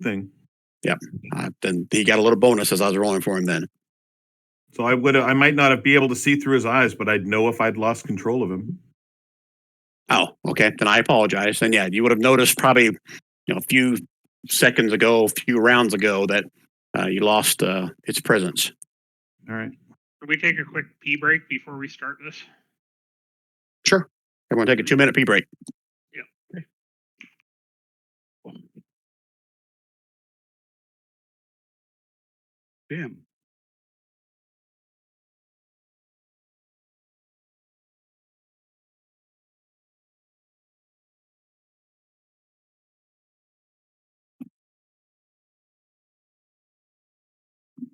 C: thing.
B: Yep. Then he got a little bonus as I was rolling for him then.
C: So I might not be able to see through his eyes, but I'd know if I'd lost control of him.
B: Oh, okay. Then I apologize. Then yeah, you would have noticed probably a few seconds ago, a few rounds ago that you lost its presence.
C: All right.
D: Can we take a quick pee break before we start this?
B: Sure. Everyone take a 2-minute pee break.
D: Yeah.
A: Damn.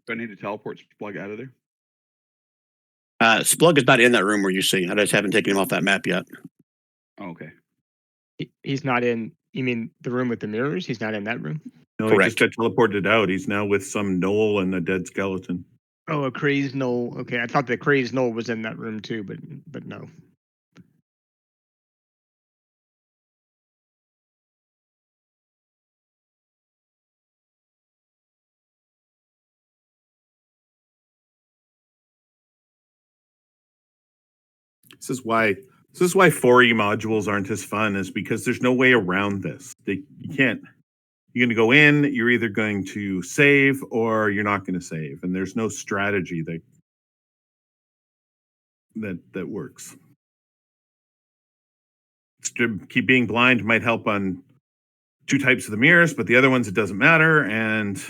A: Do I need to teleport Splug out of there?
B: Splug is not in that room where you see. I just haven't taken him off that map yet.
A: Oh, okay.
E: He's not in. You mean the room with the mirrors? He's not in that room.
C: No,
B: Correct.
C: he just got teleported out. He's now with some gnoll and a dead skeleton.
E: Oh, a crazed gnoll. Okay, I thought the crazed gnoll was in that room too, but no.
C: This is why 4E modules aren't as fun, is because there's no way around this. You can't. You're going to go in. You're either going to save or you're not going to save, and there's no strategy that works. Keep being blind might help on 2 types of the mirrors, but the other ones it doesn't matter, and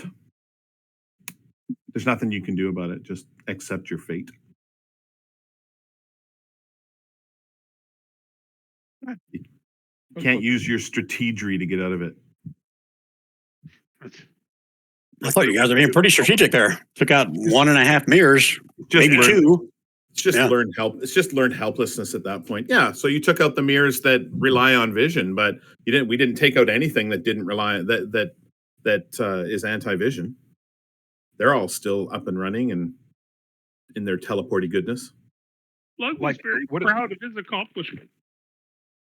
C: there's nothing you can do about it. Just accept your fate. You can't use your strategery to get out of it.
B: I thought you guys were being pretty strategic there. Took out 1.5 mirrors,
C: Just
B: maybe
C: learn,
B: 2.
C: It's just
B: Yeah.
C: learned help. It's just learned helplessness at that point. Yeah. So you took out the mirrors that rely on vision, but you didn't. We didn't take out anything that didn't rely that is anti-vision. They're all still up and running and in their teleporty goodness.
D: Slug was
A: Like,
D: very
A: what-
D: proud of his accomplishment.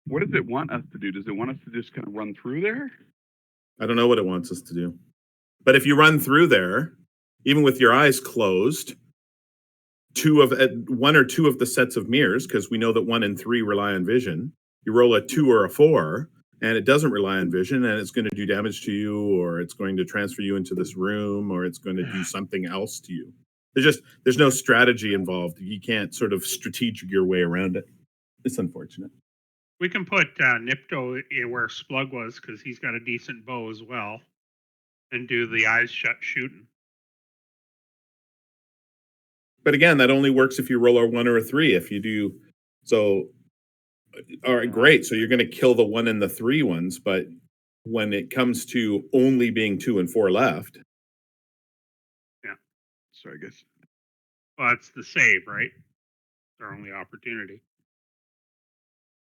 A: What does it want us to do? Does it want us to just kind of run through there?
C: I don't know what it wants us to do, but if you run through there, even with your eyes closed, 1 or 2 of the sets of mirrors, because we know that 1 and 3 rely on vision. You roll a 2 or a 4, and it doesn't rely on vision, and it's going to do damage to you, or it's going to transfer you into this room, or it's going to do something else to you. There's no strategy involved. You can't sort of strategic your way around it. It's unfortunate.
D: We can put Nipto in where Splug was because he's got a decent bow as well, and do the eyes shut shooting.
C: But again, that only works if you roll a 1 or a 3. If you do so, all right, great. So you're going to kill the 1 and the 3 ones, but when it comes to only being 2 and 4 left,
A: So I guess
D: Well, it's the save, right? Their only opportunity.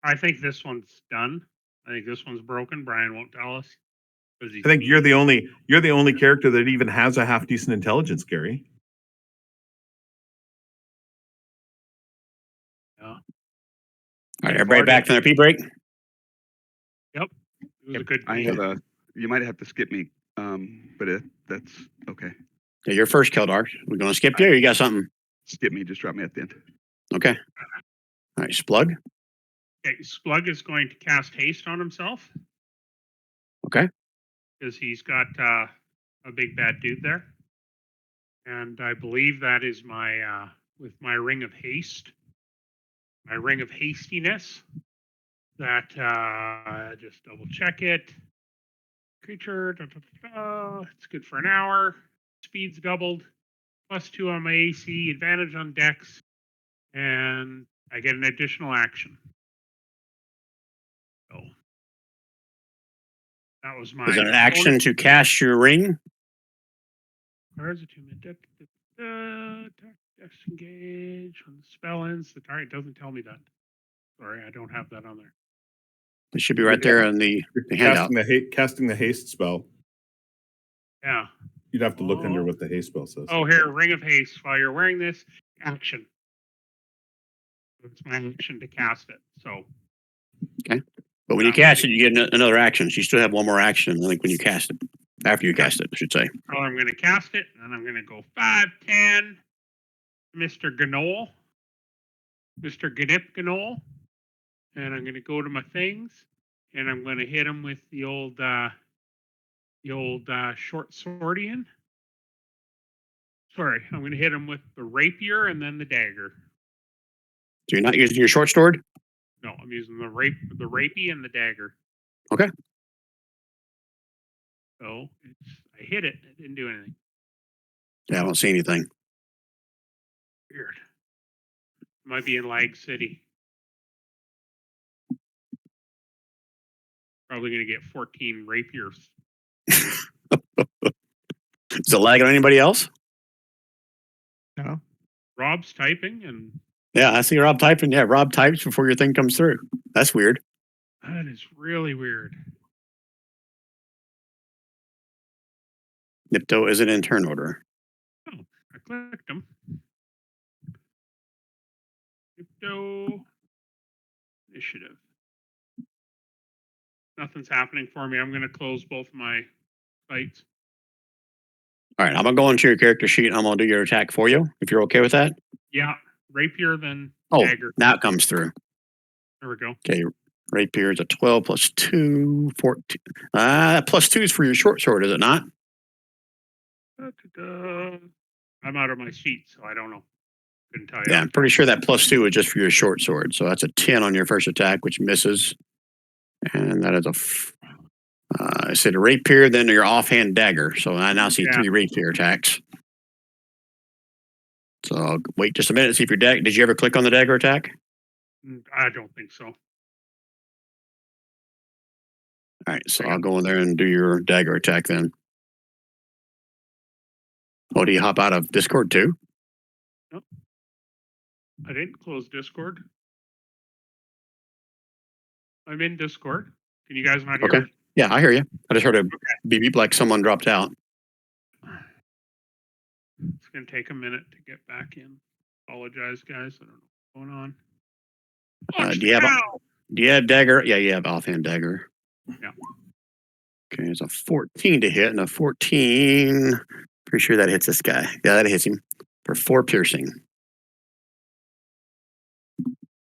D: I think this one's done. I think this one's broken. Brian won't tell us.
C: I think you're the only character that even has a half decent intelligence, Gary.
B: All right, everybody back from their pee break?
D: It was a good
A: I
D: game.
A: have you might have to skip me, but that's okay.
B: Yeah, you're first, Keldar. We're going to skip you, or you got something?
A: Skip me. Just drop me at the end.
B: Okay. All right, Splug.
D: Okay, Splug is going to cast haste on himself.
B: Okay.
D: Because he's got a big bad dude there. And I believe that is my, with my ring of haste, my ring of hastiness, that, just double check it. Creature, it's good for an hour. Speed's doubled. +2 on my AC, advantage on dex, and I get an additional action. So that was my.
B: Is it an action to cast your ring?
D: Cards are 2 minutes. Disengage when the spell ends. The target doesn't tell me that. Sorry, I don't have that on there.
B: It should be right there in the handout.
C: Casting the haste spell.
D: Yeah.
C: You'd have to look under what the haste spell says.
D: Oh, here, Ring of Haste. While you're wearing this, action. It's my action to cast it. So.
B: But when you cast it, you get another action. So you still have one more action, I think, when you cast it. After you cast it, I should say.
D: So I'm going to cast it, and I'm going to go 5, 10, Mr. Ganol, Mr. Gnip Ganol, and I'm going to go to my things, and I'm going to hit him with the old short swordian. Sorry, I'm going to hit him with the rapier and then the dagger.
B: So you're not using your short sword?
D: No, I'm using the rapie and the dagger.
B: Okay.
D: So I hit it. It didn't do anything.
B: Yeah, I don't see anything.
D: Weird. Might be in Lag City. Probably going to get 14 rapiers.
B: Is it lagging on anybody else?
E: No.
D: Rob's typing, and
B: Yeah, I see Rob typing. Yeah, Rob types before your thing comes through. That's weird.
D: that is really weird.
B: Nipto isn't in turn order.
D: Oh, I clicked them. Crypto initiative. Nothing's happening for me. I'm going to close both my sites.
B: All right, I'm going to go into your character sheet. And I'm going to do your attack for you, if you're okay with that.
D: Yeah, rapier, then
B: Oh,
D: dagger.
B: now it comes through.
D: There we go.
B: Okay, rapier is a 12 plus 2, 14. Plus 2 is for your short sword, is it not?
D: Da-da-da. I'm out of my sheet, so I don't know. Couldn't tell you.
B: Yeah, I'm pretty sure that plus 2 is just for your short sword. So that's a 10 on your first attack, which misses. And that is I said a rapier, then your offhand dagger. So I now see 3 rapier attacks. So I'll wait just a minute, see if your dagger. Did you ever click on the dagger attack?
D: I don't think so.
B: All right, so I'll go in there and do your dagger attack then. Oh, do you hop out of Discord too?
D: I didn't close Discord. I'm in Discord. Can you guys not hear
B: Okay.
D: me?
B: Yeah, I hear you. I just heard a beep beep like someone dropped out.
D: It's going to take a minute to get back in. Apologize, guys. I don't know what's going on.
B: Do you have dagger? Yeah, you have offhand dagger.
D: Yeah.
B: Okay, it's a 14 to hit and a 14. Pretty sure that hits this guy. Yeah, that hits him for 4 piercing.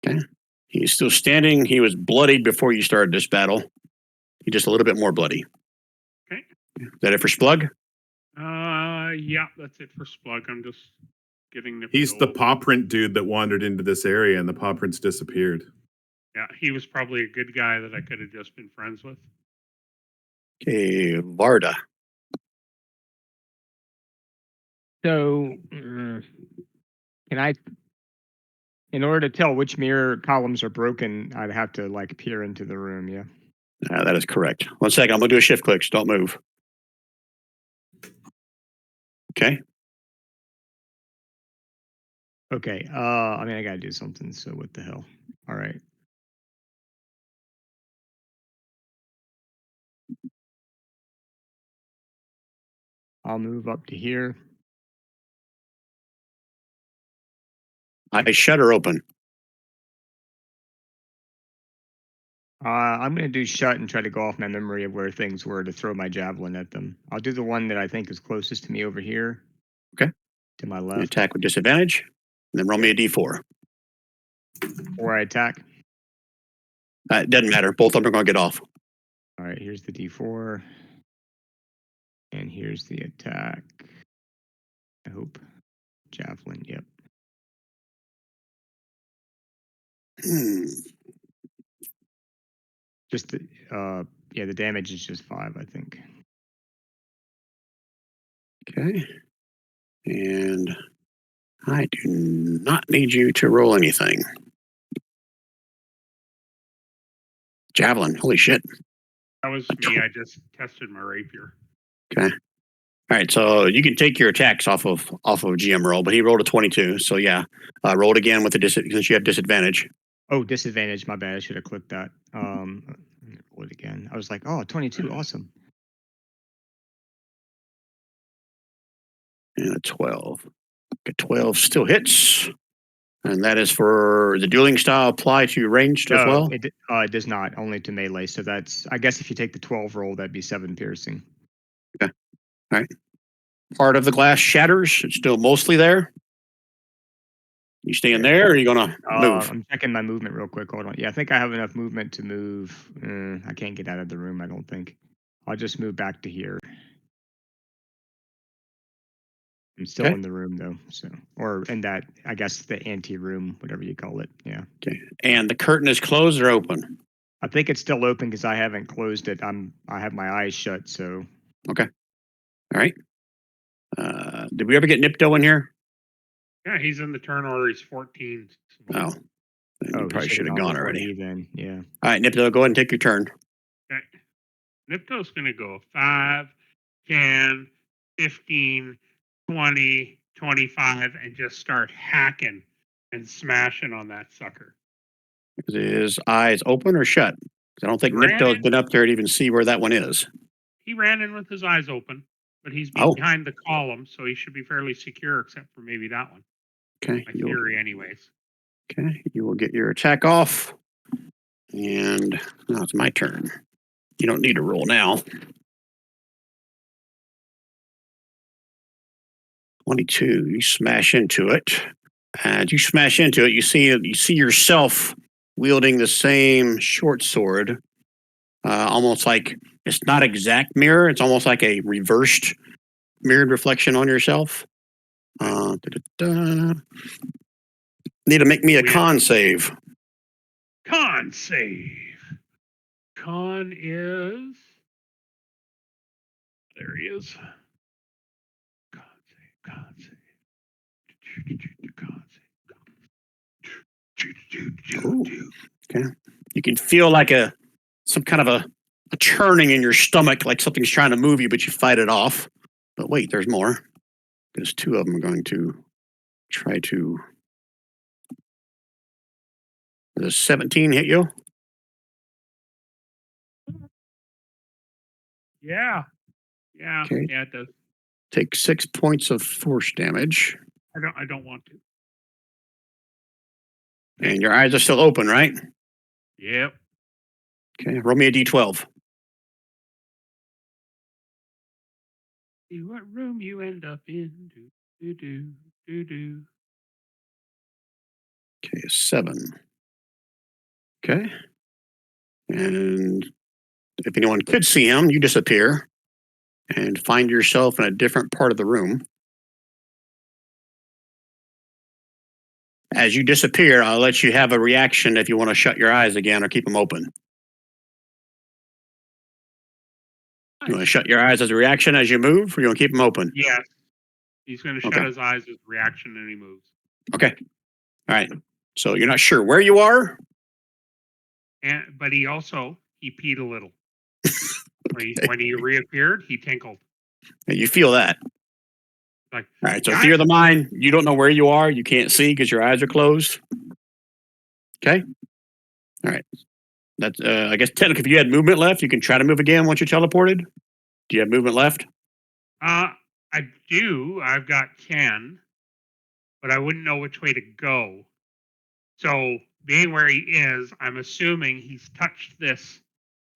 B: Okay. He's still standing. He was bloodied before you started this battle. He's just a little bit more bloody.
D: Okay.
B: Is that it for Splug?
D: Yeah, that's it for Splug. I'm just getting the.
C: He's the paw print dude that wandered into this area, and the paw prints disappeared.
D: Yeah, he was probably a good guy that I could have just been friends with.
B: Okay, Varda.
E: So, can I, in order to tell which mirror columns are broken, I'd have to like peer into the room. Yeah.
B: That is correct. 1 second. I'm going to do a shift click. So don't move. Okay.
E: Okay. I mean, I gotta do something. So what the hell? All right. I'll move up to here.
B: I shutter open.
E: I'm gonna do shut and try to go off my memory of where things were to throw my javelin at them. I'll do the one that I think is closest to me over here.
B: Okay.
E: To my
B: You
E: left.
B: attack with disadvantage. And then roll me a d4.
E: Or I attack.
B: It doesn't matter. Both of them are going to get off.
E: All right. Here's the D4. And here's the attack. I hope. Javelin. Yep. Just the yeah, the damage is just 5, I think.
B: Okay. And I do not need you to roll anything. Javelin. Holy shit.
D: That was me. I just tested my rapier.
B: Okay. All right. So you can take your attacks off of GM roll, but he rolled a 22. So yeah, roll it again with the since you have disadvantage.
E: Oh, disadvantage. My bad. I should have clicked that. Let me roll it again. I was like, oh, 22. Awesome.
B: And a 12. A 12 still hits. And that is for the dueling style apply to ranged as well?
E: It does not, only to melee. So that's, I guess if you take the 12 roll, that'd be 7 piercing.
B: Okay. All right. Part of the glass shatters. It's still mostly there. You staying there or are you going to move?
E: I'm checking my movement real quick. Hold on. Yeah, I think I have enough movement to move. I can't get out of the room, I don't think. I'll just move back to here. I'm still in the room though, so, or in that, I guess the ante room, whatever you call it. Yeah.
B: Okay. And the curtain is closed or open?
E: I think it's still open because I haven't closed it. I have my eyes shut, so.
B: Okay. All right. Did we ever get Nipto in here?
D: Yeah, he's in the turn order. He's 14.
B: Oh. You probably should have gone already.
E: Then, yeah.
B: All right, Nipto, go ahead and take your turn.
D: Okay. Nipto's going to go 5, 10, 15, 20, 25, and just start hacking and smashing on that sucker.
B: Is his eyes open or shut? I don't think Nipto's been up there to even see where that one is.
D: He ran in with his eyes open, but he's behind the column, so he should be fairly secure, except for maybe that one.
B: Okay.
D: My theory, anyways.
B: Okay, you will get your attack off. And now it's my turn. You don't need to roll now. 22, you smash into it. As you smash into it, you see yourself wielding the same short sword. Almost like it's not exact mirror, it's almost like a reversed mirrored reflection on yourself. Need to make me a con save.
D: Con save. Con is. There he is. Con save.
B: Ooh. Okay. You can feel like some kind of a a churning in your stomach, like something's trying to move you, but you fight it off. But wait, there's more. Because 2 of them are going to try to. Does a 17 hit you?
D: Yeah.
B: Okay.
D: Yeah, it does.
B: Take 6 points of force damage.
D: I don't want to.
B: And your eyes are still open, right?
D: Yep.
B: Okay, roll me a d12.
D: See what room you end up in. Do.
B: Okay, a 7. Okay. And if anyone could see him, you disappear and find yourself in a different part of the room. As you disappear, I'll let you have a reaction if you want to shut your eyes again or keep them open. You want to shut your eyes as a reaction as you move, or you want to keep them open?
D: Yes. He's going to shut
B: Okay.
D: his eyes as a reaction and he moves.
B: Okay. All right. So you're not sure where you are?
D: But he peed a little. When he reappeared, he tinkled.
B: And you feel that.
D: Like,
B: all right. So
D: guys,
B: fear of the mind, you don't know where you are. You can't see because your eyes are closed. Okay. All right. That's, I guess, technically, if you had movement left, you can try to move again once you're teleported. Do you have movement left?
D: I do. I've got 10, but I wouldn't know which way to go. So, being where he is, I'm assuming he's touched this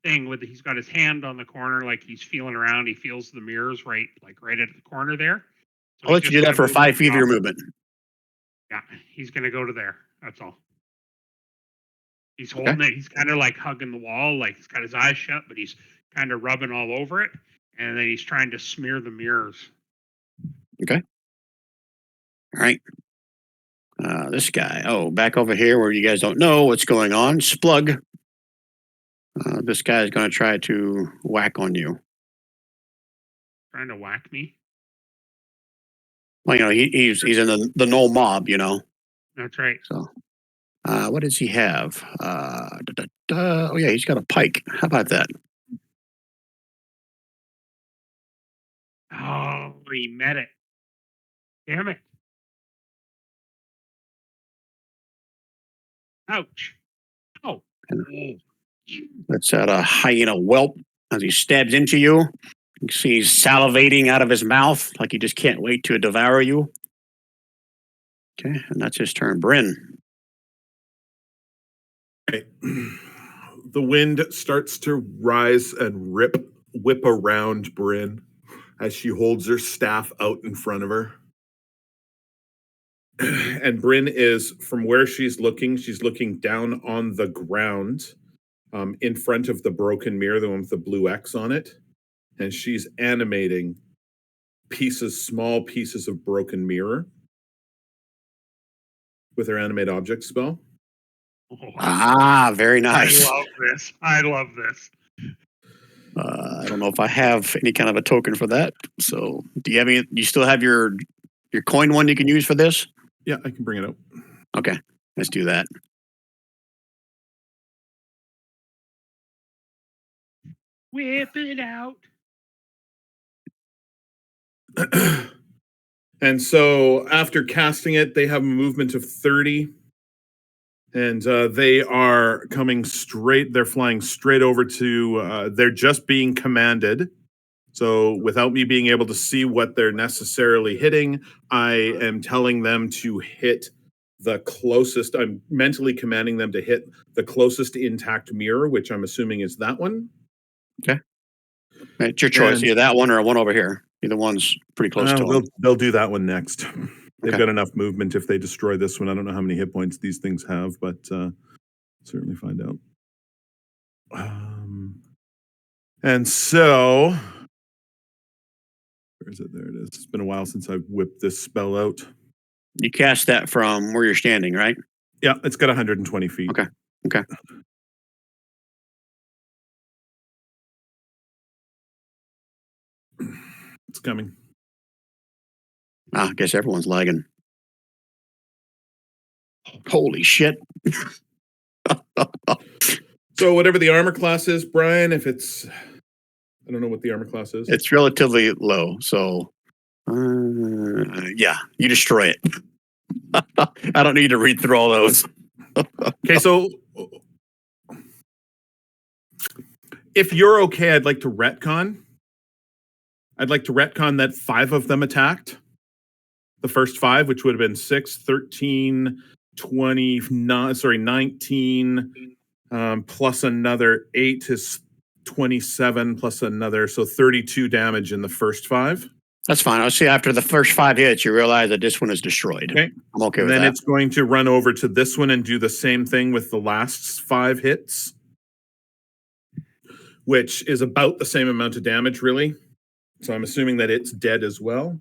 D: thing he's got his hand on the corner, like he's feeling around. He feels the mirrors right at the corner there. So
B: I'll let you do that for 5 feet of your movement.
D: Yeah, he's going to go to there. That's all. He's holding it. He's kind of like hugging the wall, like he's got his eyes shut, but he's kind of rubbing all over it. And then he's trying to smear the mirrors.
B: Okay. All right. This guy. Oh, back over here where you guys don't know what's going on. Splug. This guy is going to try to whack on you.
D: Trying to whack me?
B: Well, he's in the Knoll mob,
D: That's right.
B: So, what does he have? Oh, yeah, he's got a pike. How about that?
D: Oh, he met it. Damn it. Ouch. Oh.
B: That's at a hyena whelp as he stabs into you. You see he's salivating out of his mouth like he just can't wait to devour you. Okay, and that's his turn. Bryn.
C: Okay. The wind starts to rise and whip around Bryn as she holds her staff out in front of her. And Bryn is, from where she's looking down on the ground in front of the broken mirror, the one with the blue X on it. And she's animating small pieces of broken mirror with her animate object spell.
B: Ah, very nice.
D: I love this.
B: I don't know if I have any kind of a token for that. So, do you have any? You still have your coin one you can use for this?
C: Yeah, I can bring it up.
B: Okay, let's do that.
D: Whip it out.
C: And so, after casting it, they have a movement of 30. And they are coming straight. They're flying straight over to. They're just being commanded. So without me being able to see what they're necessarily hitting, I am telling them to hit the closest. I'm mentally commanding them to hit the closest intact mirror, which I'm assuming is that one.
B: Okay. It's your choice. Either that one or one over here. Either one's pretty close to them.
C: They'll do that one next. They've
B: Okay.
C: got enough movement if they destroy this one. I don't know how many hit points these things have, but certainly find out. And so, where is it? There it is. It's been a while since I've whipped this spell out.
B: You cast that from where you're standing, right?
C: Yeah, it's got 120 feet.
B: Okay.
C: It's coming.
B: I guess everyone's lagging. Holy shit.
C: So whatever the armor class is, Brian, if it's, I don't know what the armor class is.
B: It's relatively low, so yeah, you destroy it. I don't need to read through all those.
C: Okay, so if you're okay, I'd like to retcon. I'd like to retcon that 5 of them attacked. The first 5, which would have been 6, 13, 19, plus another 8 is 27, plus another, so 32 damage in the first 5.
B: That's fine. I'll see after the first 5 hits, you realize that this one is destroyed.
C: Okay.
B: I'm okay
C: And
B: with
C: then
B: that.
C: it's going to run over to this one and do the same thing with the last 5 hits, which is about the same amount of damage, really. So I'm assuming that it's dead as well.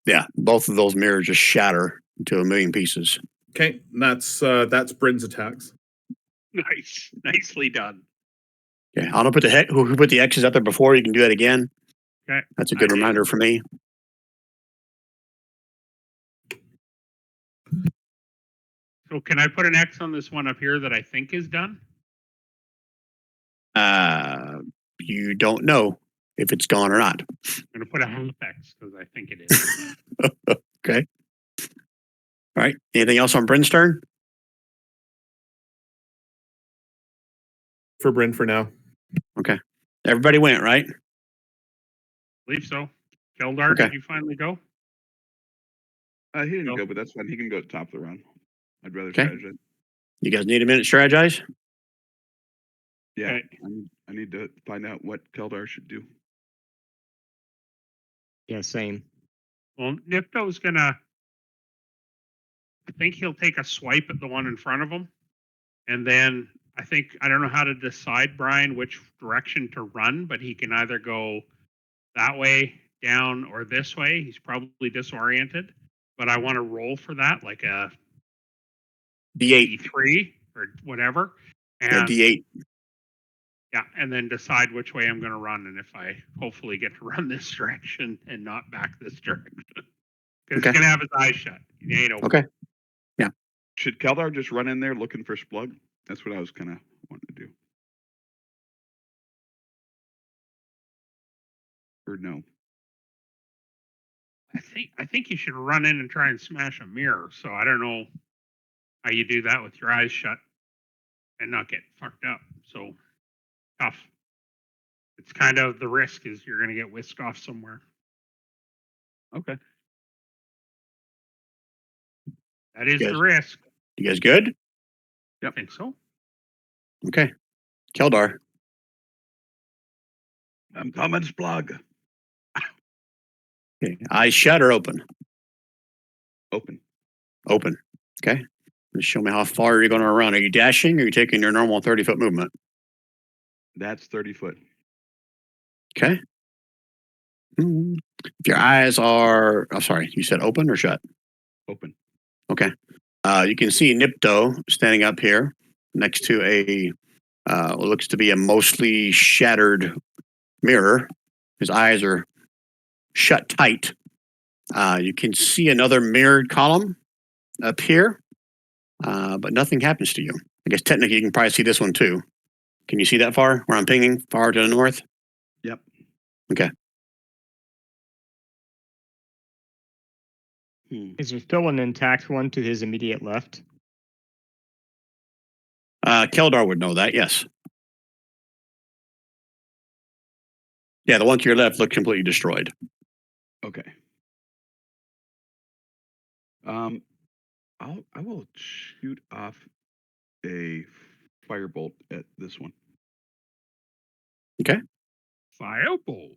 B: Yeah, both of those mirrors just shatter into a million pieces.
C: Okay, that's Bryn's attacks.
D: Nice. Nicely done.
B: Okay, I'm gonna put who put the X's up there before. You can do that again.
D: Okay.
B: That's a good
D: I did.
B: reminder for me.
D: So can I put an X on this one up here that I think is done?
B: You don't know if it's gone or not.
D: I'm going to put a half X because I think it is.
B: Okay. All right. Anything else on Bryn's turn?
C: For Bryn for now.
B: Okay. Everybody went, right?
D: believe so. Keldar,
B: Okay.
D: did you finally go?
A: He didn't
D: No.
A: go, but that's fine. He can go at the top of the round. I'd rather
B: Okay.
A: strategize.
B: You guys need a minute to strategize?
A: Yeah,
D: Okay.
A: I need to find out what Keldar should do.
E: Yeah, same.
D: Well, Nipto's gonna. I think he'll take a swipe at the one in front of him, and then I don't know how to decide, Brian, which direction to run, but he can either go that way, down, or this way. He's probably disoriented, but I want to roll for that, like a
B: D8.
D: D3 or whatever,
B: Yeah,
D: and
B: D8.
D: yeah, and then decide which way I'm going to run, and if I hopefully get to run this direction and not back this direction, because
B: Okay.
D: he's going to have his eyes shut. He ain't open.
B: Okay.
A: Should Keldar just run in there looking for Splug? That's what I was kind of wanting to do. Or no?
D: I think you should run in and try and smash a mirror. So I don't know how you do that with your eyes shut and not get fucked up. So tough. It's kind of the risk is you're going to get whisked off somewhere.
A: Okay.
D: That is
B: Yes.
D: the risk.
B: You guys good?
D: I think so.
B: Okay. Keldar.
A: I'm coming, Splug.
B: Okay. Eyes shut or open?
A: Open.
B: Open. Okay. Just show me how far you're going to run. Are you dashing or are you taking your normal 30-foot movement?
A: That's 30 foot.
B: Okay. If your eyes are, I'm sorry, you said open or shut?
A: Open.
B: Okay. You can see Nipto standing up here next to what looks to be a mostly shattered mirror. His eyes are shut tight. You can see another mirrored column up here, but nothing happens to you. I guess technically you can probably see this one too. Can you see that far where I'm pinging far to the north?
A: Yep.
B: Okay.
E: Is there still an intact one to his immediate left?
B: Keldar would know that, yes. Yeah, the one to your left looked completely destroyed.
A: Okay. I will shoot off a firebolt at this one.
D: Firebolt.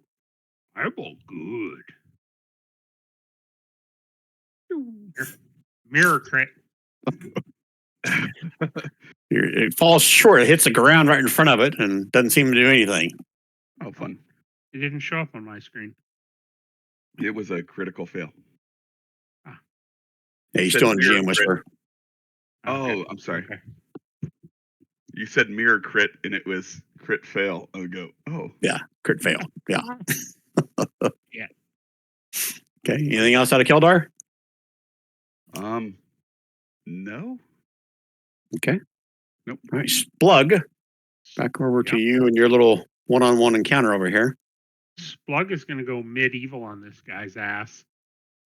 D: Firebolt, good. Mirror crit.
B: It falls short. It hits the ground right in front of it and doesn't seem to do anything.
A: Oh, fun.
D: It didn't show up on my screen.
A: It was a critical fail.
B: Yeah, he's
A: Said
B: still in
A: mirror
B: GM
A: crit.
B: Whisper.
A: Oh, I'm sorry.
D: Okay.
A: You said mirror crit and it was crit fail. I would go, oh.
B: Yeah, crit fail. Yeah.
D: Yeah.
B: Okay. Anything else out of Keldar?
A: No.
B: Okay.
A: Nope.
B: All right. Splug. Back over to you and your little one-on-one encounter over here.
D: Splug is going to go medieval on this guy's ass,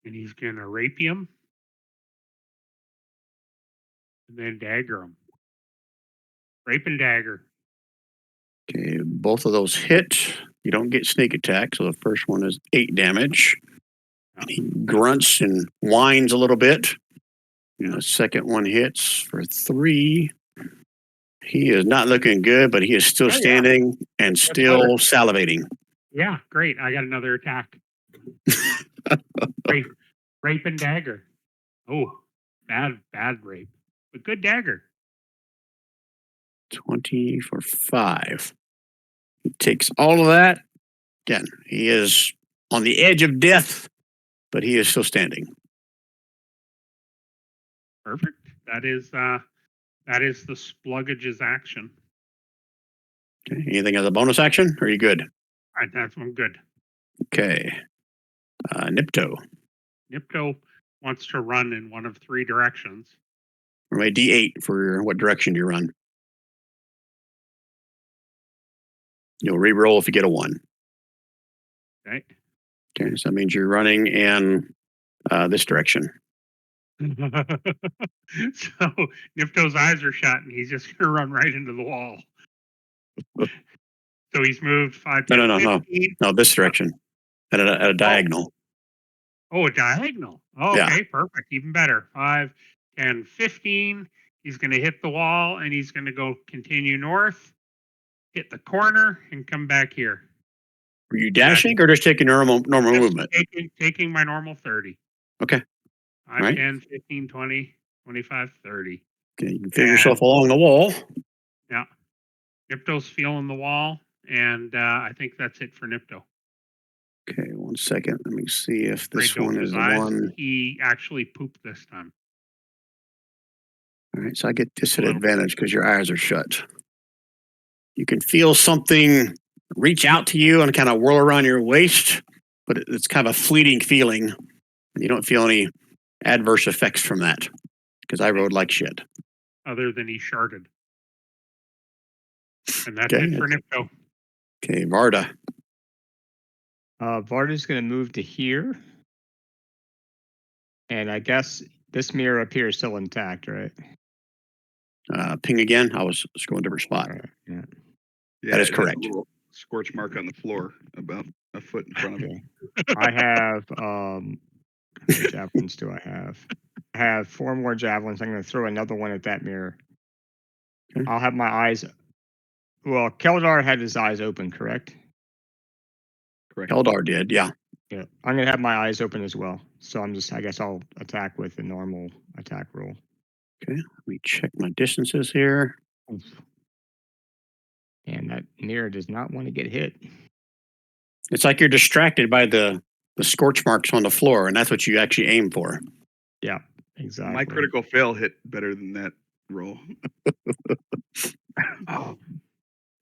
D: and he's going to rape him and then dagger him. Rape and dagger.
B: Okay, both of those hit. You don't get sneak attack, so the first one is 8 damage. He grunts and whines a little bit. And the second one hits for 3. He is not looking good, but he is still standing and still salivating.
D: Yeah, great. I got another attack. Rape and dagger. Oh, bad rape. But good dagger.
B: 20 for 5. He takes all of that. Again, he is on the edge of death, but he is still standing.
D: Perfect. That is the Spluggage's action.
B: Okay. Anything as a bonus action? Or are you good?
D: All right, that's one good.
B: Okay. Nipto.
D: Nipto wants to run in one of 3 directions.
B: Roll a D8 for what direction you run. You'll re-roll if you get a 1.
D: Okay.
B: Okay, so that means you're running in this direction.
D: So Nipto's eyes are shut, and he's just going to run right into the wall. So he's moved 5, 10,
B: No,
D: 15.
B: No, this direction. At a diagonal.
D: Oh, a diagonal. Oh,
B: Yeah.
D: okay, perfect. Even better. 5, 10, 15. He's going to hit the wall, and he's going to go continue north, hit the corner, and come back here.
B: Were you dashing or just taking normal
D: Just
B: movement?
D: taking my normal 30.
B: Okay.
D: 5,
B: Right.
D: 10, 15, 20, 25, 30.
B: Okay, you can feel yourself along the wall.
D: Yeah. Nipto's feeling the wall, and I think that's it for Nipto.
B: Okay, 1 second. Let me see if this
D: Great,
B: one
D: open
B: is
D: his
B: the
D: eyes.
B: one.
D: He actually pooped this time.
B: All right, so I get this at advantage because your eyes are shut. You can feel something reach out to you and kind of whirl around your waist, but it's kind of a fleeting feeling. You don't feel any adverse effects from that because I rode like shit.
D: Other than he sharted. And that's
B: Okay.
D: it for Nipto.
B: Okay, Varda.
E: Varda's going to move to here. And I guess this mirror up here is still intact, right?
B: Ping again. I was just going to a different spot.
E: Right, yeah.
B: That is
A: it has a
B: correct.
A: little scorch mark on the floor about a foot in front of it.
E: Okay. I have how many javelins do I have? I have 4 more javelins. I'm going to throw another one at that mirror.
B: Okay.
E: I'll have my eyes. Well, Keldar had his eyes open, correct?
A: Correct.
B: Eldar did, yeah.
E: Yeah. I'm going to have my eyes open as well. So I guess I'll attack with the normal attack roll.
B: Okay, let me check my distances here.
E: And that mirror does not want to get hit.
B: It's like you're distracted by the scorch marks on the floor, and that's what you actually aim for.
E: Yeah, exactly.
A: My critical fail hit better than that roll.
E: Oh.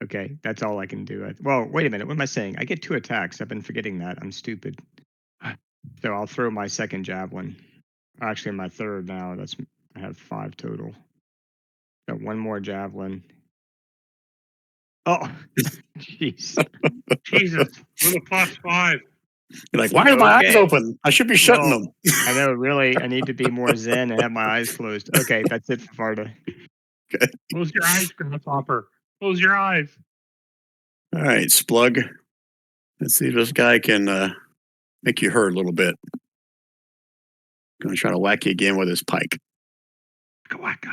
E: Okay, that's all I can do. Well, wait a minute. What am I saying? I get 2 attacks. I've been forgetting that. I'm stupid. So I'll throw my second javelin. Actually, my third now. I have 5 total. Got 1 more javelin. Oh, jeez.
D: Jesus, with a +5.
B: You're like, why are my eyes
E: Okay.
B: open? I should be shutting
E: Well,
B: them.
E: I know, really. I need to be more zen and have my eyes closed. Okay, that's it for Varda.
D: Close your eyes, Grasshopper. Close your eyes.
B: All right, Splug. Let's see if this guy can make you hurt a little bit. Going to try to whack you again with his pike.
A: Waka.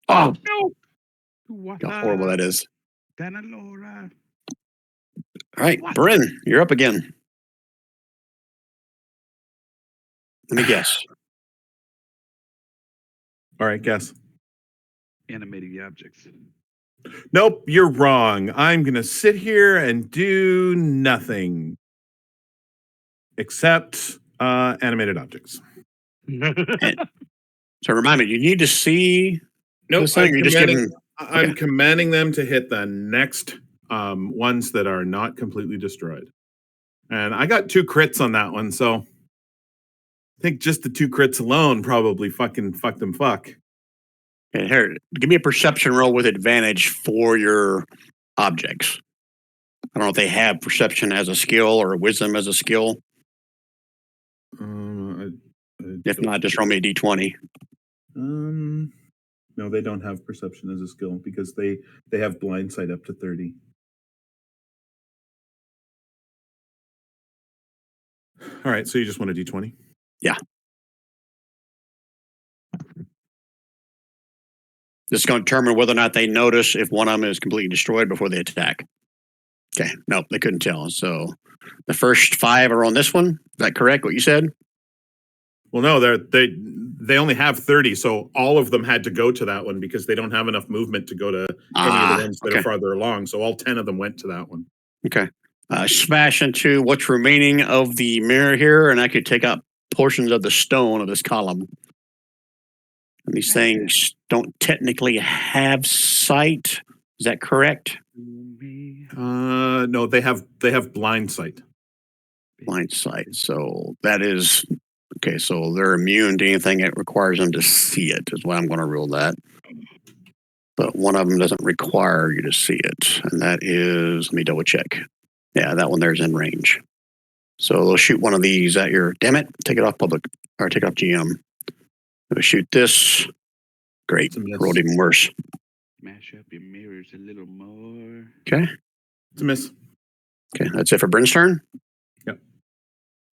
B: Oh,
D: No.
B: how horrible that is.
A: Danalora.
B: All right, Bryn, you're up again. Let me guess.
C: All right, guess.
A: Animating the objects.
C: Nope, you're wrong. I'm going to sit here and do nothing except animated objects.
B: So remind me, you need to see
C: Nope,
B: this thing. You're just giving.
C: I'm commanding them to hit the next ones that are not completely destroyed. And I got 2 crits on that one, so I think just the 2 crits alone probably fucking fucked them.
B: Okay, here, give me a perception roll with advantage for your objects. I don't know if they have perception as a skill or wisdom as a skill. If not, just roll me a d20.
C: No, they don't have perception as a skill because they have blind sight up to 30. All right, so you just want a d20?
B: Yeah. This is going to determine whether or not they notice if one of them is completely destroyed before they attack. Okay, nope, they couldn't tell. So the first 5 are on this one. Is that correct, what you said?
C: Well, no, they only have 30, so all of them had to go to that one because they don't have enough movement to go to any of the ones that are farther along. So all 10 of them went to that one.
B: Okay. Smash into what's remaining of the mirror here, and I could take out portions of the stone of this column. And these things don't technically have sight. Is that correct?
C: No, they have blind sight.
B: Blind sight. So that is okay. So they're immune to anything that requires them to see it. Is why I'm going to rule that. But one of them doesn't require you to see it, and that is. Let me double check. Yeah, that one there's in range. So they'll shoot one of these at your. Damn it! Take it off public or take it off GM. They'll shoot this. Great. Rolled even worse.
A: Mash up your mirrors a little more.
B: Okay.
C: It's a miss.
B: Okay, that's it for Bryn's turn.
C: Yep.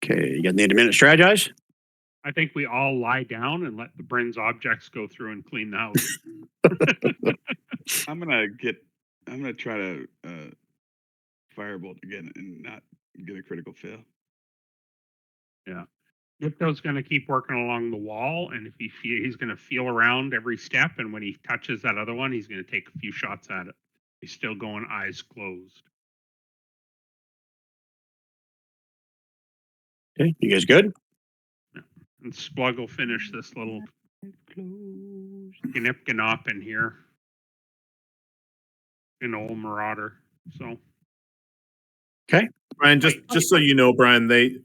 B: Okay, you got need a minute to strategize?
D: I think we all lie down and let the Bryn's objects go through and clean the house.
A: I'm gonna try to firebolt again and not get a critical fail.
D: Yeah. Yipto's going to keep working along the wall, and if he's going to feel around every step, and when he touches that other one, he's going to take a few shots at it. He's still going eyes closed.
B: Okay, you guys good?
D: Yeah. And Splug will finish this little Gnip in here. An old marauder. So.
B: Okay.
C: Brian, just so you know, Brian, they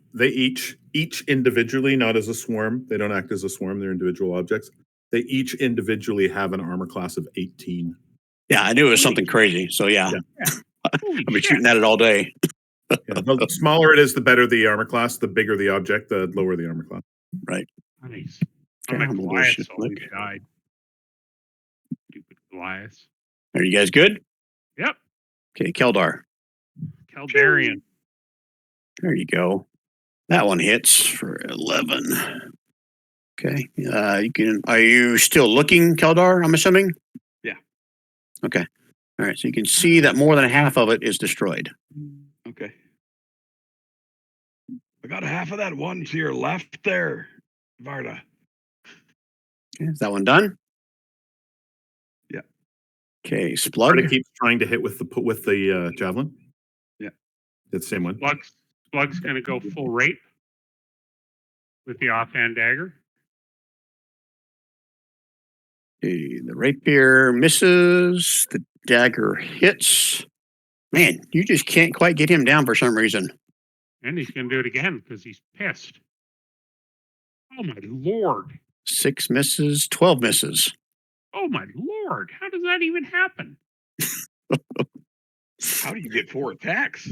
C: each individually, not as a swarm. They don't act as a swarm. They're individual objects. They each individually have an armor class of 18.
B: Yeah, I knew it was something crazy. So yeah. I've been shooting at it all day.
C: Yeah, the smaller it is, the better the armor class. The bigger the object, the lower the armor class.
B: Right.
D: Nice.
B: Okay,
D: I'm a
B: I'm gonna
D: Goliath,
B: do a
D: so
B: shift
D: he died. Stupid Goliath.
B: Are you guys good?
D: Yep.
B: Okay, Keldar.
D: Keldarian.
B: There you go. That one hits for 11. Okay. You can. Are you still looking, Keldar? I'm assuming.
A: Yeah.
B: Okay. All right. So you can see that more than half of it is destroyed.
A: Okay. I got half of that one to your left there, Varda.
B: Okay, is that one done?
A: Yeah.
B: Okay,
C: Varda
B: Splug.
C: keeps trying to hit with the javelin.
A: Yeah.
C: It's the same one.
D: Splug's going to go full rape with the offhand dagger.
B: Okay, the rapier misses. The dagger hits. Man, you just can't quite get him down for some reason.
D: And he's going to do it again because he's pissed. Oh, my Lord.
B: 6 misses, 12 misses.
D: Oh, my Lord. How does that even happen?
A: How do you get 4 attacks?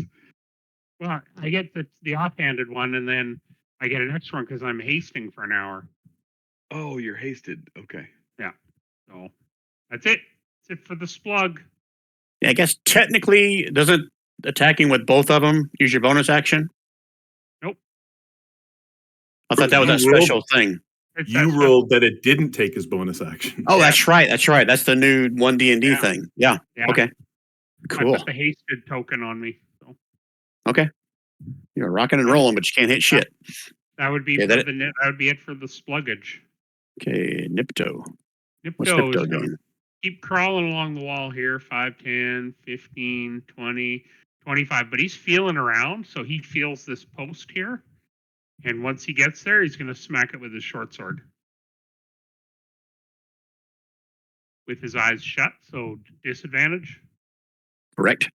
D: Well, I get the offhanded one, and then I get an extra one because I'm hasting for an hour.
A: Oh, you're hasted. Okay.
D: Yeah. So that's it. That's it for the Splug.
B: Yeah, I guess technically, doesn't attacking with both of them use your bonus action?
D: Nope.
B: I thought that was a special thing.
C: You ruled that it didn't take his bonus action.
B: Oh, that's right. That's right. That's the new 1D&D thing. Yeah. Okay. Cool.
D: I put the hasted token on me. So.
B: Okay. You're rocking and rolling, but you can't hit shit.
D: That would be that would be it for the Spluggage.
B: Okay, Nipto. What's
D: Nipto
B: Nipto
D: is
B: doing?
D: keep crawling along the wall here, 5, 10, 15, 20, 25. But he's feeling around, so he feels this post here. And once he gets there, he's going to smack it with his short sword. With his eyes shut, so disadvantage.
B: Correct.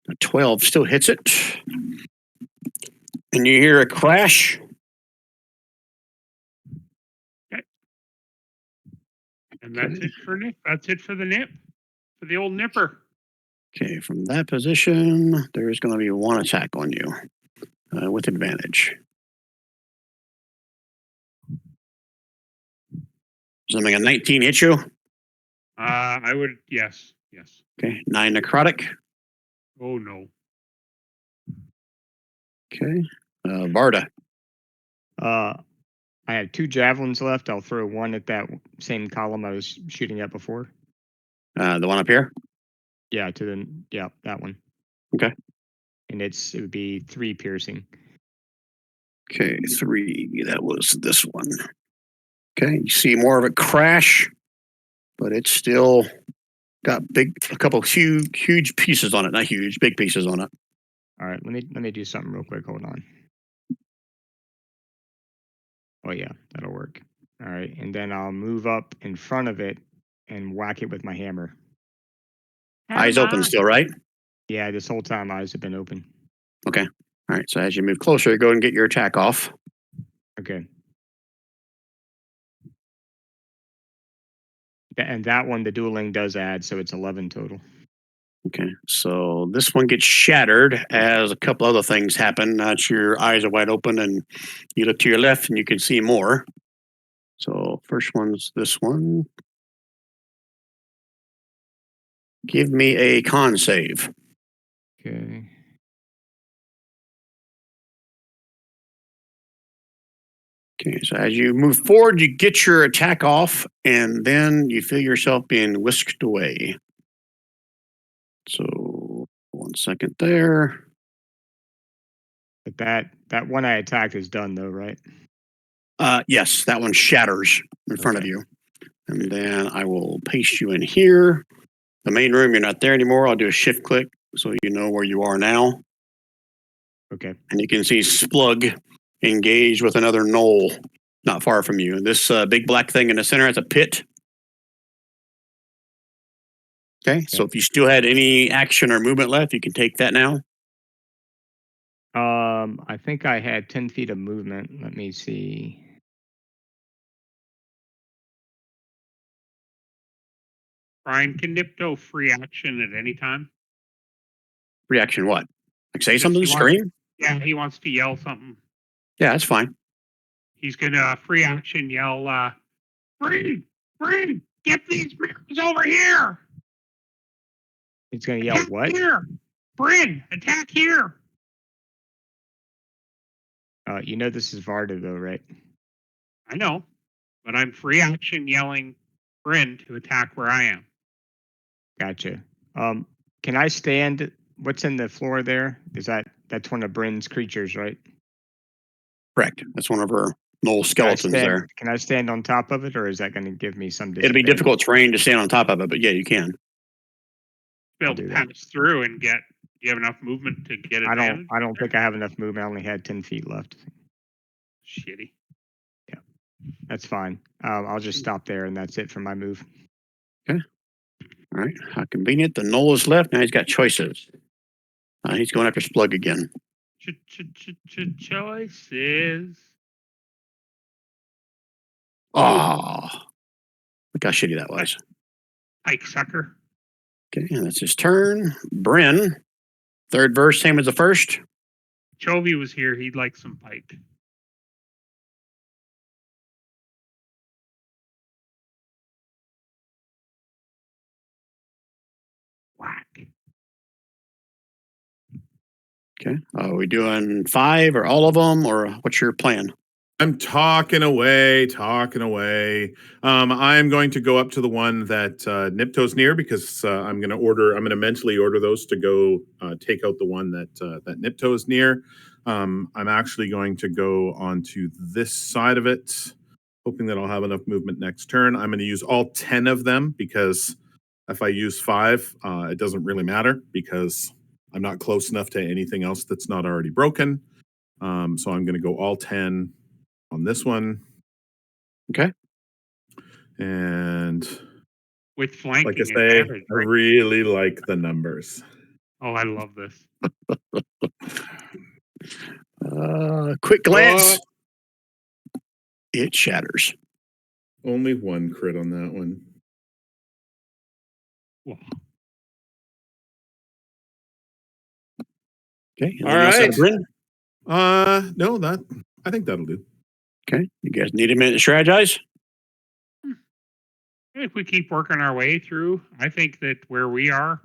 B: A 12 still hits it. And you hear a crash.
D: And that's it for Nip. That's it for the Nip. For the old Nipper.
B: Okay, from that position, there's going to be one attack on you with advantage. Something a 19 hit you.
D: I would, yes.
B: Okay, 9 necrotic.
D: Oh, no.
B: Okay, Varda.
E: I have 2 javelins left. I'll throw one at that same column I was shooting at before.
B: The one up here.
E: Yeah, that one.
B: Okay.
E: And it would be 3 piercing.
B: Okay, 3. That was this one. Okay, you see more of a crash, but it's still got a couple huge pieces on it. Not huge, big pieces on it.
E: All right, let me do something real quick. Hold on. Oh yeah, that'll work. All right, and then I'll move up in front of it and whack it with my hammer.
B: Eyes open still, right?
E: Yeah, this whole time eyes have been open.
B: Okay. All right. So as you move closer, go and get your attack off.
E: Okay. And that one, the dueling does add, so it's 11 total.
B: Okay. So this one gets shattered as a couple other things happen. Your eyes are wide open and you look to your left and you can see more. So first one's this one. Give me a con save.
E: Okay.
B: Okay, so as you move forward, you get your attack off, and then you feel yourself being whisked away. So 1 second there.
E: But that one I attacked is done though, right?
B: Yes, that one shatters in front of
E: Okay.
B: you. And then I will paste you in here. The main room, you're not there anymore. I'll do a shift click so you know where you are now.
E: Okay.
B: And you can see Splug engaged with another knoll not far from you. This big black thing in the center has a pit. Okay, so if you still had any action or movement left, you can take that now.
E: I think I had 10 feet of movement. Let me see.
D: Brian, can Nipto free action at any time?
B: Reaction what? Like say
D: Just
B: something,
D: he wants-
B: scream?
D: Yeah, he wants to yell something.
B: Yeah, that's fine.
D: He's gonna free action yell, Bryn, get these mirrors over here.
E: It's gonna yell
D: Attack
E: what?
D: here. Bryn, attack here.
E: You know this is Varda though, right?
D: I know, but I'm free action yelling Bryn to attack where I am.
E: Gotcha. Can I stand? What's in the floor there? That's one of Bryn's creatures, right?
B: Correct. That's one of her knoll
E: Can I
B: skeletons
E: stand-
B: there.
E: Can I stand on top of it, or is that going to give me some
B: It'd be
E: disadvantage?
B: difficult terrain to stand on top of it, but yeah, you can.
D: Be
E: I'll
D: able to
E: do that.
D: pass through and get. You have enough movement to get
E: I
D: advantage.
E: don't think I have enough movement. I only had 10 feet left.
D: Shitty.
E: That's fine. I'll just stop there, and that's it for my move.
B: All right. How convenient. The knoll is left. Now he's got choices. He's going after Splug again.
D: Choices.
B: Oh, look how shitty that was.
D: Pike sucker.
B: Okay, and that's his turn. Bryn, third verse, same as the first.
D: Chovy was here. He'd like some pike. Whack.
B: Okay. Are we doing 5 or all of them, or what's your plan?
C: I'm talking away. I'm going to go up to the one that Nipto's near because I'm going to mentally order those to go take out the one that Nipto is near. I'm actually going to go onto this side of it, hoping that I'll have enough movement next turn. I'm going to use all 10 of them because if I use 5, it doesn't really matter because I'm not close enough to anything else that's not already broken. So I'm going to go all 10 on this one.
B: Okay.
C: And
D: With flanking
C: like I say,
D: advantage.
C: I
D: Right?
C: really like the numbers.
D: Oh, I love this.
B: Quick glance. It shatters.
C: Only one crit on that one.
D: Whoa.
B: Okay.
C: All right.
B: Bryn?
C: No, I think that'll do.
B: Okay. You guys need a minute to strategize?
D: If we keep working our way through, I think that where we are,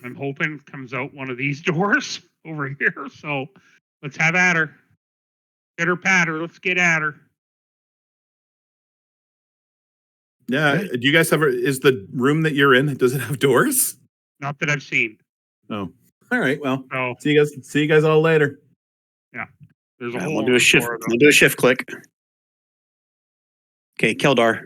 D: I'm hoping comes out one of these doors over here. So let's have at her. Get her, pat her. Let's get at her.
C: Yeah.
B: Okay.
C: Do you guys is the room that you're in, does it have doors?
D: Not that I've seen.
C: Oh. All right. Well,
D: So
C: see you guys all later.
D: there's a
B: Yeah,
D: hole.
B: we'll do a shift.
D: Door, though.
B: We'll do a shift click. Okay, Keldar.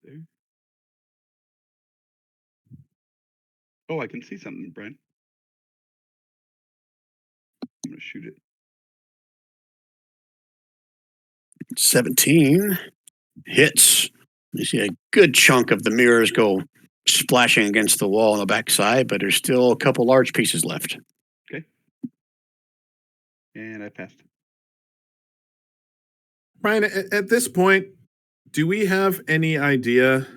A: There. Oh, I can see something, Brian. I'm gonna shoot it.
B: 17 hits. You see a good chunk of the mirrors go splashing against the wall on the backside, but there's still a couple large pieces left.
A: And I passed.
C: Brian, at this point, do we have any idea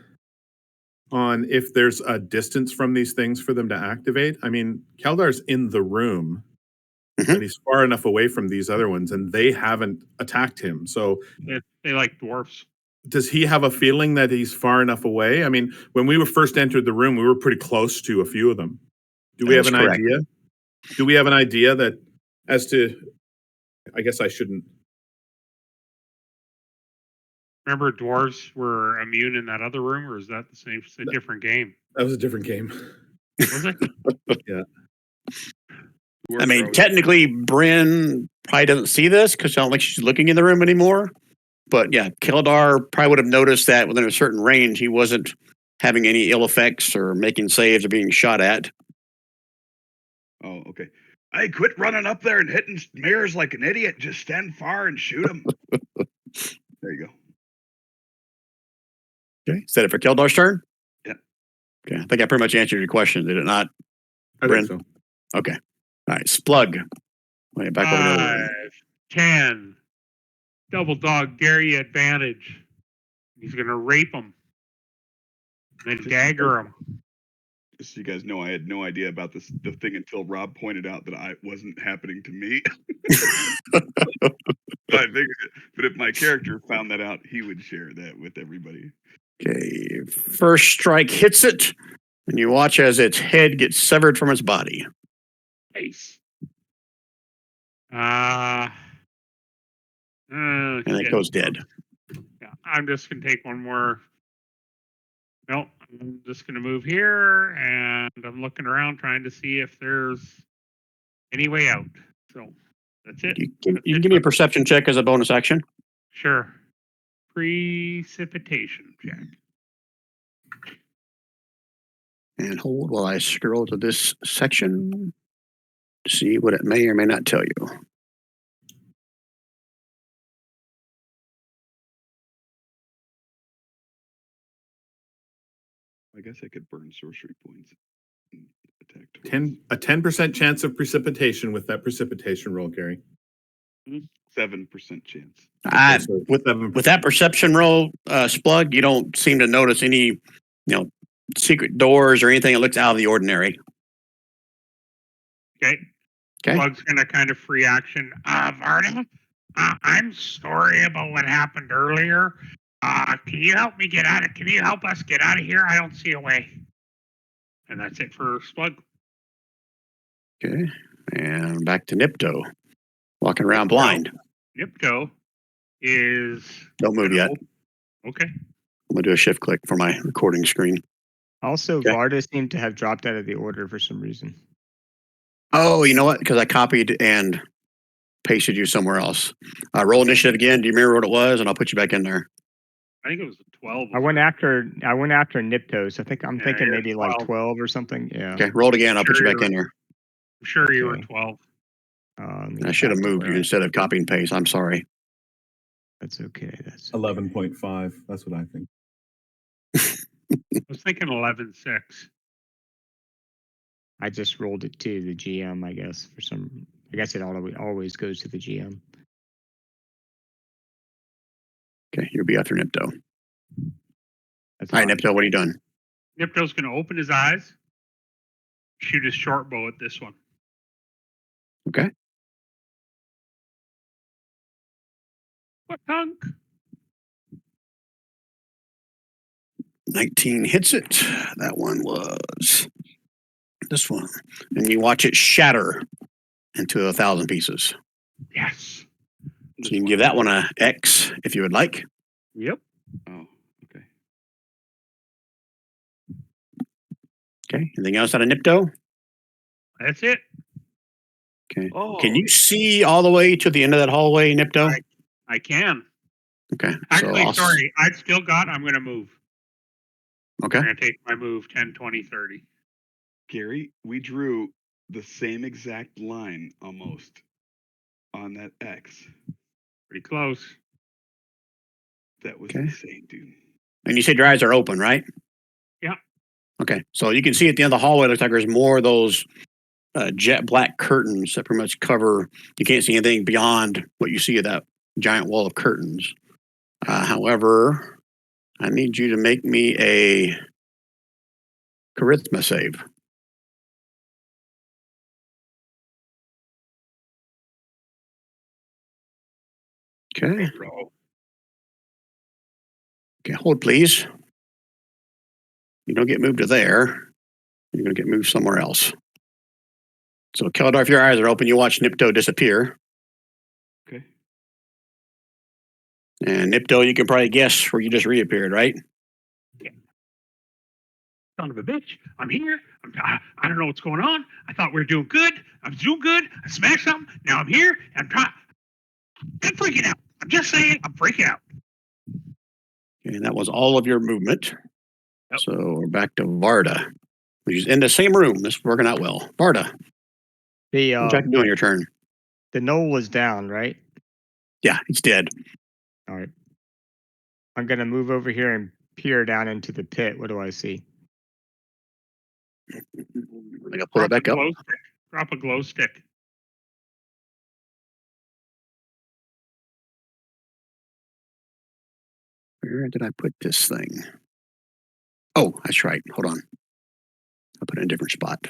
C: on if there's a distance from these things for them to activate? I mean, Keldar's in the room, but he's far enough away from these other ones, and they haven't attacked him. So
D: They like dwarfs.
C: does he have a feeling that he's far enough away? I mean, when we were first entered the room, we were pretty close to a few of them. Do we have an idea? Do we have an idea that as to, I guess I shouldn't.
D: Remember, dwarves were immune in that other room, or is that the same? It's a different game.
C: That was a different game.
D: Was it?
C: Yeah.
B: I mean, technically, Bryn probably doesn't see this because I don't think she's looking in the room anymore. But yeah, Keldar probably would have noticed that within a certain range, he wasn't having any ill effects or making saves or being shot at.
A: Oh, okay. Hey, quit running up there and hitting mirrors like an idiot. Just stand far and shoot them. There you go.
B: Okay, is that it for Keldar's turn?
A: Yeah.
B: Okay, I think I pretty much answered your question, did it not?
C: I
B: Bryn?
C: think so.
B: Okay. All right, Splug. Wait, back over there.
D: 5, 10. Double dog dare you advantage. He's gonna rape him. Then dagger him.
A: Just so you guys know, I had no idea about the thing until Rob pointed out that it wasn't happening to me. I figured it, but if my character found that out, he would share that with everybody.
B: Okay, first strike hits it, and you watch as its head gets severed from its body.
D: Nice.
B: And it goes dead.
D: Yeah, I'm just gonna take one more. Nope, I'm just gonna move here, and I'm looking around trying to see if there's any way out. So that's it.
B: You can give me a perception check as a bonus action.
D: Sure. Precipitation check.
B: And hold while I scroll to this section to see what it may or may not tell you.
A: I guess I could burn sorcery points and attack twice.
C: 10% chance of precipitation with that precipitation roll, Gary.
A: 7% chance.
B: With that perception roll, Splug, you don't seem to notice any, secret doors or anything that looks out of the ordinary.
D: Okay. Plug's gonna kind of free action. Varda, I'm sorry about what happened earlier. Can you help me get out of? Can you help us get out of here? I don't see a way. And that's it for Splug.
B: Okay, and back to Nipto, walking around blind.
D: Nipto is.
B: Don't move yet.
D: Okay.
B: I'm gonna do a shift click for my recording screen.
E: Also,
B: Okay.
E: Varda seemed to have dropped out of the order for some reason.
B: Oh, you know what? Because I copied and pasted you somewhere else. Roll initiative again. Do you remember what it was? And I'll put you back in there.
D: I think it was a 12.
E: I went after Niptos. I think I'm thinking
D: yeah,
E: maybe
D: 12.
E: like 12 or something. Yeah.
B: Okay, roll it again. I'll put you back in there.
D: I'm sure you were
E: Okay.
D: 12.
B: I should have moved you instead of copy and paste. I'm sorry.
E: That's okay. That's
C: 11.5. That's what I think.
D: I was thinking 11.6.
E: I just rolled it to the GM, I guess, for some. I guess it always goes to the GM.
B: Okay, you'll be after Nipto.
E: That's
B: All right,
E: fine.
B: Nipto, what are you doing?
D: Nipto's going to open his eyes, shoot his short bow at this one.
B: Okay.
D: What tunk?
B: 19 hits it. That one was this one. And you watch it shatter into 1,000 pieces.
D: Yes.
B: So you can give that one a X if you would like.
D: Yep.
A: Oh, okay.
B: Okay. Anything else out of Nipto?
D: That's it.
B: Okay.
A: Oh,
B: Can you see all the way to the end of that hallway, Nipto?
D: I can.
B: Okay.
D: Actually,
B: I'll
D: sorry. I'm going to move.
B: Okay.
D: I'm going to take my move 10, 20, 30.
A: Gary, we drew the same exact line almost on that X.
D: Pretty close.
A: That was
B: Okay.
A: insane, dude.
B: And you said your eyes are open, right?
D: Yeah.
B: Okay. So you can see at the end of the hallway, it looks like there's more of those jet black curtains that pretty much cover. You can't see anything beyond what you see of that giant wall of curtains. However, I need you to make me a charisma save. Okay. Okay, hold please. You don't get moved to there. You're going to get moved somewhere else. So, Keldar, if your eyes are open, you watch Nipto disappear.
A: Okay.
B: And Nipto, you can probably guess where you just reappeared, right?
D: Son of a bitch. I'm here. I don't know what's going on. I thought we were doing good. I'm doing good. I smashed something. Now I'm here. I'm freaking out. I'm just saying, I'm freaking out.
B: And that was all of your movement.
D: Yep.
B: So we're back to Varda, which is in the same room. This is working out well. Varda,
E: The
B: what you doing your turn?
E: the knoll was down, right?
B: Yeah, he's dead.
E: All right. I'm gonna move over here and peer down into the pit. What do I see?
B: I gotta pull it back up.
D: Drop a glow stick.
B: Where did I put this thing? Oh, that's right. Hold on. I put it in a different spot.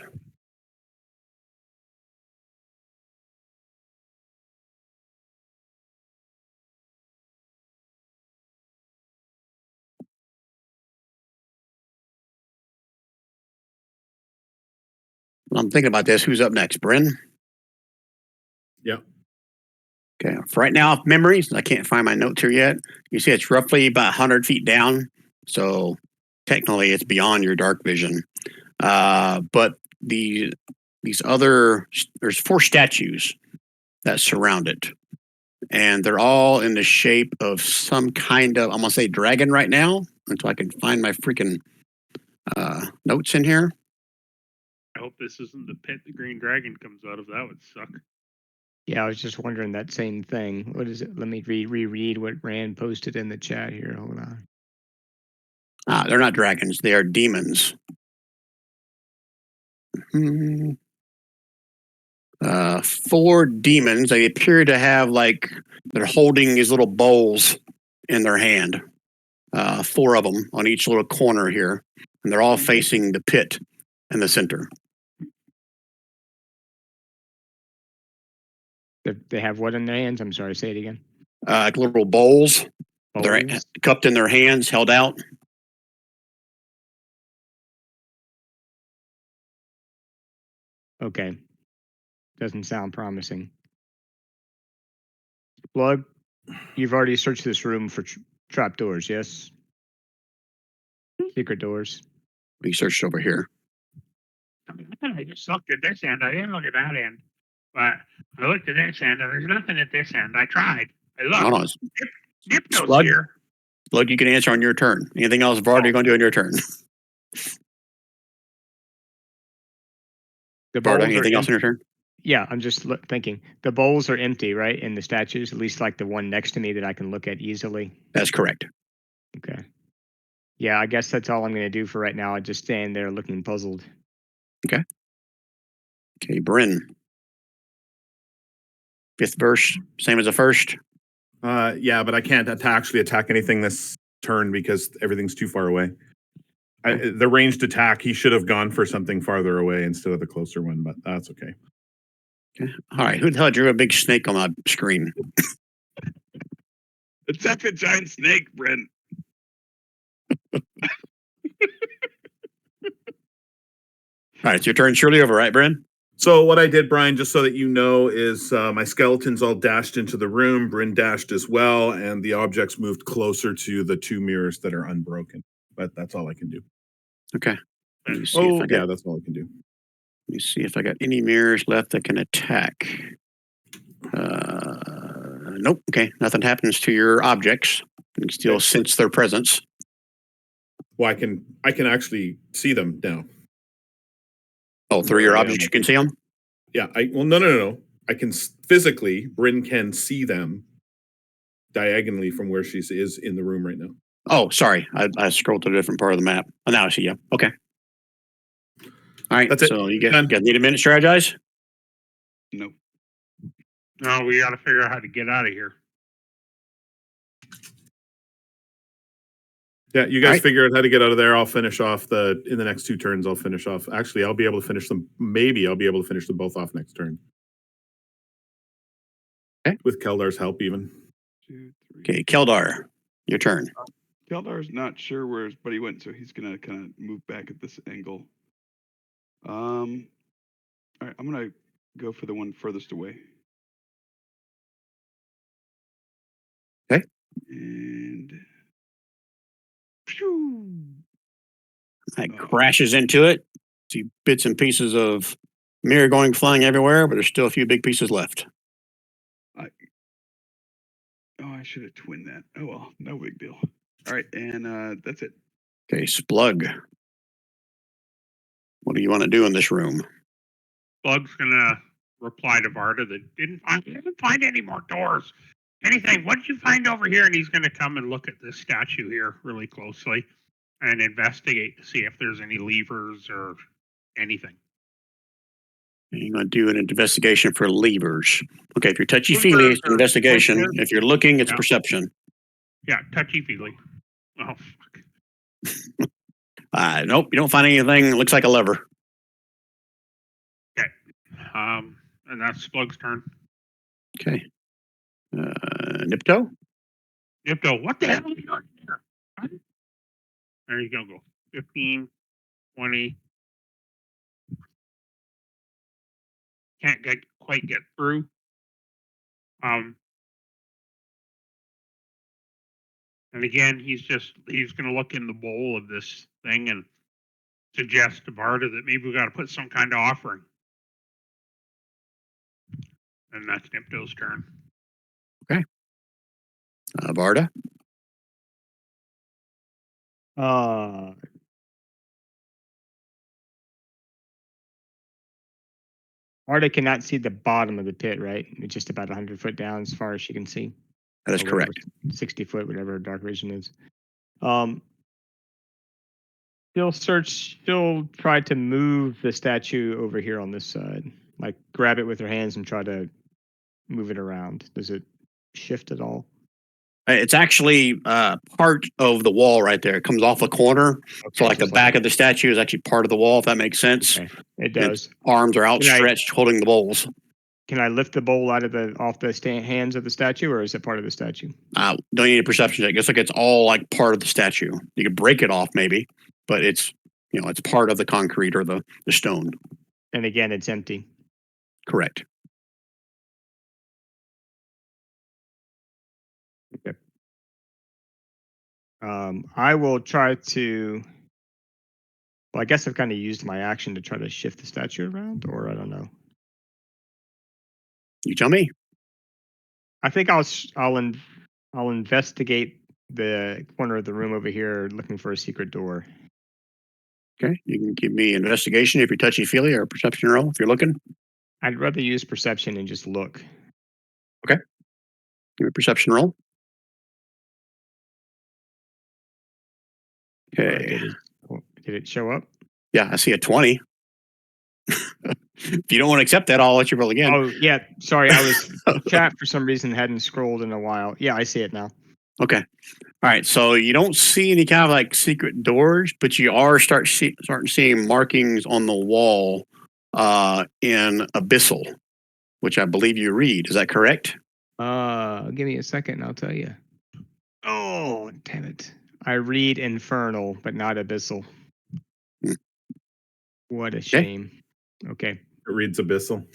B: Well, I'm thinking about this. Who's up next? Bryn?
C: Yep.
B: Okay. For right now, memories. I can't find my notes here yet. You see, it's roughly about 100 feet down. So technically, it's beyond your dark vision. But these other, there's 4 statues that surround it. And they're all in the shape of some kind of, I'm going to say dragon right now until I can find my freaking notes in here.
D: I hope this isn't the pit the green dragon comes out of. That would suck.
E: Yeah, I was just wondering that same thing. What is it? Let me reread what Rand posted in the chat here. Hold on.
B: They're not dragons, they are demons. 4 demons. They appear to have they're holding these little bowls in their hand. 4 of them on each little corner here. And they're all facing the pit in the center.
E: They have what in their hands? I'm sorry, say it again.
B: Like little bowls. They're
E: Bowls?
B: cupped in their hands, held out.
E: Okay. Doesn't sound promising. Plug, you've already searched this room for trap doors, yes? Secret doors.
B: We searched over here.
D: I just looked at this end. I didn't look at that end. But I looked at this end, and there's nothing at this end. I tried. I looked.
B: Hold on.
D: Nipto's
B: Slug?
D: here.
B: Look, you can answer on your turn. Anything else, Vard, you're going to do on your turn?
E: The
B: Vard,
E: bowls
B: anything
E: are
B: else on your turn?
E: Yeah, I'm just thinking. The bowls are empty, right? In the statues, at least like the one next to me that I can look at easily.
B: That's correct.
E: Okay. Yeah, I guess that's all I'm going to do for right now. I just stand there looking puzzled.
B: Okay. Okay, Bryn. 5th verse, same as the first.
C: Yeah, but I can't actually attack anything this turn because everything's too far away. The ranged attack, he should have gone for something farther away instead of the closer one, but that's okay.
B: Okay. All right. Who the hell drew a big snake on my screen?
A: Attack the giant snake, Brent.
B: All right, it's your turn surely over, right, Bryn?
C: So what I did, Brian, just so that you know, is my skeletons all dashed into the room. Bryn dashed as well, and the objects moved closer to the 2 mirrors that are unbroken. But that's all I can do.
B: Okay. Let me see if I got,
C: that's all I can do.
B: let me see if I got any mirrors left that can attack. Nope. Okay. Nothing happens to your objects. You can still sense their presence.
C: Well, I can actually see them now.
B: Oh, through your objects, you can see them?
C: Yeah. No. I can physically, Bryn can see them diagonally from where she is in the room right now.
B: Oh, sorry. I scrolled to a different part of the map. Oh, now I see you. Okay. All right.
C: That's it.
B: So you
C: Done.
B: need a minute to strategize?
A: Nope.
D: No, we got to figure out how to get out of here.
C: Yeah, you guys figure out how to get out of there. I'll finish off in the next 2 turns. I'll finish off. Actually, I'll be able to finish them. Maybe I'll be able to finish them both off next turn.
B: Okay.
C: With Keldar's help, even.
A: 2, 3.
B: Okay, Keldar, your turn.
A: Keldar's not sure where his buddy went, so he's gonna kind of move back at this angle. All right, I'm gonna go for the one furthest away.
B: Okay.
A: And phew,
B: It crashes into it. See bits and pieces of mirror going flying everywhere, but there's still a few big pieces left.
A: I should have twinned that. Oh well, no big deal. All right, and that's it.
B: Okay, Splug. What do you want to do in this room?
D: Bug's gonna reply to Varda that didn't find any more doors. Anything? What did you find over here? And he's gonna come and look at this statue here really closely and investigate to see if there's any levers or anything.
B: You're going to do an investigation for levers. Okay, if you're touchy-feely, it's an investigation. If you're looking, it's perception.
D: Yeah, touchy-feely. Oh, fuck.
B: Nope, you don't find anything. It looks like a lever.
D: Okay. And that's Splug's turn.
B: Okay. Nipto?
D: Nipto, what the hell are you doing here? There you go. 15, 20. Can't quite get through. And again, he's going to look in the bowl of this thing and suggest to Varda that maybe we got to put some kind of offering. And that's Nipto's turn.
B: Okay. Varda?
E: Varda cannot see the bottom of the pit, right? It's just about 100 foot down as far as she can see.
B: That is correct.
E: 60 foot, whatever dark vision is. She'll try to move the statue over here on this side. Like grab it with her hands and try to move it around. Does it shift at all?
B: It's actually part of the wall right there. It comes off a corner. Okay, so like the back of the statue is actually part of the wall, if that makes sense.
E: Okay. It does.
B: Its arms are outstretched holding the bowls.
E: Can I lift the bowl off the hands of the statue, or is it part of the statue?
B: Don't need a perception check. It's like it's all like part of the statue. You could break it off maybe, but it's it's part of the concrete or the stone.
E: And again, it's empty.
B: Correct.
E: Okay. I will try to. Well, I guess I've kind of used my action to try to shift the statue around, or I don't know.
B: You tell me.
E: I think I'll investigate the corner of the room over here, looking for a secret door.
B: Okay, you can give me investigation if you're touchy-feely, or a perception roll if you're looking.
E: I'd rather use perception and just look.
B: Okay. Give me a perception roll. Okay.
E: Did it show up?
B: Yeah, I see a 20. If you don't want to accept that, I'll let you roll again.
E: Oh, yeah. Sorry, I was chat for some reason hadn't scrolled in a while. Yeah, I see it now.
B: Okay. All right. So you don't see any kind of like secret doors, but you are starting seeing markings on the wall in abyssal, which I believe you read. Is that correct?
E: Give me a second and I'll tell you. Oh, damn it. I read infernal, but not abyssal.
B: Hmm.
E: What a shame. Okay.
C: It reads abyssal.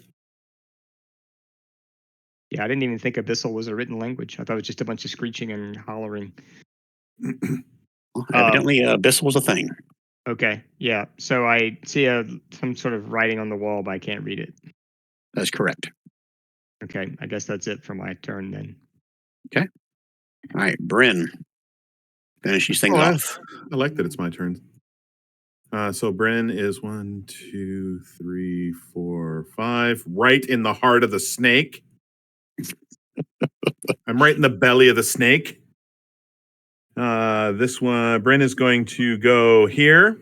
E: Yeah, I didn't even think abyssal was a written language. I thought it was just a bunch of screeching and hollering.
B: Well, evidently, abyssal was a thing.
E: Okay, yeah. So I see some sort of writing on the wall, but I can't read it.
B: That's correct.
E: Okay, I guess that's it for my turn then.
B: All right, Bryn. Finish these things off.
C: I like that it's my turn. So Bryn is 1, 2, 3, 4, 5. Right in the heart of the snake. I'm right in the belly of the snake. This one, Bryn is going to go here.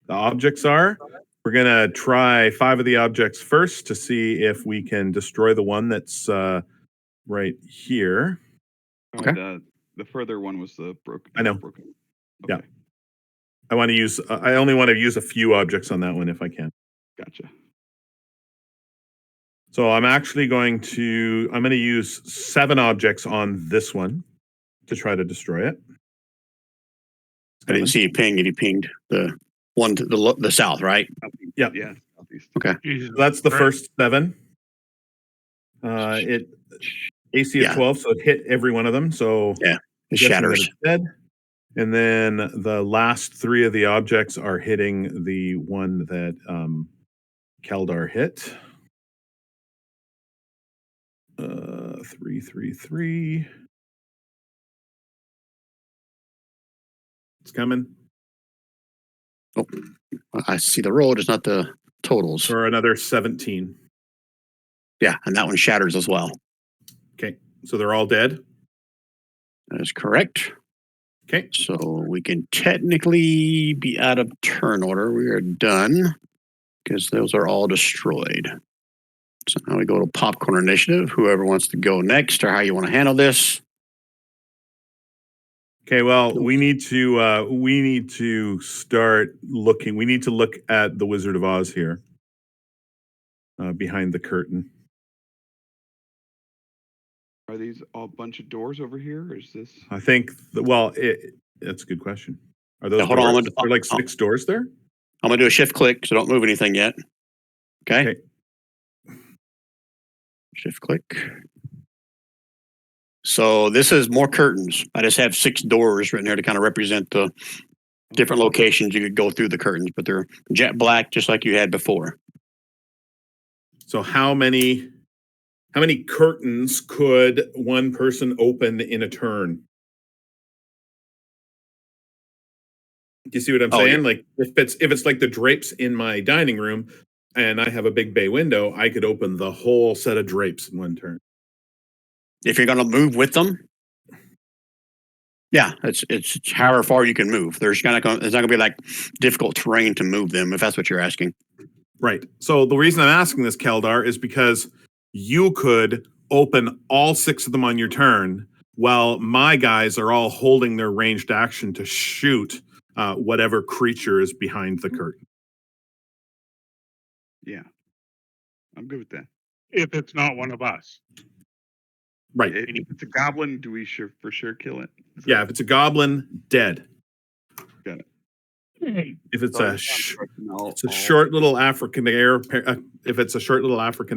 C: The objects are. We're going to try 5 of the objects first to see if we can destroy the one that's right here.
B: Okay.
A: The further one was the broken.
C: I know.
A: Broken.
C: Yeah.
A: Okay.
C: I want to use. I only want to use a few objects on that one if I can.
A: Gotcha.
C: So I'm actually going to. I'm going to use 7 objects on this one to try to destroy it.
B: I didn't see you ping. You pinged the one to the south, right?
C: Yep.
A: Yeah. Southeast.
B: Okay.
D: Jesus.
C: That's the
D: Right.
C: first 7. It AC of 12, so it hit every one of them. So
B: Yeah, it
C: guessing that
B: shatters.
C: it's dead. And then the last 3 of the objects are hitting the one that Keldar hit. 3, 3, 3. It's coming
B: Oh, I see the roll, just not the totals.
C: for another 17.
B: Yeah, and that one shatters as well.
C: Okay, so they're all dead.
B: That is correct.
C: Okay,
B: So we can technically be out of turn order. We are done because those are all destroyed. So now we go to popcorn initiative. Whoever wants to go next, or how you want to handle this.
C: okay. Well, we need to start looking. We need to look at the Wizard of Oz here, behind the curtain.
A: Are these all a bunch of doors over here, or is this?
C: I think. That's a good question. Are those
B: Yeah, hold on,
C: doors? Are like 6 doors there?
B: I'm going to do a shift click, so don't move anything yet. Okay. Shift click. So this is more curtains. I just have 6 doors written here to kind of represent the different locations you could go through the curtains, but they're jet black, just like you had before.
C: So how many curtains could one person open in a turn? Do you see what I'm saying?
B: Yeah.
C: Like if it's like the drapes in my dining room and I have a big bay window, I could open the whole set of drapes in one turn.
B: If you're going to move with them, yeah, it's however far you can move. It's not going to be like difficult terrain to move them, if that's what you're asking.
C: Right. So the reason I'm asking this, Keldar, is because you could open all 6 of them on your turn, while my guys are all holding their ranged action to shoot whatever creature is behind the curtain.
A: Yeah. I'm good with that.
D: If it's not one of us.
C: Right.
A: If it's a goblin, do we for sure kill it?
C: Yeah, if it's a goblin, dead.
A: Got it.
C: If it's
A: So
C: it's a short little African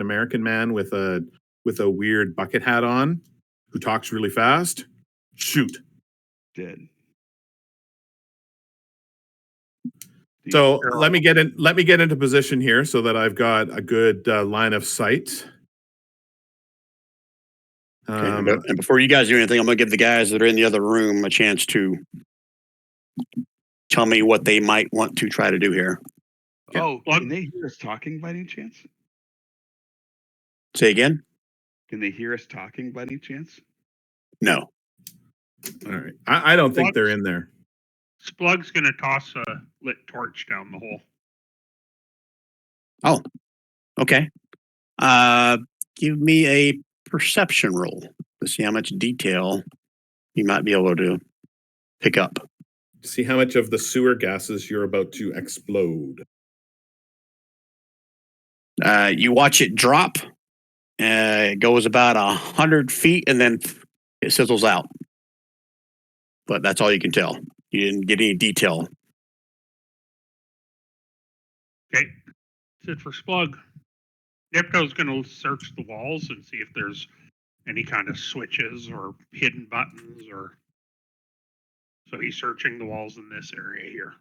C: American man with a weird bucket hat on who talks really fast, shoot.
A: Dead.
C: So let me get into position here so that I've got a good line of sight.
B: Okay, and before you guys do anything, I'm going to give the guys that are in the other room a chance to tell me what they might want to try to do here.
A: Oh, can they hear us talking by any chance?
B: Say again?
A: Can they hear us talking by any chance?
B: No.
C: All right. I don't think they're in there.
D: Splug's going to toss a lit torch down the hole.
B: Oh. Okay. Give me a perception roll to see how much detail you might be able to pick up.
C: See how much of the sewer gases you're about to explode.
B: You watch it drop. It goes about 100 feet and then it sizzles out. But that's all you can tell. You didn't get any detail.
D: Okay. That's it for Splug. Nipto's going to search the walls and see if there's any kind of switches or hidden buttons or. So he's searching the walls in this area here.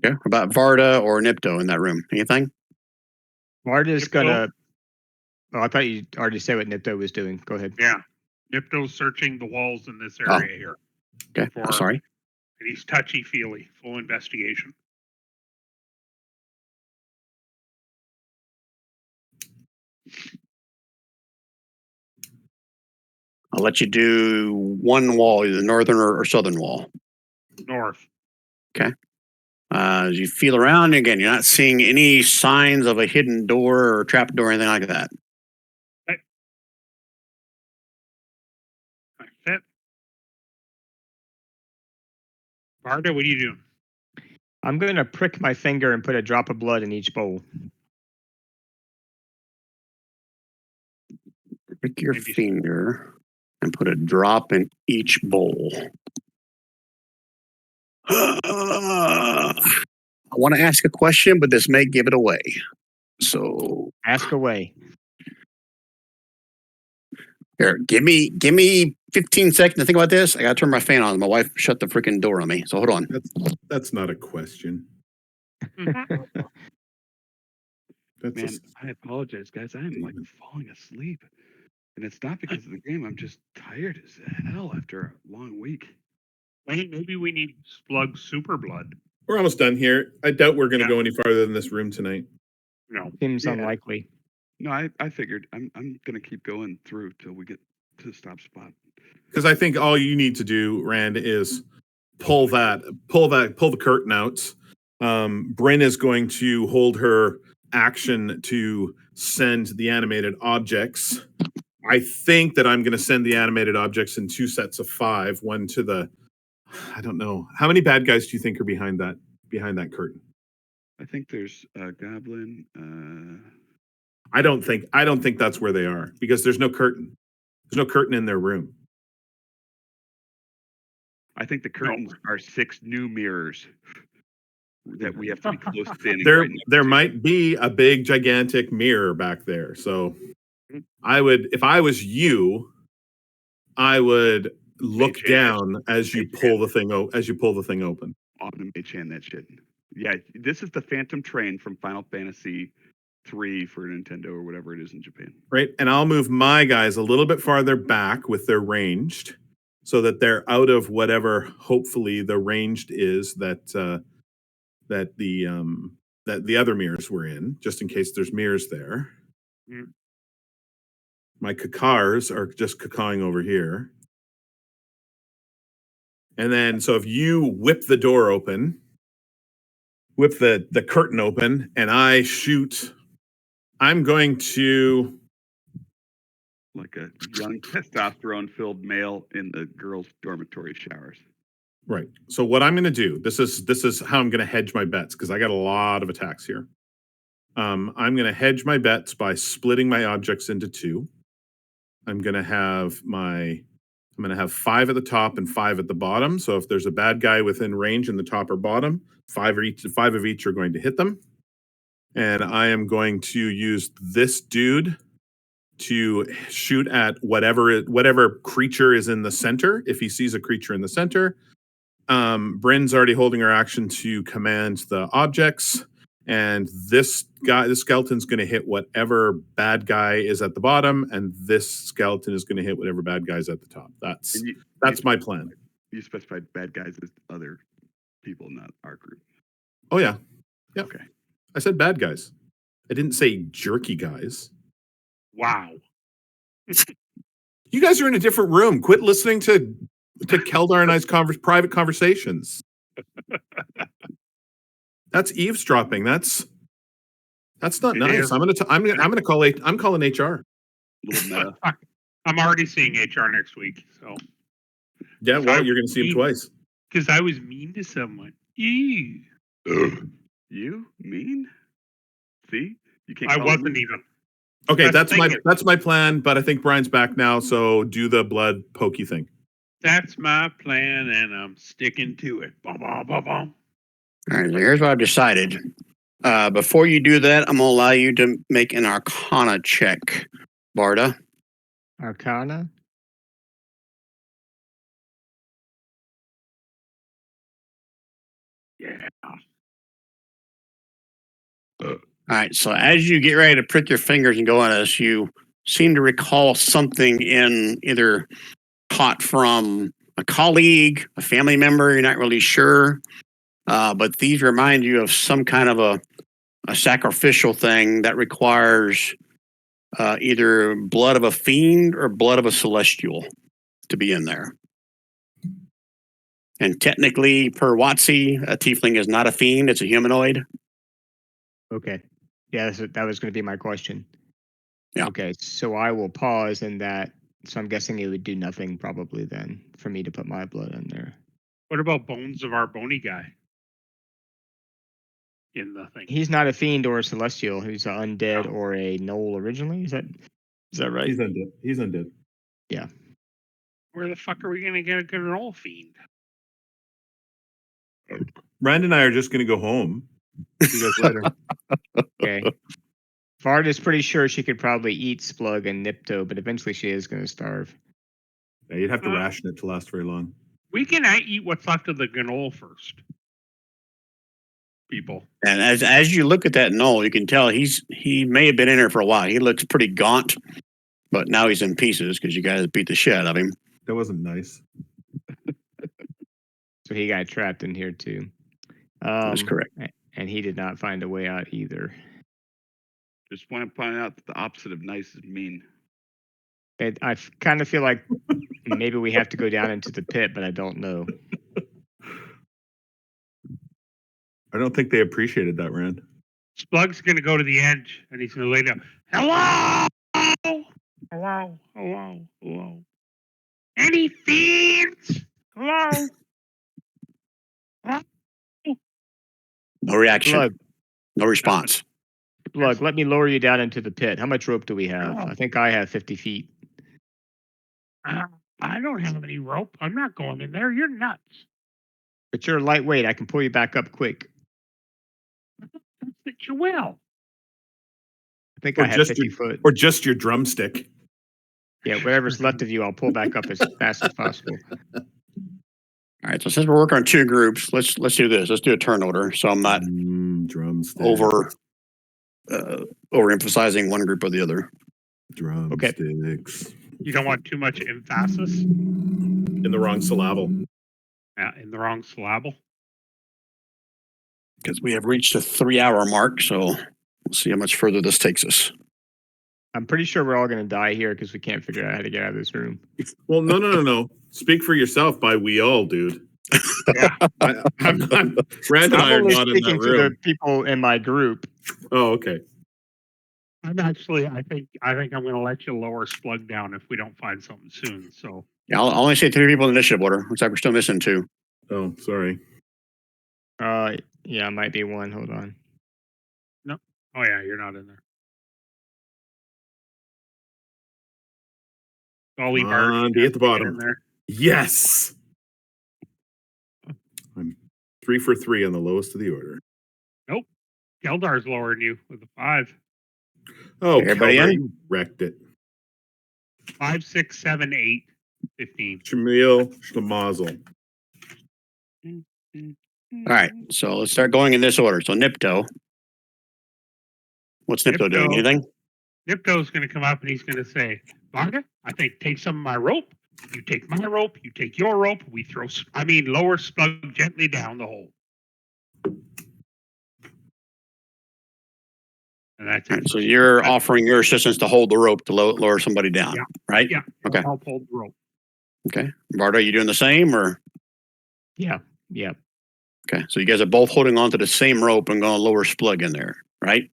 B: Okay. About Varda or Nipto in that room. Anything?
E: Varda's
D: Nipto?
E: gonna. Oh, I thought you already said what Nipto was doing. Go ahead.
D: Yeah. Nipto's searching the walls in this area here.
B: Okay.
D: For-
B: Sorry.
D: And he's touchy-feely. Full investigation.
B: I'll let you do one wall, either northern or southern wall.
D: North.
B: As you feel around, again, you're not seeing any signs of a hidden door or trap door or anything like that.
D: That's it. Varda, what are you doing?
E: I'm gonna prick my finger and put a drop of blood in each bowl.
B: Prick your
D: Maybe-
B: finger and put a drop in each bowl. I want to ask a question, but this may give it away. So
E: Ask away.
B: here, give me 15 seconds to think about this. I gotta turn my fan on. My wife shut the freaking door on me. So hold on.
C: That's not a question. That's
A: Man, I apologize, guys. I am like falling asleep. And it's not because of the game. I'm just tired as hell after a long week.
D: Wayne, maybe we need Splug Super Blood.
C: we're almost done here. I doubt we're going to
D: Yeah.
C: go any farther than this room tonight.
D: No.
E: Seems
A: Yeah.
E: unlikely.
A: No, I figured I'm gonna keep going through till we get to the stop spot.
C: Because I think all you need to do, Rand, is pull the curtain out. Bryn is going to hold her action to send the animated objects. I think that I'm going to send the animated objects in 2 sets of 5. One to the, I don't know, how many bad guys do you think are behind that curtain?
A: I think there's a goblin.
C: I don't think that's where they are because there's no curtain. There's no curtain in their room.
A: I think the curtains are 6 new mirrors that we have to be close standing.
C: There
A: right next
C: there
A: to.
C: might be a big gigantic mirror back there. So I would, if I was you, I would look
A: Mage hand.
C: down as you pull the thing open.
A: I'm gonna mage hand that shit. Yeah, this is the Phantom Train from Final Fantasy 3 for Nintendo or whatever it is in Japan.
C: Right? And I'll move my guys a little bit farther back with their ranged so that they're out of whatever hopefully the ranged is that the other mirrors were in, just in case there's mirrors there.
D: Mm.
C: My kakars are just kakawing over here. And then so if you whip the door open, whip the curtain open, and I shoot, I'm going to
A: Like a young testosterone-filled male in the girls' dormitory showers.
C: right. So what I'm going to do, this is how I'm going to hedge my bets because I got a lot of attacks here. I'm going to hedge my bets by splitting my objects into 2. I'm going to have 5 at the top and 5 at the bottom. So if there's a bad guy within range in the top or bottom, 5 of each are going to hit them. And I am going to use this dude to shoot at whatever creature is in the center. If he sees a creature in the center, Bryn's already holding her action to command the objects, and this skeleton's going to hit whatever bad guy is at the bottom, and this skeleton is going to hit whatever bad guy is at the top. That's
A: And
C: my plan.
A: You specified bad guys as other people, not our group.
C: Oh yeah, yeah.
A: Okay.
C: I said bad guys. I didn't say jerky guys.
D: Wow.
C: You guys are in a different room. Quit listening to Keldar and I's private conversations. That's eavesdropping. That's That's not
D: It
C: nice.
D: is.
C: I'm gonna call I'm calling HR.
A: Little meta.
D: I'm already seeing HR next week. So
C: Yeah, well,
D: Sorry,
C: you're gonna see him
D: me.
C: twice.
D: because I was mean to someone. Ew.
A: Ugh. You mean? See, you can't.
D: I
A: call
D: wasn't
A: me.
D: even.
C: Okay,
D: That's the thing is-
C: that's my plan, but I think Brian's back now, so do the blood pokey thing.
D: That's my plan, and I'm sticking to it. Bum, bum, bum, bum.
B: All right, so here's what I've decided. Before you do that, I'm going to allow you to make an Arcana check, Barda.
E: Arcana.
D: Yeah.
B: All right, so as you get ready to prick your fingers and go on this, you seem to recall something in either caught from a colleague, a family member, you're not really sure. But these remind you of some kind of a sacrificial thing that requires either blood of a fiend or blood of a celestial to be in there. And technically, per Watsy, a tiefling is not a fiend, it's a humanoid.
E: Okay. Yeah, that was going to be my question.
B: Yeah.
E: Okay, so I will pause in that. So I'm guessing it would do nothing probably then for me to put my blood in there.
D: What about bones of our bony guy? In the thing.
E: He's not a fiend or a celestial. He's an undead
D: No.
E: or a gnoll originally. Is that right?
C: He's undead. He's undead.
D: Where the fuck are we gonna get a good old fiend?
C: Rand and I are just gonna go home. See you guys later.
E: Okay. Varda's pretty sure she could probably eat Splug and Nipto, but eventually she is going to starve.
C: Yeah, you'd have to ration it to last very long.
D: We can eat what's left of the gnoll first. People.
B: And as you look at that knoll, you can tell he may have been in there for a while. He looks pretty gaunt, but now he's in pieces because you guys beat the shit out of him.
C: That wasn't nice.
E: So he got trapped in here too.
B: That's correct.
E: And he did not find a way out either.
A: Just want to point out that the opposite of nice is mean.
E: I kind of feel like maybe we have to go down into the pit, but I don't know.
C: I don't think they appreciated that, Rand.
D: Splug's gonna go to the edge and he's gonna lay down. Hello! Hello, hello, hello. Any fiends? Hello? Hello?
B: No reaction.
E: Plug,
B: No response.
E: let me lower you down into the pit. How much rope do we have? I think I have 50 feet.
D: I don't have any rope. I'm not going in there. You're nuts.
E: But you're lightweight. I can pull you back up quick.
D: That you will.
E: I think
C: Or
E: I have
C: just
E: 50 foot.
C: Or just your drumstick.
E: Yeah, whatever's left of you, I'll pull back up as fast as possible.
B: All right. So since we're working on two groups, let's do this. Let's do a turn order. So I'm not
C: Drumstick.
B: overemphasizing one group or the other.
C: Drumsticks.
D: You don't want too much emphasis.
C: In the wrong syllable.
D: Yeah, in the wrong syllable.
B: Because we have reached a 3-hour mark, so we'll see how much further this takes us.
E: I'm pretty sure we're all going to die here because we can't figure out how to get out of this room.
C: Well, no. Speak for yourself by we all, dude.
D: Yeah.
C: Rand and I are
E: I'm only
C: not in
E: speaking
C: that
E: to the
C: room.
E: people in my group.
C: Oh, okay.
D: I think I'm going to let you lower Splug down if we don't find something soon. So
B: Yeah, I'll only say 3 people in initiative order. Looks like we're still missing 2.
C: Oh, sorry.
E: Yeah, might be one. Hold on.
D: oh yeah, you're not in there. Golly
C: Come
D: Bard,
C: on, be at the
D: get
C: bottom.
D: in there.
C: Yes. I'm 3 for 3 on the lowest of the order.
D: Geldar's lower than you with a 5.
C: Oh,
B: Everybody
C: Kelber,
B: in?
C: you wrecked it.
D: 5, 6, 7, 8, 15.
C: Shamil Schlemazel.
B: All right, so let's start going in this order. So Nipto. What's Nipto doing?
D: Nipto.
B: Anything?
D: Nipto's going to come up and he's going to say, Varga, I think take some of my rope. You take my rope. You take your rope. We lower Splug gently down the hole. And that's
B: All
D: it.
B: right, so you're offering your assistance to hold the rope to lower somebody down,
D: Yeah.
B: right?
D: Yeah.
B: Okay.
D: Help hold the rope.
B: Okay. Bardo, you doing the same or?
E: Yeah.
B: Okay, so you guys are both holding on to the same rope and going to lower Splug in there, right?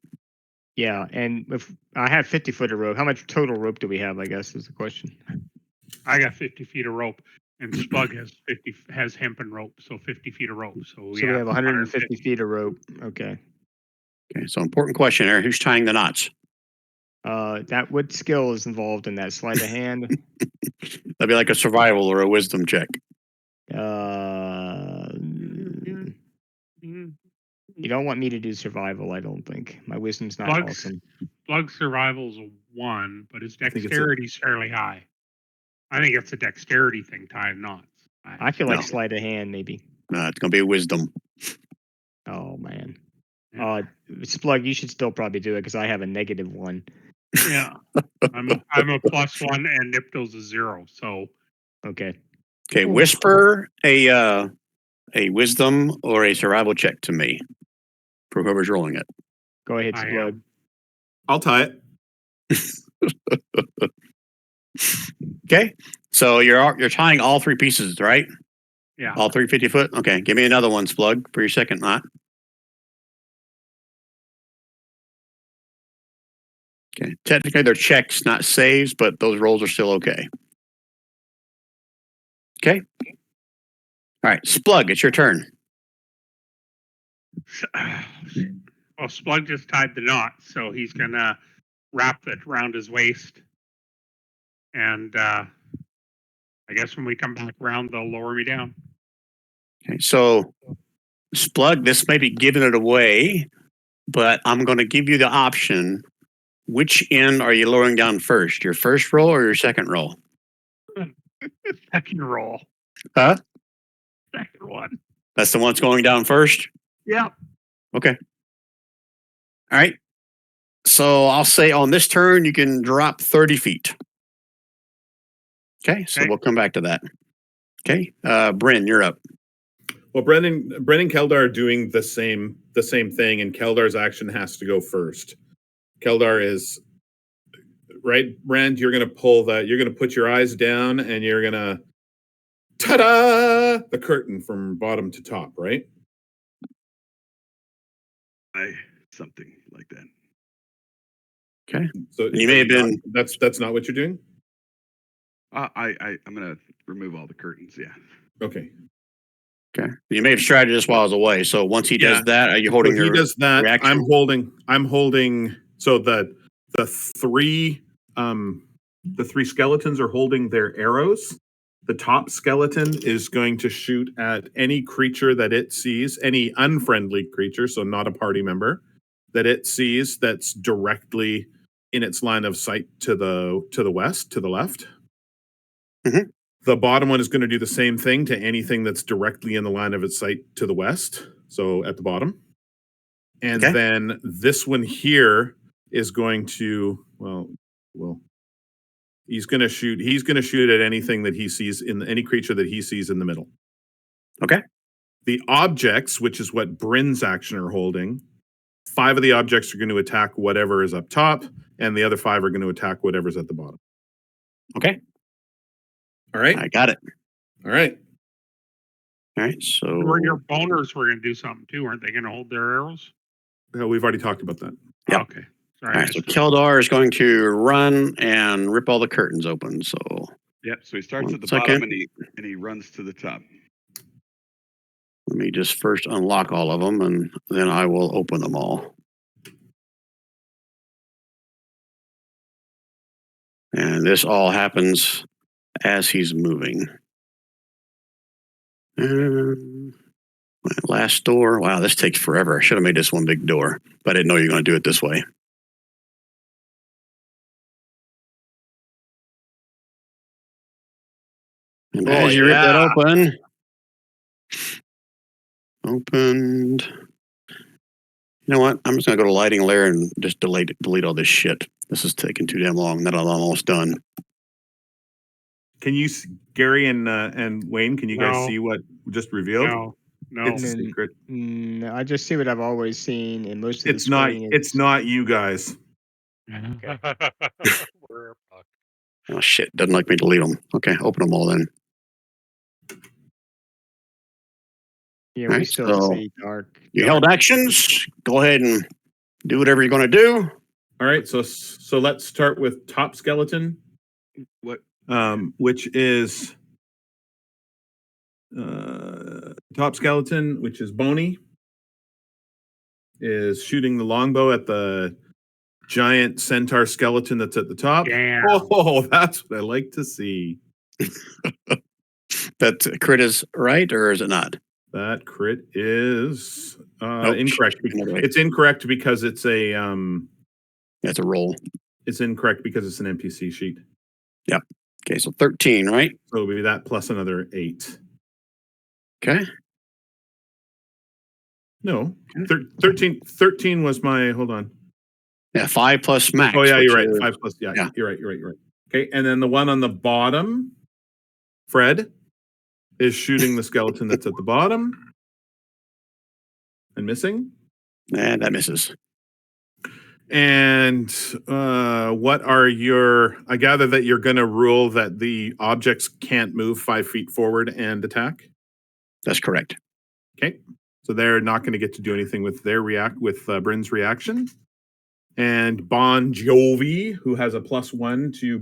E: Yeah, and if I have 50 foot of rope, how much total rope do we have? I guess is the question.
D: I got 50 feet of rope, and Splug has hempen rope, so 50 feet of rope. So
E: So we have 150 feet of rope. Okay.
B: Okay, so important question here. Who's tying the knots?
E: That what skill is involved in that? Sleight of hand.
B: That'd be like a survival or a wisdom check.
E: You don't want me to do survival, I don't think. My wisdom's not awesome.
D: Splug survival's a 1, but his
C: I think it's
D: dexterity's fairly high. I think it's a dexterity thing, tying knots.
E: I feel like
B: No.
E: sleight of hand, maybe.
B: It's going to be a wisdom.
E: Oh man.
D: Yeah.
E: Splug, you should still probably do it because I have a -1.
D: Yeah. I'm a +1 and Nipto's a 0. So
E: Okay.
B: Okay, whisper a wisdom or a survival check to me for whoever's rolling it.
E: Go ahead,
D: I
E: Splug.
D: am.
C: I'll tie it.
B: Okay, so you're tying all 3 pieces, right?
D: Yeah.
B: All 3 50 foot. Okay, give me another one, Splug, for your second knot. Okay, technically they're checks, not saves, but those rolls are still okay. Okay. All right, Splug, it's your turn.
D: Well, Splug just tied the knot, so he's gonna wrap it around his waist, and I guess when we come back around, they'll lower me down.
B: Okay, so Splug, this may be giving it away, but I'm going to give you the option. Which end are you lowering down first? Your first roll or your second roll?
D: Second roll.
B: Huh?
D: Second one.
B: That's the one that's going down first?
D: Yeah.
B: Okay. All right. So I'll say on this turn, you can drop 30 feet. Okay. So
D: Okay.
B: we'll come back to that. Okay. Bryn, you're up.
C: Well, Brennan and Keldar are doing the same thing, and Keldar's action has to go first. Keldar is right. Brand, you're gonna put your eyes down, and you're gonna ta-da the curtain from bottom to top, right?
A: Something like that.
B: Okay.
C: So
B: You may have been.
C: That's not what you're doing.
A: I'm gonna remove all the curtains. Yeah.
C: Okay.
B: Okay. You may have strategized this while I was away. So once he does that, are you holding
C: So he does that.
B: reaction?
C: I'm holding. So the three skeletons are holding their arrows. The top skeleton is going to shoot at any creature that it sees, any unfriendly creature, so not a party member, that it sees that's directly in its line of sight to the west, to the left.
B: Mhm.
C: The bottom one is going to do the same thing to anything that's directly in the line of its sight to the west, so at the bottom. And
B: Okay.
C: then this one here is going to he's going to shoot at anything that he sees in any creature that he sees in the middle.
B: Okay.
C: The objects, which is what Bryn's action are holding, 5 of the objects are going to attack whatever is up top, and the other 5 are going to attack whatever's at the bottom.
B: Okay.
C: All right.
B: I got it.
C: All right.
B: All right. So
D: Your boners were going to do something too, aren't they? Going to hold their arrows?
C: We've already talked about that.
B: Yep.
D: Okay. Sorry.
B: all right. So Keldar is going to run and rip all the curtains open. So
A: Yep. So he starts
B: 1
A: at the
B: second.
A: bottom and he runs to the top.
B: Let me just first unlock all of them, and then I will open them all. And this all happens as he's moving. And my last door. Wow, this takes forever. I should have made this one big door, but I didn't know you were going to do it this way. And as you rip that opened. You know what? I'm just going to go to lighting layer and just delete all this shit. This is taking too damn long. That I'm almost done.
C: Can you, Gary and Wayne? Can you guys
D: No.
C: see what just revealed?
D: No.
C: It's a secret.
E: I just see what I've always seen in most of
C: It's
E: the
C: not.
E: screen.
C: It's not you guys.
D: We're fucked.
B: Oh shit! Doesn't like me to delete them. Okay, open them all then.
E: Yeah,
B: All
E: we
B: right,
E: still
B: so
E: see dark.
B: You held actions. Go ahead and do whatever you're going to do.
C: All right, so let's start with top skeleton,
A: What?
C: which is top skeleton, which is Boney, is shooting the longbow at the giant centaur skeleton that's at the top.
D: Damn.
C: Oh, that's what I like to see.
B: That crit is right, or is it not?
C: That crit is
B: Nope,
C: incorrect.
B: another way.
C: It's incorrect because it's a
B: That's a roll.
C: it's incorrect because it's an NPC sheet.
B: Okay, so 13, right?
C: So it'll be that plus another 8.
B: Okay.
C: No, 13 was my. Hold on.
B: Yeah, 5 plus max.
C: Oh yeah,
B: which
C: you're right.
B: is-
C: 5 plus. Yeah,
B: yeah.
C: You're right. Okay, and then the one on the bottom, Fred, is shooting the skeleton that's at the bottom and missing.
B: And that misses.
C: And what are your? I gather that you're going to rule that the objects can't move 5 feet forward and attack.
B: That's correct.
C: Okay, so they're not going to get to do anything with their Bryn's reaction. And Bon Jovi, who has a +1 to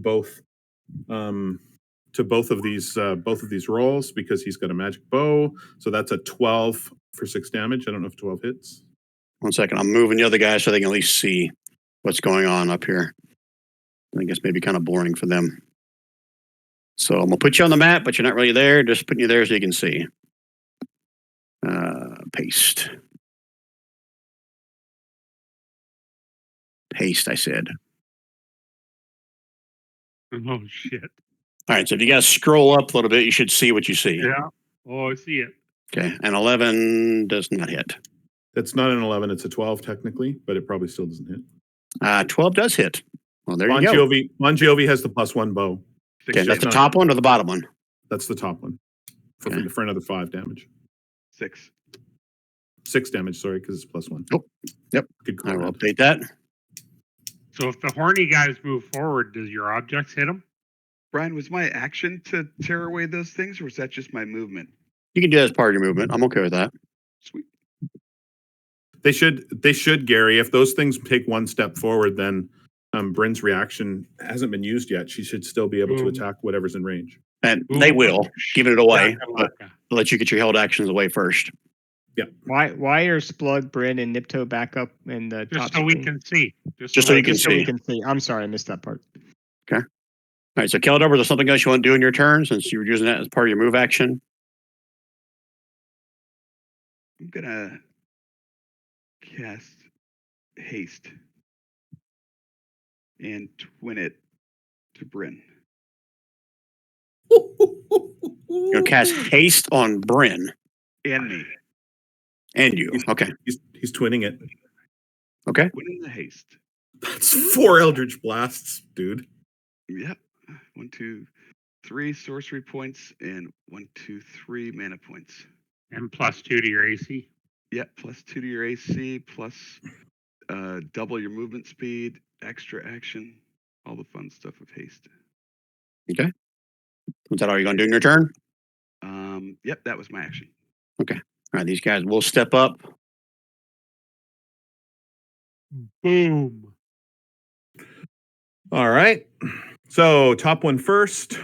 C: both of these rolls because he's got a magic bow. So that's a 12 for 6 damage. I don't know if 12 hits.
B: 1 second. I'm moving the other guys so they can at least see what's going on up here. I think it's maybe kind of boring for them. So I'm going to put you on the map, but you're not really there. Just putting you there so you can see. Paste. Paste, I said.
D: Oh shit.
B: All right, so if you guys scroll up a little bit, you should see what you see.
D: Yeah. Oh, I see it.
B: Okay, and 11 does not hit.
C: It's not an 11, it's a 12 technically, but it probably still doesn't hit.
B: 12 does hit. Well, there
C: Bon
B: you go.
C: Bon Jovi has the +1 bow.
B: Okay, that's the top one or the bottom one?
C: That's the top one.
B: Okay.
C: For another 5 damage.
A: 6.
C: 6 damage, sorry, because it's +1.
B: Oh, yep.
C: Good
B: I
C: call.
B: will
C: Ed.
B: update that.
D: So if the horny guys move forward, does your objects hit them?
A: Brian, was my action to tear away those things, or was that just my movement?
B: You can do that as part of your movement. I'm okay with that.
A: Sweet.
C: They should, Gary. If those things take 1 step forward, then Bryn's reaction hasn't been used yet. She should still be able to attack whatever's in range.
B: And
D: Ooh.
B: they will, giving it away, but
D: Shakalaka.
B: I'll let you get your held actions away first.
E: Why are Splug, Bryn, and Nipto back up in the top
D: Just so we
E: screen?
D: can see.
B: Just so you can
E: Just so we
B: see.
E: can see. I'm sorry, I missed that part.
B: All right, so Keldor, was there something else you want to do in your turn since you were using that as part of your move action?
A: I'm gonna cast haste and twin it to Bryn.
B: You're going to cast haste on Bryn
A: And me.
B: and you. Okay.
C: He's twinning it.
B: Okay.
A: Twinning the haste.
C: That's 4 Eldritch Blasts, dude.
A: Yep. 1, 2, 3 sorcery points and 1, 2, 3 mana points.
D: And +2 to your AC.
A: Yep. +2 to your AC, plus double your movement speed, extra action, all the fun stuff of haste.
B: Okay. Is that all you're going to do in your turn?
A: Yep. That was my action.
B: Okay. All right, these guys will step up.
D: Boom.
C: All right. So top one first.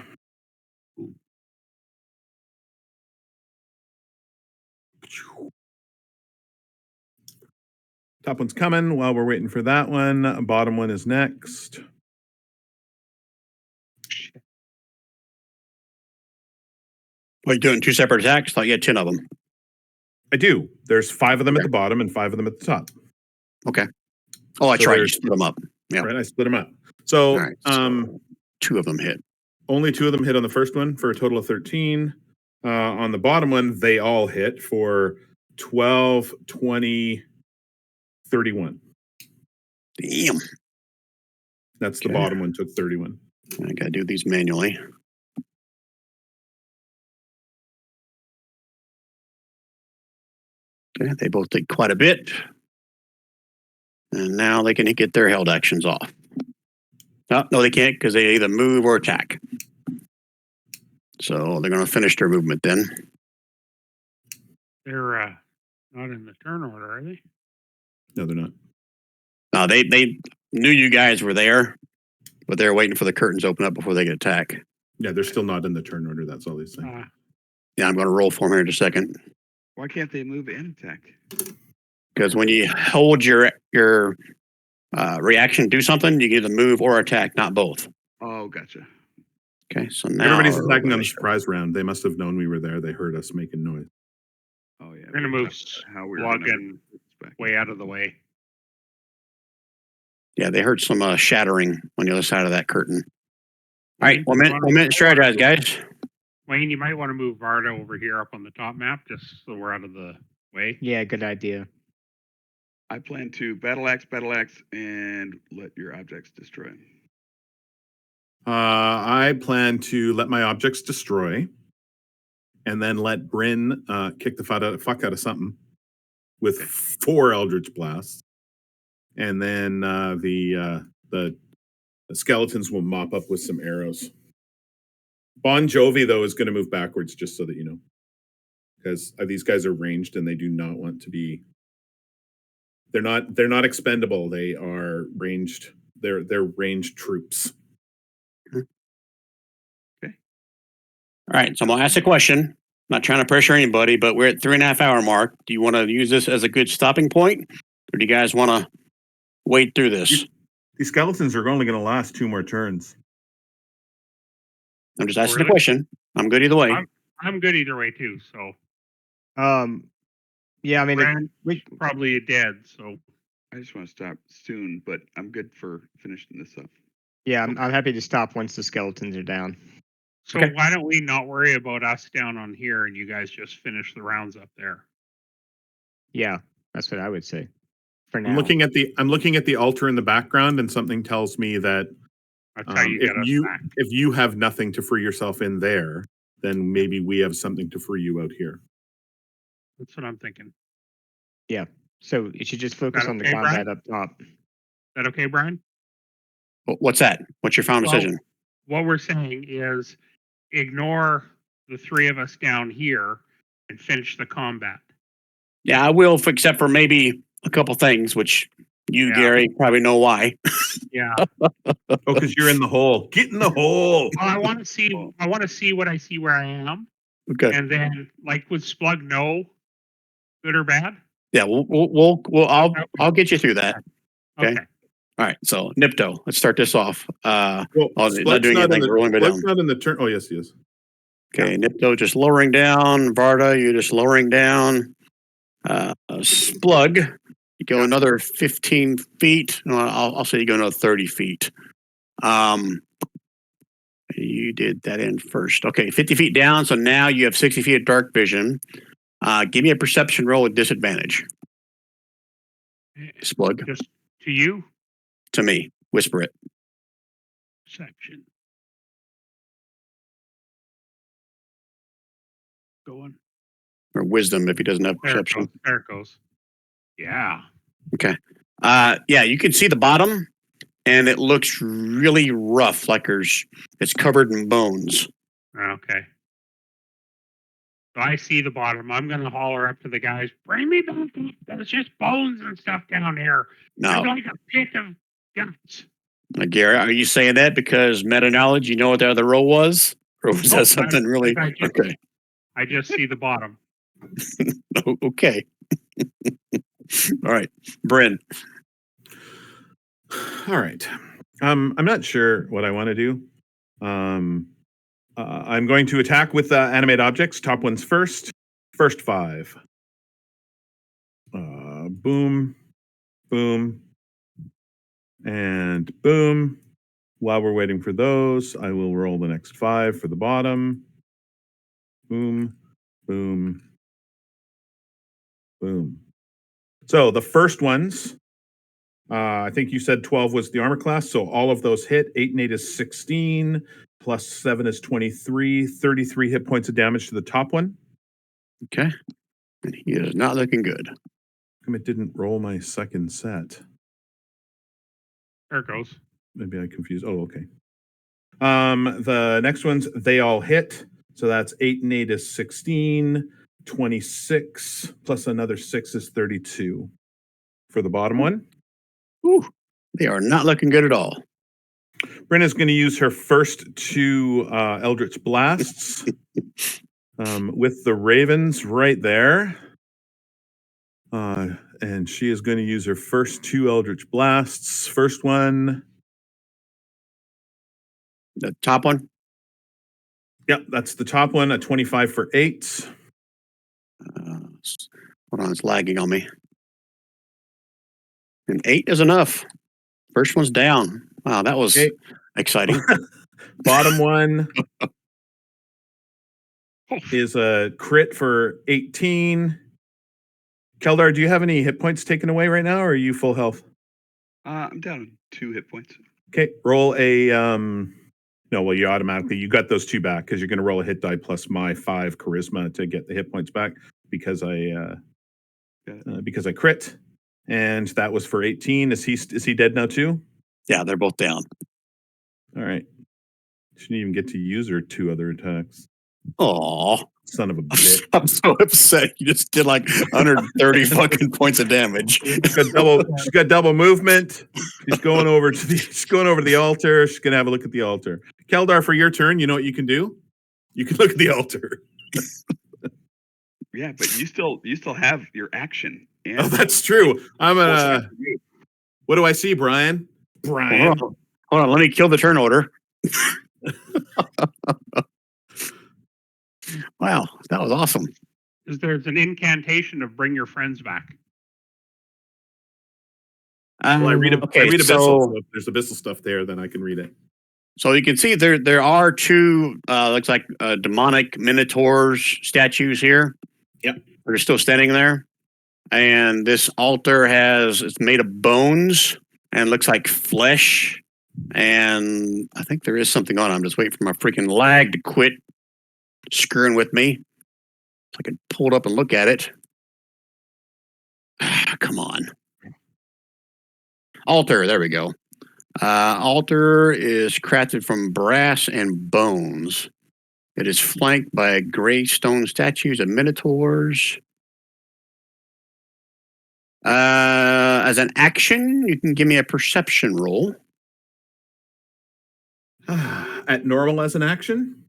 C: Top one's coming while we're waiting for that one. Bottom one is next.
B: Well, you're doing 2 separate attacks? Thought you had 10 of them.
C: I do. There's 5 of them at
B: Okay.
C: the bottom and 5 of them at the top.
B: Okay. Oh, that's
C: So
B: right. You
C: there's-
B: split them up. Yeah.
C: Right, I split them up. So,
B: All right. So 2 of them hit.
C: only 2 of them hit on the first one for a total of 13. On the bottom one, they all hit for 12, 20, 31.
B: Damn.
C: That's the
B: Okay.
C: bottom one, took 31.
B: I got to do these manually. Okay, they both take quite a bit. And now they can get their held actions off. No, they can't because they either move or attack. So they're going to finish their movement then.
D: They're not in the turn order, are they?
C: No, they're not.
B: They knew you guys were there, but they're waiting for the curtains to open up before they can attack.
C: Yeah, they're still not in the turn order. That's all he's saying.
B: Yeah, I'm going to roll for them here in a second.
A: Why can't they move and attack?
B: Because when you hold your reaction to do something, you can either move or attack, not both.
A: Oh, gotcha.
B: Okay, so now
C: Everybody's attacking on the surprise round. They must have known we were there. They heard us making noise.
A: Oh yeah.
D: We're gonna
A: we
D: move
A: talked about how we were
D: Slug
A: gonna
D: and
A: expect.
D: way out of the way.
B: Yeah, they heard some shattering on the other side of that curtain. All right,
D: Wayne,
B: 1 minute strategize, guys.
D: Wayne, you might want to move Varda over here up on the top map, just so we're out of the way.
E: Yeah, good idea.
A: I plan to battle axe, and let your objects destroy.
C: I plan to let my objects destroy, and then let Bryn kick the fuck out of something with 4 Eldritch Blasts, and then the skeletons will mop up with some arrows. Bon Jovi though is going to move backwards, just so that you know, because these guys are ranged and they do not want to be. They're not expendable. They are ranged. They're ranged troops.
B: All right, so I'm going to ask a question. Not trying to pressure anybody, but we're at 3.5 hour mark. Do you want to use this as a good stopping point, or do you guys want to wade through this?
C: These skeletons are only going to last 2 more turns.
B: I'm just asking
D: really?
B: a question. I'm good either way.
D: I'm good either way too. So
E: Yeah, I mean,
D: Brand probably dead. So
A: I just want to stop soon, but I'm good for finishing this up.
E: yeah, I'm happy to stop once the skeletons are down.
D: So
B: Okay.
D: why don't we not worry about us down on here and you guys just finish the rounds up there?
E: Yeah, that's what I would say. For now,
C: I'm looking at the altar in the background, and something tells me that
D: That's how you get us back.
C: if you have nothing to free yourself in there, then maybe we have something to free you out here.
D: That's what I'm thinking.
E: so you should just focus
D: that
E: on the
D: okay,
E: combat
D: Brian?
E: up top.
D: Is that okay, Brian?
B: What's that? What's your final
D: Well,
B: decision?
D: What we're saying is ignore the 3 of us down here and finish the combat.
B: Yeah, I will, except for maybe a couple things, which you,
D: Yeah.
B: Gary, probably know why.
D: Yeah.
C: Oh, because you're in the hole. Get in the hole.
D: Well, I want to see what I see where I am.
B: Okay.
D: And then like with Splug, no, good or bad?
B: Yeah, I'll get you through that. Okay. All right. So Nipto, let's start this off.
C: Well,
B: not doing anything, rolling me down.
C: Splug's not in the turn. Oh, yes, he is.
B: Okay, Nipto just lowering down. Varda, you're just lowering down. Splug, you go another 15 feet. No, I'll say you go another 30 feet. You did that in first. Okay, 50 feet down. So now you have 60 feet of dark vision. Give me a perception roll with disadvantage. Splug,
D: Just to you,
B: to me. Whisper it.
D: perception. Going.
B: Or wisdom if he doesn't have
D: There it
B: perception.
D: goes. There it goes. Yeah.
B: Okay. Yeah, you can see the bottom, and it looks really rough, like it's covered in bones.
D: Okay. So I see the bottom. I'm going to holler up to the guys, bring me back up. There's just bones and stuff down here.
B: Now,
D: There's like a pit of guts.
B: Gary, are you saying that because meta knowledge, you know what the other roll was? Or was
D: Nope,
B: that something really? Okay.
D: I just see the bottom.
B: Okay. All right. Bryn.
C: All right. I'm not sure what I want to do. I'm going to attack with animate objects. Top ones first. First 5. Boom, boom, and boom. While we're waiting for those, I will roll the next 5 for the bottom. Boom, boom, boom. So the first ones, I think you said 12 was the armor class, so all of those hit. 8 and 8 is 16, plus 7 is 23, 33 hit points of damage to the top one.
B: Okay. He is not looking good.
C: It didn't roll my second set.
D: There it goes.
C: Maybe I confused. Oh, okay. The next ones, they all hit. So that's 8 and 8 is 16, 26, plus another 6 is 32 for the bottom one.
B: Ooh, They are not looking good at all.
C: Brenna's going to use her first 2 Eldritch Blasts with the ravens right there. And she is going to use her first 2 Eldritch Blasts. First one.
B: The top one?
C: Yep, that's the top one, a 25 for 8.
B: Hold on, it's lagging on me. And 8 is enough. First one's down. Wow, that was exciting.
C: Bottom one is a crit for 18. Keldar, do you have any hit points taken away right now, or are you full health?
A: I'm down 2 hit points.
C: Okay, roll a no, well, you automatically you got those 2 back because you're going to roll a hit die plus my 5 charisma to get the hit points back because I crit, and that was for 18. Is he dead now too?
B: Yeah, they're both down.
C: All right. She didn't even get to use her 2 other attacks.
B: Aw.
C: Son of a bitch.
B: I'm so upset. You just did like 130 fucking points of damage.
C: She's got double movement. She's going over to the altar. She's gonna have a look at the altar. Keldar, for your turn, you know what you can do? You can look at the altar.
A: Yeah, but you still have your action. And
C: Oh, that's true. I'm gonna. What do I see, Brian? Brian.
B: Hold on. Let me kill the turn order. Wow, that was awesome.
D: There's an incantation of bring your friends back.
C: Well, I read Abyssal.
B: So
C: So if there's Abyssal stuff there, then I can read it.
B: So you can see there are 2 looks like demonic minotaurs statues here.
C: Yep.
B: They're still standing there. And this altar it's made of bones and looks like flesh. And I think there is something on it. I'm just waiting for my freaking lag to quit screwing with me. So I can pull it up and look at it. Come on. Altar, there we go. Altar is crafted from brass and bones. It is flanked by gray stone statues of minotaurs. As an action, you can give me a perception roll.
C: At normal as an action?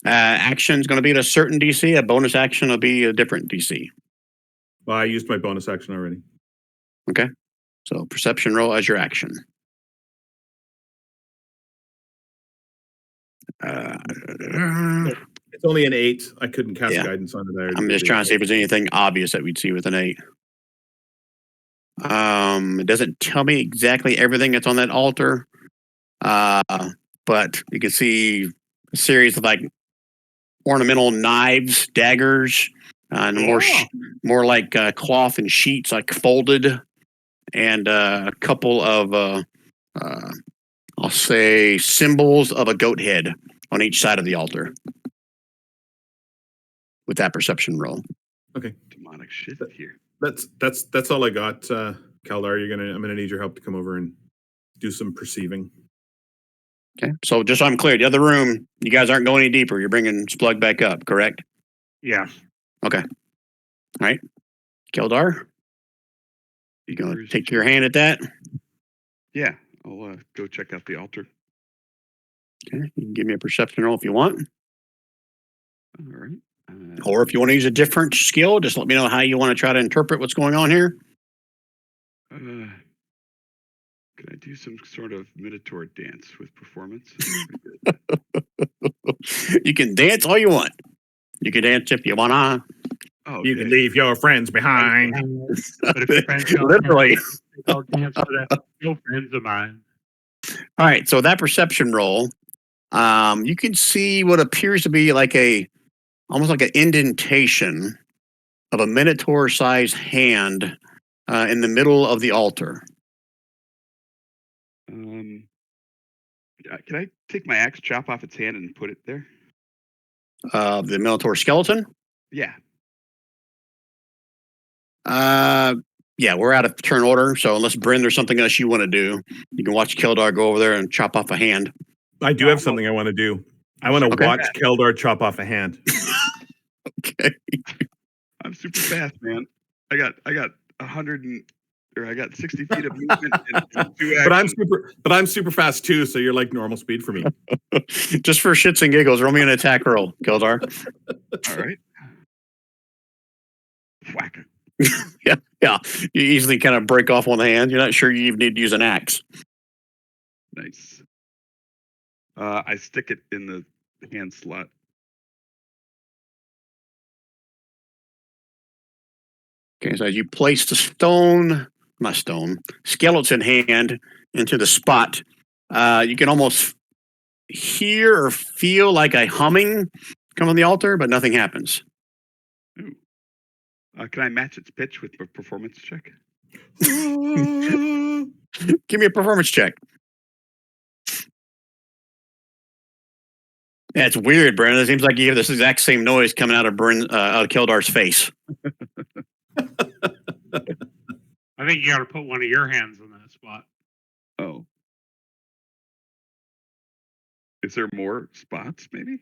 B: Action is going to be at a certain DC. A bonus action will be a different DC.
C: Well, I used my bonus action already.
B: Okay. So perception roll as your action.
C: It's only an 8. I couldn't cast guidance on it.
B: I'm just trying to see if there's anything obvious that we'd see with an 8. It doesn't tell me exactly everything that's on that altar. But you can see a series of like ornamental knives, daggers, and more like cloth and sheets like folded, and a couple of I'll say symbols of a goat head on each side of the altar. With that perception roll.
C: Okay.
A: Demonic shit here.
C: That's all I got. Keldar, I'm gonna need your help to come over and do some perceiving.
B: Okay. So just so I'm clear, the other room, you guys aren't going any deeper. You're bringing Splug back up, correct?
D: Yeah.
B: Okay. All right. Keldar, you gonna take your hand at that?
A: Yeah, I'll go check out the altar.
B: Okay. You can give me a perception roll if you want.
A: All right.
B: Or if you want to use a different skill, just let me know how you want to try to interpret what's going on here.
A: Can I do some sort of Minotaur dance with performance?
B: You can dance all you want. You can dance if you want to.
A: Oh,
C: You can leave your friends behind.
D: But if your friends don't
B: Literally.
D: don't dance for that, no friends of mine.
B: All right. So that perception roll, you can see what appears to be like almost like an indentation of a minotaur-sized hand in the middle of the altar.
A: Can I take my axe, chop off its hand, and put it there?
B: The minotaur skeleton?
A: Yeah.
B: Yeah, we're out of turn order, so unless Bryn, there's something else you want to do, you can watch Keldar go over there and chop off a hand.
C: I do have something I want to do. I want to watch Keldar chop off a hand.
B: Okay.
A: I'm super fast, man. I got 100 or I got 60 feet of movement and 2
C: But I'm super fast too, so you're like normal speed for me.
B: Just for shits and giggles, roll me an attack roll, Keldar.
A: All right. Whack.
B: Yeah. You easily kind of break off one hand. You're not sure you even need to use an axe.
A: Nice. I stick it in the hand slot.
B: Okay, so as you place the skeleton hand into the spot, you can almost hear or feel like a humming come on the altar, but nothing happens.
A: Ooh. Can I match its pitch with a performance check?
B: Give me a performance check. Yeah, it's weird, Brandon. It seems like you hear this exact same noise coming out of Keldar's face.
D: I think you got to put one of your hands in that spot.
A: Oh. Is there more spots, maybe?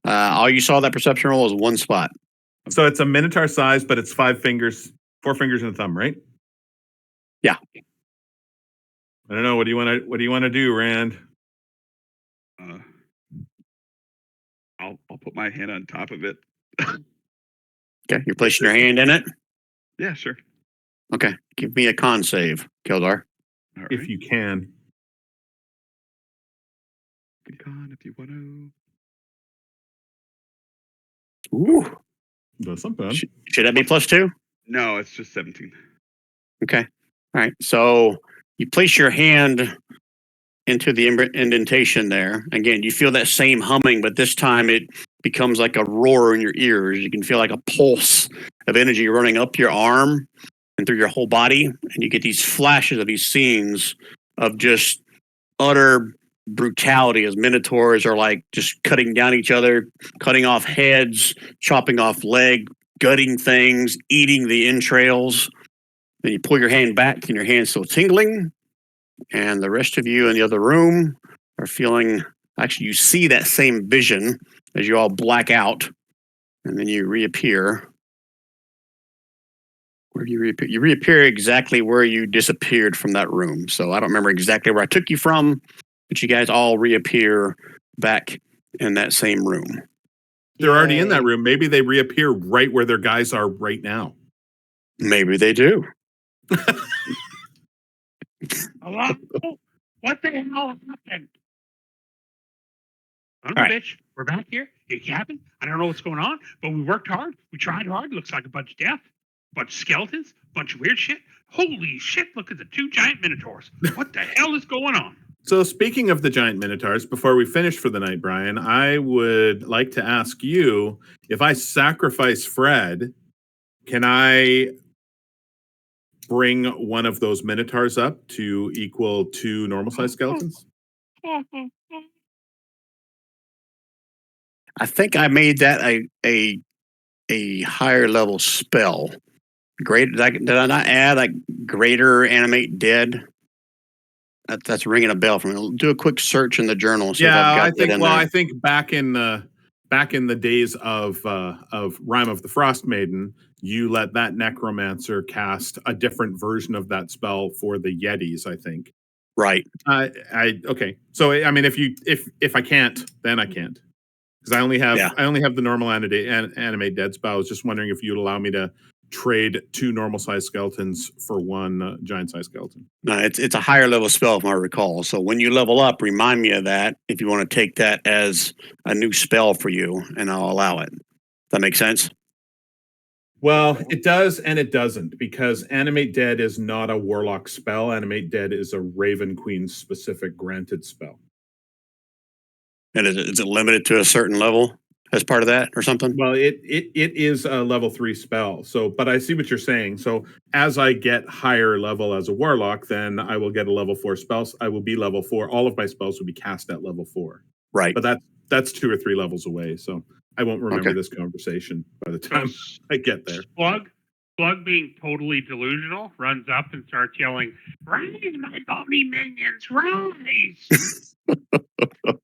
B: All you saw that perception roll is one spot.
C: So it's a minotaur size, but it's 5 fingers, 4 fingers and a thumb, right?
B: Yeah.
C: I don't know. What do you want to do, Rand?
A: I'll put my hand on top of it.
B: Okay, you're placing your hand in it?
A: Yeah, sure.
B: Okay, give me a con save, Keldar.
A: All right.
C: If you can.
A: Con, if you want to.
B: Ooh.
C: That's something.
B: Should that be +2?
A: No, it's just 17.
B: Okay. All right. So you place your hand into the indentation there. Again, you feel that same humming, but this time it becomes like a roar in your ears. You can feel like a pulse of energy running up your arm and through your whole body. And you get these flashes of these scenes of just utter brutality as minotaurs are like just cutting down each other, cutting off heads, chopping off leg, gutting things, eating the entrails. Then you pull your hand back and your hand's still tingling. And the rest of you in the other room are feeling, actually, you see that same vision as you all black out. And then you reappear. Where do you reappear? You reappear exactly where you disappeared from that room. So I don't remember exactly where I took you from, but you guys all reappear back in that same room.
C: They're already in that room. Maybe they reappear right where their guys are right now.
B: Maybe they do.
D: Hello? What the hell happened? I don't know,
B: All right.
D: bitch. We're back here in cabin. I don't know what's going on, but we worked hard. We tried hard. Looks like a bunch of death, bunch of skeletons, bunch of weird shit. Holy shit, look at the 2 giant minotaurs. What the hell is going on?
C: So speaking of the giant minotaurs, before we finish for the night, Brian, I would like to ask you, if I sacrifice Fred, can I bring one of those minotaurs up to equal 2 normal sized skeletons?
B: I think I made that a higher level spell. Did I not add like greater animate dead? That's ringing a bell for me. Do a quick search in the journal. See if I've got that in there.
C: I think back in the days of Rime of the Frost Maiden, you let that necromancer cast a different version of that spell for the Yetis, I think.
B: Right.
C: Okay. So I mean, if I can't, then I can't, because I only have the normal animate dead spell. I was just wondering if you'd allow me to trade 2 normal sized skeletons for 1 giant sized skeleton.
B: No, it's a higher level spell, if I recall. So when you level up, remind me of that if you want to take that as a new spell for you, and I'll allow it. That makes sense?
C: Well, it does and it doesn't, because Animate Dead is not a warlock spell. Animate Dead is a Raven Queen specific granted spell.
B: And is it limited to a certain level as part of that or something?
C: Well, it is a level 3 spell. So, but I see what you're saying. So as I get higher level as a warlock, then I will get a level 4 spell. I will be level 4. All of my spells will be cast at level 4.
B: Right.
C: But that's 2 or 3 levels away. So I won't remember this conversation by the time I get there.
D: Slug being totally delusional runs up and starts yelling, "Rise, my bony minions, rise!"
B: All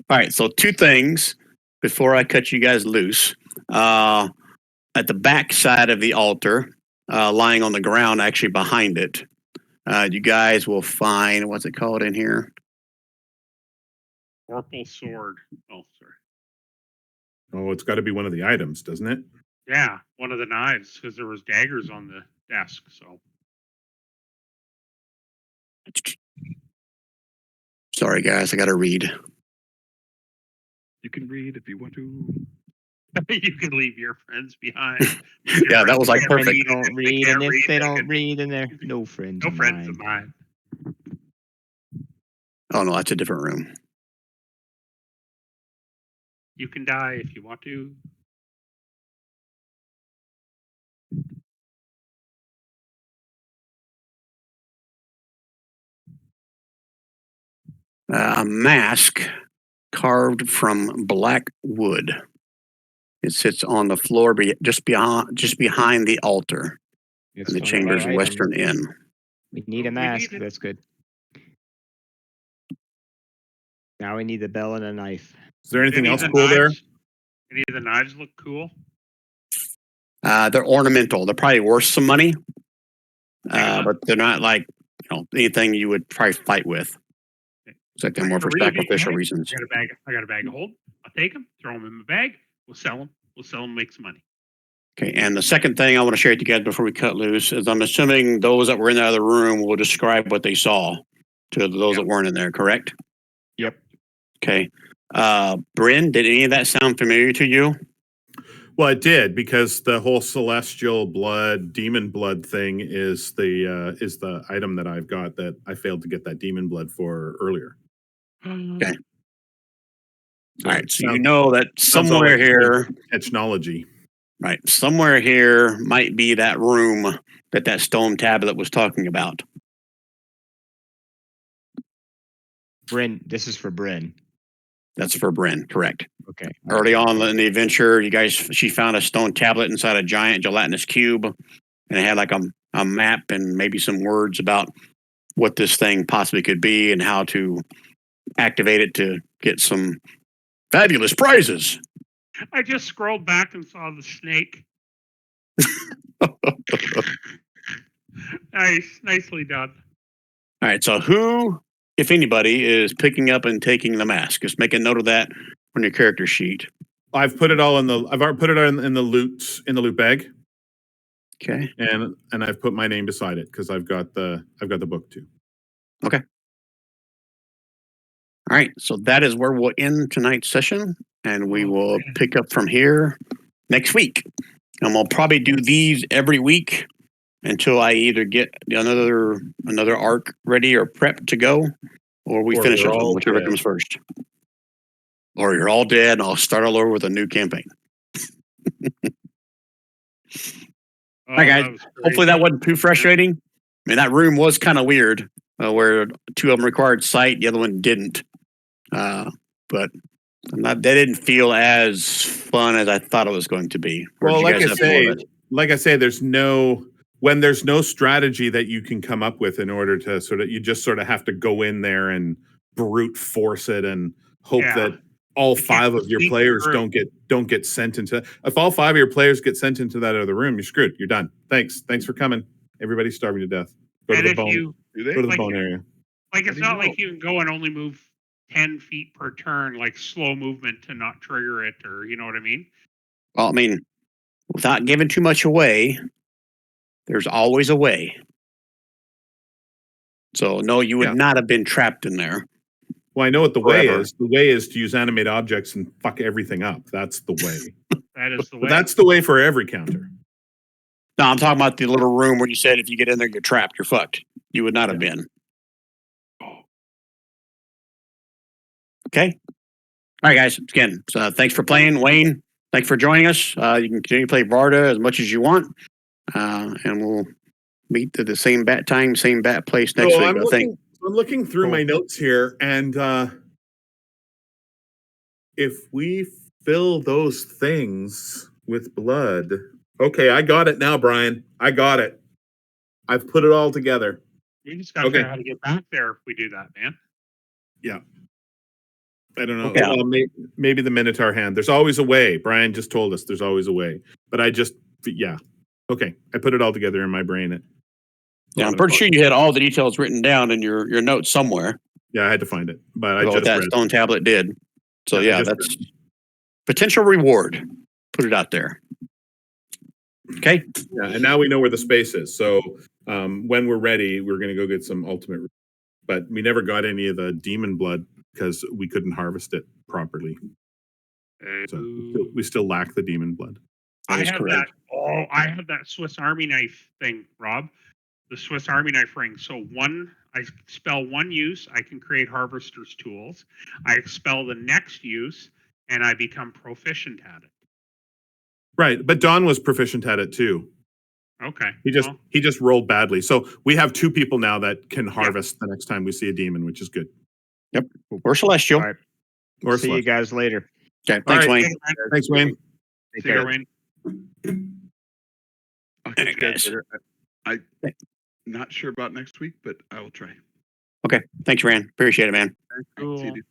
B: right, so 2 things before I cut you guys loose. At the back side of the altar, lying on the ground, actually behind it, You guys will find, what's it called in here?
D: Vorpal sword. Oh, sorry.
C: Oh, it's got to be one of the items, doesn't it?
D: Yeah, one of the knives, because there was daggers on the desk. So
B: Sorry, guys, I got to read.
A: You can read if you want to.
D: you can leave your friends behind. Your
B: Yeah, that
D: friends
B: was like
D: can't
E: When
B: perfect.
E: you don't
D: If they
E: read,
D: can't
E: and if
D: read,
E: they
D: they
E: don't
D: can-
E: read, then they're no friends
D: No
E: of
D: friends
E: mine.
D: of mine.
B: Oh, no, that's a different room.
D: You can die if you want to.
B: A mask carved from black wood. It sits on the floor just behind the altar
E: It's
B: in the
E: one of
B: chamber's
E: our items.
B: western end.
E: We need
D: Oh,
E: a
D: we
E: mask.
D: need it.
E: That's good. Now we need the bell and a knife.
C: Is there anything
D: Any of
C: else
D: the
C: cool there?
D: knives- Any of the knives look cool?
B: They're ornamental. They're probably worth some money,
D: Hang on.
B: but they're not like anything you would probably fight with. It's like they're more for
D: Really big
B: sacrificial
D: bag.
B: reasons.
D: I got a bag of hold. I'll take them, throw them in my bag. We'll sell them. We'll sell them, make some money.
B: Okay, and the second thing I want to share with you guys before we cut loose is I'm assuming those that were in the other room will describe what they saw to those that weren't in there, correct?
E: Yep.
B: Okay. Bryn, did any of that sound familiar to you?
C: Well, it did, because the whole celestial blood, demon blood thing is the item that I've got that I failed to get that demon blood for earlier.
B: Okay.
C: So
B: All right,
C: it
B: so you
C: sounds-
B: know that
C: sounds all
B: somewhere
C: like
B: here,
C: technology.
B: right, somewhere here might be that room that stone tablet was talking about.
E: Bryn, this is for Bryn.
B: That's for Bryn, correct.
E: Okay.
B: Early on in the adventure, she found a stone tablet inside a giant gelatinous cube, and it had like a map and maybe some words about what this thing possibly could be and how to activate it to get some fabulous prizes.
D: I just scrolled back and saw the snake. Nice. Nicely done.
B: All right, so who, if anybody, is picking up and taking the mask? Just make a note of that on your character sheet.
C: I've put it all in the. I've already put it in the loot bag,
B: Okay.
C: and I've put my name beside it because I've got the book too.
B: All right, so that is where we'll end tonight's session, and we will pick up from here next week. And we'll probably do these every week until I either get another arc ready or prepped to go, or we
C: Or
B: finish
C: we're
B: it,
C: all
B: whichever
C: dead.
B: comes first. Or you're all dead, and I'll start all over with a new campaign.
D: Oh,
B: Hi, guys.
D: that was
B: Hopefully that wasn't too frustrating. I mean, that room was kind of weird, where two of them required sight, the other one didn't. But they didn't feel as fun as I thought it was going to be. Or
C: Well,
B: did you
C: like
B: guys
C: I
B: have
C: say,
B: fun with it?
C: there's no strategy that you can come up with in order to you just have to go in there and brute force it and hope
D: Yeah.
C: that all
D: You can't
C: five of your
D: sneak
C: players
D: through.
C: don't get sent into. If all five of your players get sent into that other room, you're screwed. You're done. Thanks for coming. Everybody's starving to death. Go
D: And
C: to the
D: if
C: bone.
D: you
A: Do they?
C: Go to the
D: like
C: bone
D: you-
C: area.
D: like,
A: How
D: it's
A: do you
D: not like
A: know?
D: you can go and only move 10 feet per turn, like slow movement to not trigger it, or you know what I mean?
B: Well, I mean, without giving too much away, there's always a way. So, no, you would
C: Yeah.
B: not have been trapped in there.
C: Well, I know what the way
B: Forever.
C: is. The way is to use animate objects and fuck everything up. That's the way.
D: That is the way.
C: But that's the way for every counter.
B: No, I'm talking about the little room where you said if you get in there, you're trapped, you're fucked. You would not have been. Okay. All right, guys. Again, so thanks for playing. Wayne, thanks for joining us. You can continue to play Varda as much as you want. And we'll meet at the same bat time, same bat place next week,
C: I'm
B: I think.
C: looking through
B: Cool.
C: my notes here, and if we fill those things with blood, okay, I got it now, Brian. I got it. I've put it all together.
D: We just got to
C: Okay.
D: figure out how to get back there if we do that, man.
C: I don't know.
B: Okay.
C: Well, maybe the Minotaur hand. There's always a way. Brian just told us there's always a way. But I just, yeah. Okay. I put it all together in my brain.
B: Yeah, I'm pretty sure you had all the details written down in your notes somewhere
C: Yeah, I had to find it, but I
B: about what
C: just
B: that
C: read.
B: stone tablet did. So
C: Yeah, I
B: yeah,
C: just
B: that's potential reward. Put it out there. Okay.
C: Yeah, and now we know where the space is. So when we're ready, we're going to go get some ultimate. But we never got any of the demon blood because we couldn't harvest it properly. So we still lack the demon blood.
D: I
B: That is
D: have
B: correct.
D: that. Oh, I have that Swiss Army knife thing, Rob. The Swiss Army knife ring. So I spell one use, I can create harvester's tools. I expel the next use, and I become proficient at it.
C: Right, but Don was proficient at it too.
D: Okay.
C: He just rolled badly. So we have 2 people now that can harvest the next time we see a demon, which is good.
B: Yep. Or celestial.
E: All right.
C: Or
E: See you guys later.
B: Okay. Thanks,
C: right.
B: Wayne.
C: Thanks, Wayne.
E: Take
D: See you,
E: care.
D: Wayne.
A: I'll catch you guys
B: guys.
A: later. I'm not sure about next week, but I will try.
B: Okay. Thanks, Rand. Appreciate it, man.
A: See you,
D: Cool.
A: dude.